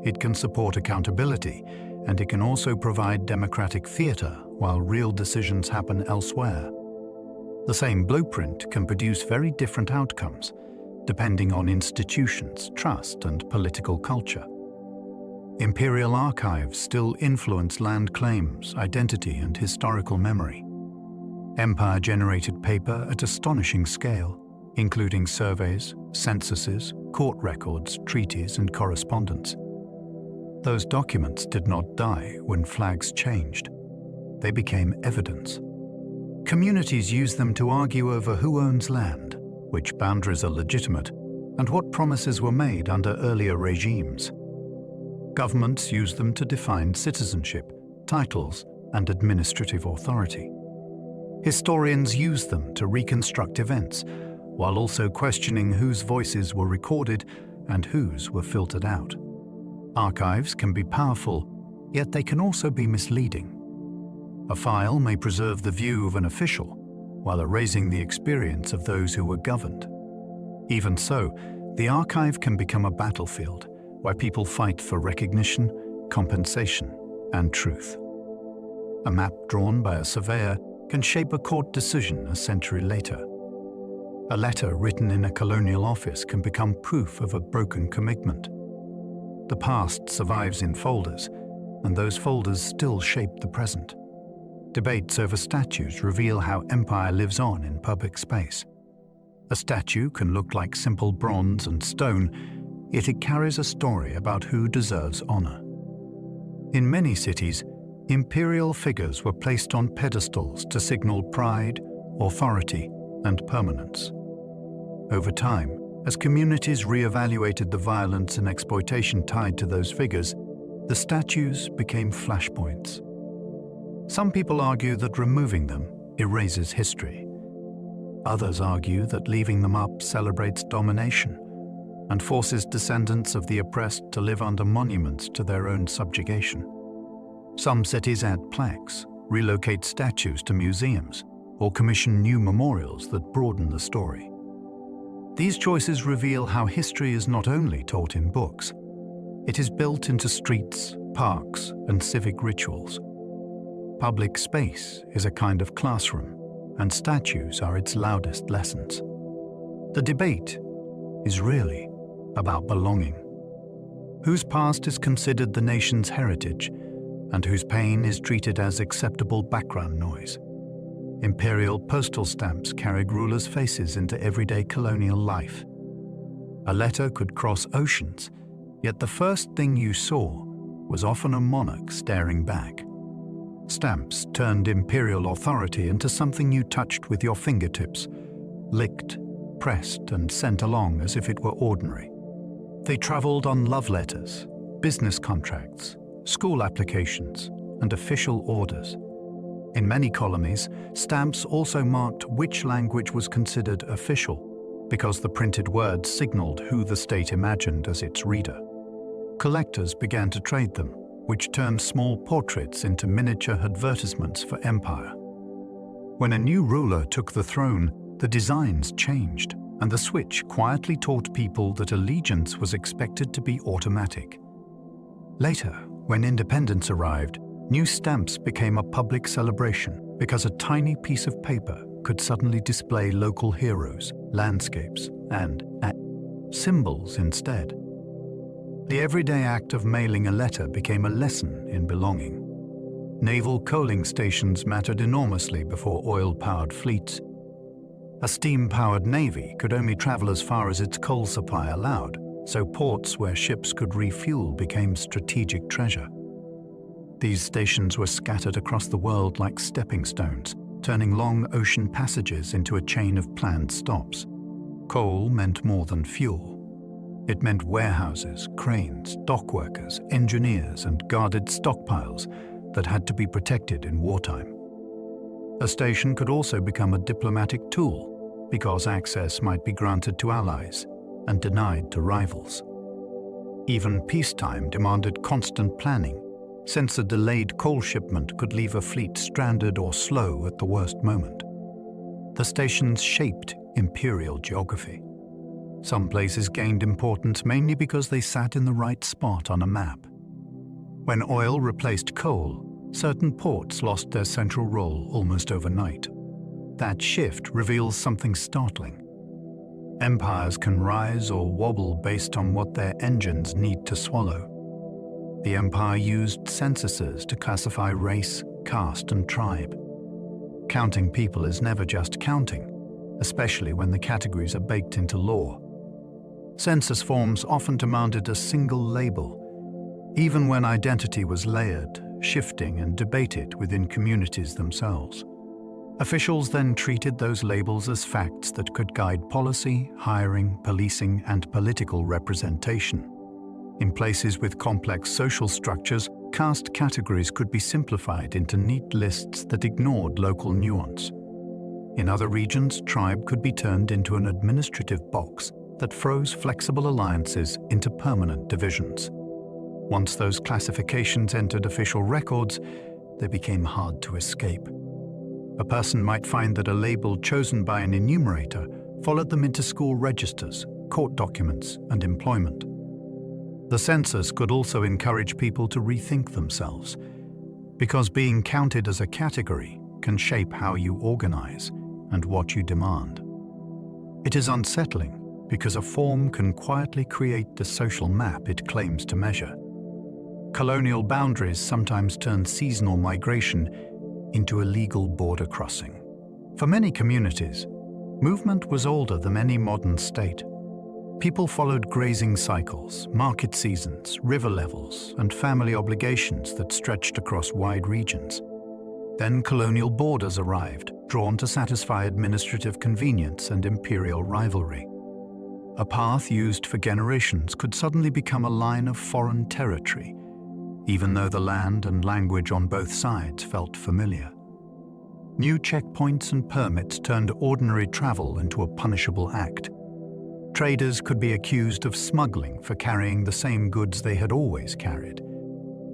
It can support accountability, and it can also provide democratic theatre while real decisions happen elsewhere. The same blueprint can produce very different outcomes, depending on institutions, trust, and political culture. Imperial archives still influence land claims, identity, and historical memory. Empire-generated paper at astonishing scale, including surveys, censuses, court records, treaties, and correspondence. Those documents did not die when flags changed. They became evidence. Communities use them to argue over who owns land, which boundaries are legitimate, and what promises were made under earlier regimes. Governments use them to define citizenship, titles, and administrative authority. Historians use them to reconstruct events, while also questioning whose voices were recorded and whose were filtered out. Archives can be powerful, yet they can also be misleading. A file may preserve the view of an official, while erasing the experience of those who were governed. Even so, the archive can become a battlefield where people fight for recognition, compensation, and truth. A map drawn by a surveyor can shape a court decision a century later. A letter written in a colonial office can become proof of a broken commitment. The past survives in folders, and those folders still shape the present. Debates over statues reveal how empire lives on in public space. A statue can look like simple bronze and stone, yet it carries a story about who deserves honor. In many cities, imperial figures were placed on pedestals to signal pride, authority, and permanence. Over time, as communities re-evaluated the violence and exploitation tied to those figures, the statues became flashpoints. Some people argue that removing them erases history. Others argue that leaving them up celebrates domination and forces descendants of the oppressed to live under monuments to their own subjugation. Some cities add plaques, relocate statues to museums, or commission new memorials that broaden the story. These choices reveal how history is not only taught in books. It is built into streets, parks, and civic rituals. Public space is a kind of classroom, and statues are its loudest lessons. The debate is really about belonging. Whose past is considered the nation's heritage, and whose pain is treated as acceptable background noise. Imperial postal stamps carried rulers' faces into everyday colonial life. A letter could cross oceans, yet the first thing you saw was often a monarch staring back. Stamps turned imperial authority into something you touched with your fingertips, licked, pressed, and sent along as if it were ordinary. They traveled on love letters, business contracts, school applications, and official orders. In many colonies, stamps also marked which language was considered official, because the printed words signaled who the state imagined as its reader. Collectors began to trade them, which turned small portraits into miniature advertisements for empire. When a new ruler took the throne, the designs changed, and the switch quietly taught people that allegiance was expected to be automatic. Later, when independence arrived, new stamps became a public celebration because a tiny piece of paper could suddenly display local heroes, landscapes, and symbols instead. The everyday act of mailing a letter became a lesson in belonging. Naval coaling stations mattered enormously before oil-powered fleets. A steam-powered navy could only travel as far as its coal supply allowed, so ports where ships could refuel became strategic treasure. These stations were scattered across the world like stepping stones, turning long ocean passages into a chain of planned stops. Coal meant more than fuel. It meant warehouses, cranes, dock workers, engineers, and guarded stockpiles that had to be protected in wartime. A station could also become a diplomatic tool because access might be granted to allies and denied to rivals. Even peacetime demanded constant planning, since a delayed coal shipment could leave a fleet stranded or slow at the worst moment. The stations shaped imperial geography. Some places gained importance mainly because they sat in the right spot on a map. When oil replaced coal, certain ports lost their central role almost overnight. That shift reveals something startling. Empires can rise or wobble based on what their engines need to swallow. The empire used censuses to classify race, caste, and tribe. Counting people is never just counting, especially when the categories are baked into law. Census forms often demanded a single label, even when identity was layered, shifting, and debated within communities themselves. Officials then treated those labels as facts that could guide policy, hiring, policing, and political representation. In places with complex social structures, caste categories could be simplified into neat lists that ignored local nuance. In other regions, tribe could be turned into an administrative box that froze flexible alliances into permanent divisions. Once those classifications entered official records, they became hard to escape. A person might find that a label chosen by an enumerator followed them into school registers, court documents, and employment. The census could also encourage people to rethink themselves, because being counted as a category can shape how you organize and what you demand. It is unsettling because a form can quietly create the social map it claims to measure. Colonial boundaries sometimes turn seasonal migration into a legal border crossing. For many communities, movement was older than any modern state. People followed grazing cycles, market seasons, river levels, and family obligations that stretched across wide regions. Then colonial borders arrived, drawn to satisfy administrative convenience and imperial rivalry. A path used for generations could suddenly become a line of foreign territory, even though the land and language on both sides felt familiar. New checkpoints and permits turned ordinary travel into a punishable act. Traders could be accused of smuggling for carrying the same goods they had always carried.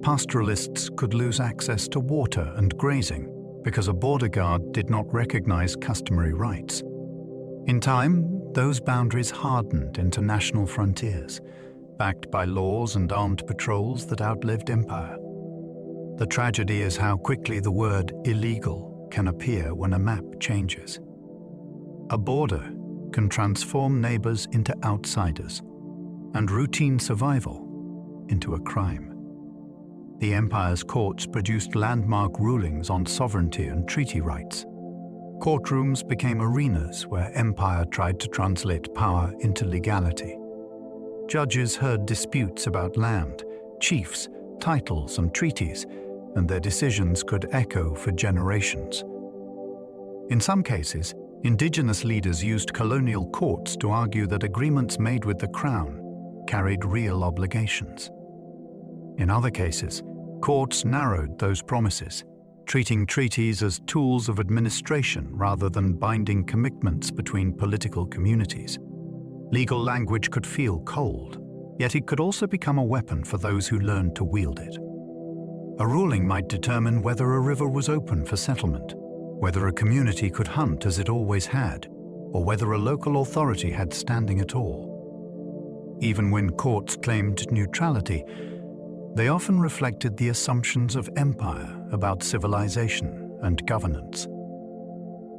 Pastoralists could lose access to water and grazing because a border guard did not recognize customary rights. In time, those boundaries hardened into national frontiers, backed by laws and armed patrols that outlived empire. The tragedy is how quickly the word illegal can appear when a map changes. A border can transform neighbors into outsiders and routine survival into a crime. The empire's courts produced landmark rulings on sovereignty and treaty rights. Courtrooms became arenas where empire tried to translate power into legality. Judges heard disputes about land, chiefs, titles, and treaties, and their decisions could echo for generations. In some cases, Indigenous leaders used colonial courts to argue that agreements made with the crown carried real obligations. In other cases, courts narrowed those promises, treating treaties as tools of administration rather than binding commitments between political communities. Legal language could feel cold, yet it could also become a weapon for those who learned to wield it. A ruling might determine whether a river was open for settlement, whether a community could hunt as it always had, or whether a local authority had standing at all. Even when courts claimed neutrality, they often reflected the assumptions of empire about civilization and governance.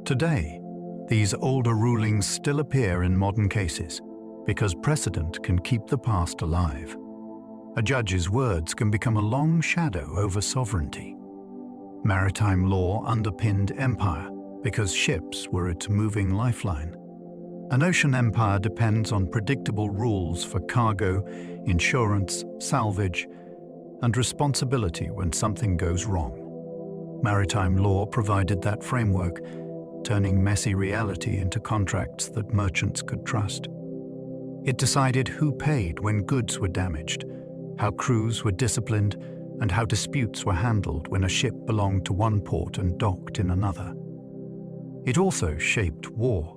Today, these older rulings still appear in modern cases because precedent can keep the past alive. A judge's words can become a long shadow over sovereignty. Maritime law underpinned empire because ships were its moving lifeline. An ocean empire depends on predictable rules for cargo, insurance, salvage, and responsibility when something goes wrong. Maritime law provided that framework, turning messy reality into contracts that merchants could trust. It decided who paid when goods were damaged, how crews were disciplined, and how disputes were handled when a ship belonged to one port and docked in another. It also shaped war.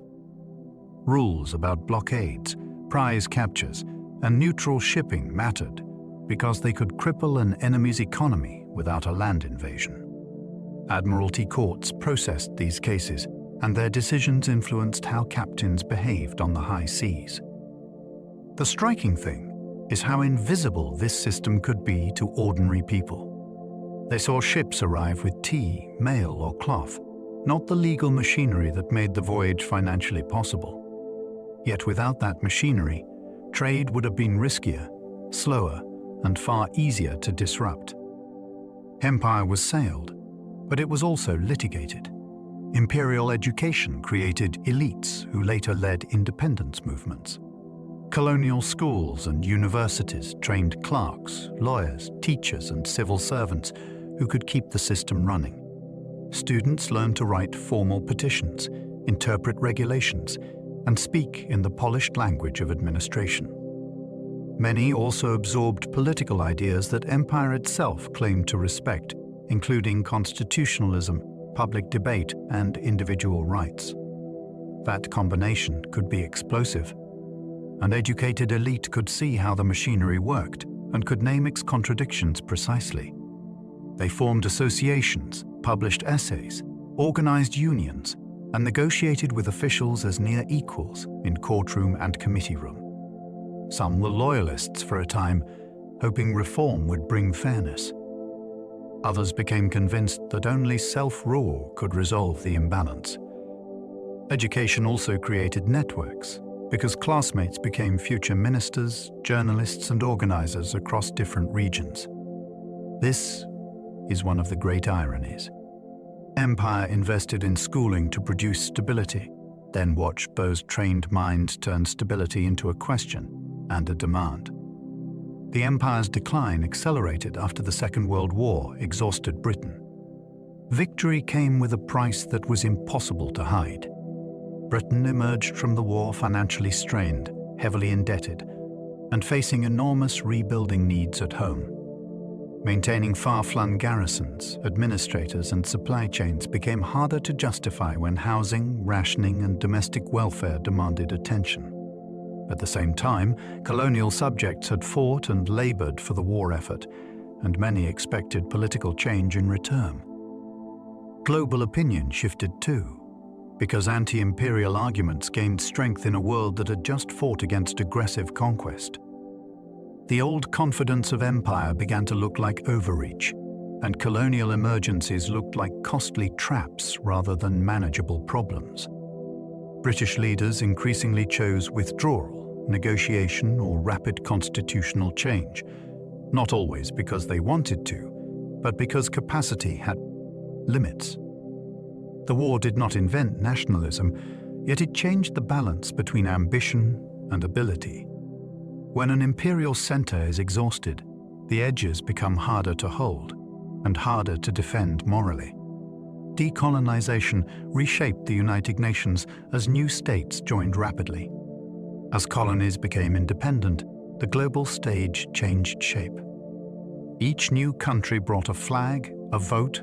Rules about blockades, prize captures, and neutral shipping mattered because they could cripple an enemy's economy without a land invasion. Admiralty courts processed these cases, and their decisions influenced how captains behaved on the high seas. The striking thing is how invisible this system could be to ordinary people. They saw ships arrive with tea, mail, or cloth, not the legal machinery that made the voyage financially possible. Yet without that machinery, trade would have been riskier, slower, and far easier to disrupt. Empire was sailed, but it was also litigated. Imperial education created elites who later led independence movements. Colonial schools and universities trained clerks, lawyers, teachers, and civil servants who could keep the system running. Students learned to write formal petitions, interpret regulations, and speak in the polished language of administration. Many also absorbed political ideas that empire itself claimed to respect, including constitutionalism, public debate, and individual rights. That combination could be explosive. An educated elite could see how the machinery worked and could name its contradictions precisely. They formed associations, published essays, organized unions, and negotiated with officials as near equals in courtroom and committee room. Some were loyalists for a time, hoping reform would bring fairness. Others became convinced that only self-rule could resolve the imbalance. Education also created networks, because classmates became future ministers, journalists, and organizers across different regions. This is one of the great ironies. Empire invested in schooling to produce stability, then watched those trained minds turn stability into a question and a demand. The empire's decline accelerated after the Second World War exhausted Britain. Victory came with a price that was impossible to hide. Britain emerged from the war financially strained, heavily indebted, and facing enormous rebuilding needs at home. Maintaining far-flung garrisons, administrators, and supply chains became harder to justify when housing, rationing, and domestic welfare demanded attention. At the same time, colonial subjects had fought and labored for the war effort, and many expected political change in return. Global opinion shifted too, because anti-imperial arguments gained strength in a world that had just fought against aggressive conquest. The old confidence of empire began to look like overreach, and colonial emergencies looked like costly traps rather than manageable problems. British leaders increasingly chose withdrawal, negotiation, or rapid constitutional change, not always because they wanted to, but because capacity had limits. The war did not invent nationalism, yet it changed the balance between ambition and ability. When an imperial center is exhausted, the edges become harder to hold and harder to defend morally. Decolonization reshaped the United Nations as new states joined rapidly. As colonies became independent, the global stage changed shape. Each new country brought a flag, a vote,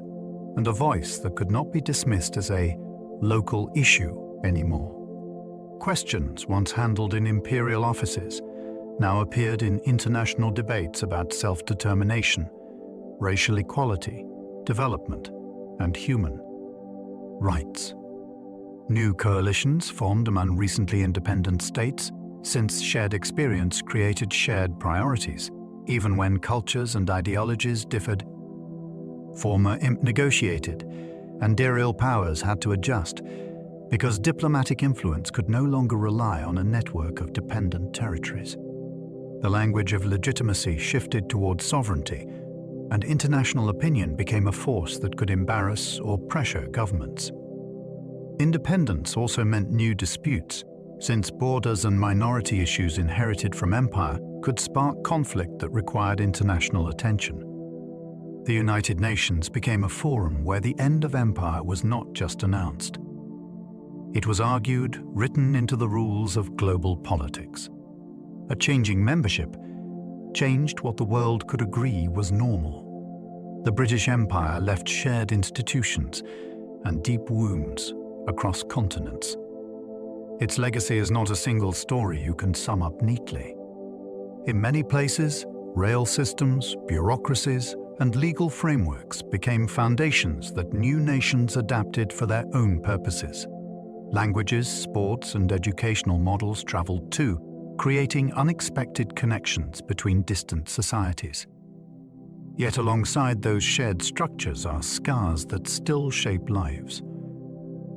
and a voice that could not be dismissed as a local issue anymore. Questions once handled in imperial offices now appeared in international debates about self-determination, racial equality, development, and human rights. New coalitions formed among recently independent states, since shared experience created shared priorities, even when cultures and ideologies differed. Former imp negotiated, and imperial powers had to adjust, because diplomatic influence could no longer rely on a network of dependent territories. The language of legitimacy shifted towards sovereignty, and international opinion became a force that could embarrass or pressure governments. Independence also meant new disputes, since borders and minority issues inherited from empire could spark conflict that required international attention. The United Nations became a forum where the end of empire was not just announced. It was argued, written into the rules of global politics. a changing membership, changed what the world could agree was normal. The British Empire left shared institutions and deep wounds across continents. Its legacy is not a single story you can sum up neatly. In many places, rail systems, bureaucracies, and legal frameworks became foundations that new nations adapted for their own purposes. Languages, sports, and educational models traveled too, creating unexpected connections between distant societies. Yet alongside those shared structures are scars that still shape lives.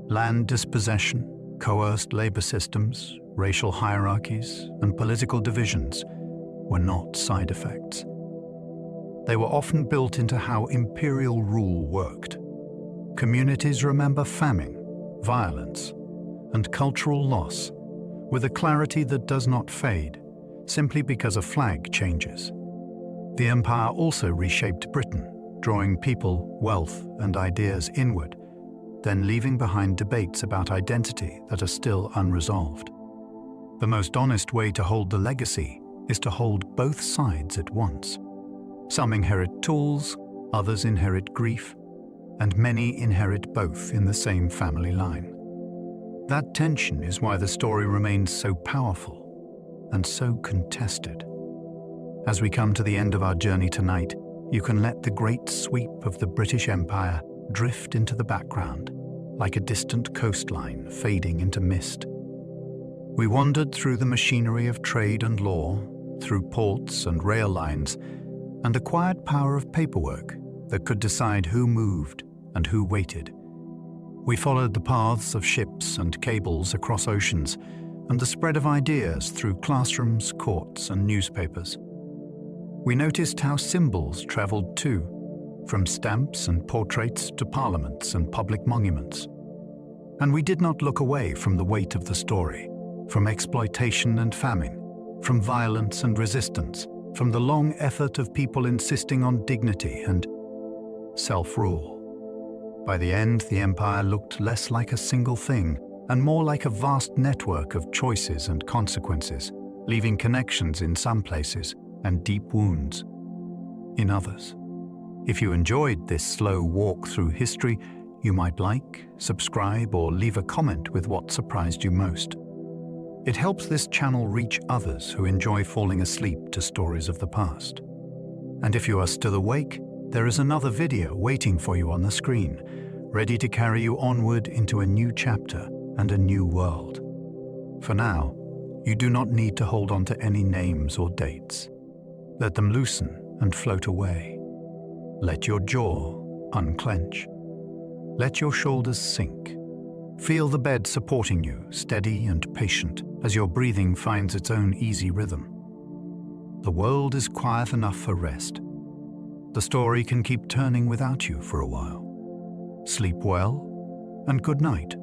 Land dispossession, coerced labor systems, racial hierarchies, and political divisions were not side effects. They were often built into how imperial rule worked. Communities remember famine, violence, and cultural loss with a clarity that does not fade simply because a flag changes. The empire also reshaped Britain, drawing people, wealth, and ideas inward, then leaving behind debates about identity that are still unresolved. The most honest way to hold the legacy is to hold both sides at once. Some inherit tools, others inherit grief, and many inherit both in the same family line. That tension is why the story remains so powerful and so contested. As we come to the end of our journey tonight, you can let the great sweep of the British Empire drift into the background, like a distant coastline fading into mist. We wandered through the machinery of trade and law, through ports and rail lines, and the quiet power of paperwork that could decide who moved and who waited. We followed the paths of ships and cables across oceans, and the spread of ideas through classrooms, courts, and newspapers. We noticed how symbols traveled too, from stamps and portraits to parliaments and public monuments. And we did not look away from the weight of the story, from exploitation and famine, from violence and resistance, from the long effort of people insisting on dignity and self-rule. By the end, the empire looked less like a single thing and more like a vast network of choices and consequences, leaving connections in some places and deep wounds in others. If you enjoyed this slow walk through history, you might like, subscribe, or leave a comment with what surprised you most. It helps this channel reach others who enjoy falling asleep to stories of the past. And if you are still awake, there is another video waiting for you on the screen, ready to carry you onward into a new chapter and a new world. For now, you do not need to hold on to any names or dates. Let them loosen and float away. Let your jaw unclench. Let your shoulders sink. Feel the bed supporting you, steady and patient, as your breathing finds its own easy rhythm. The world is quiet enough for rest. The story can keep turning without you for a while. Sleep well, and good night.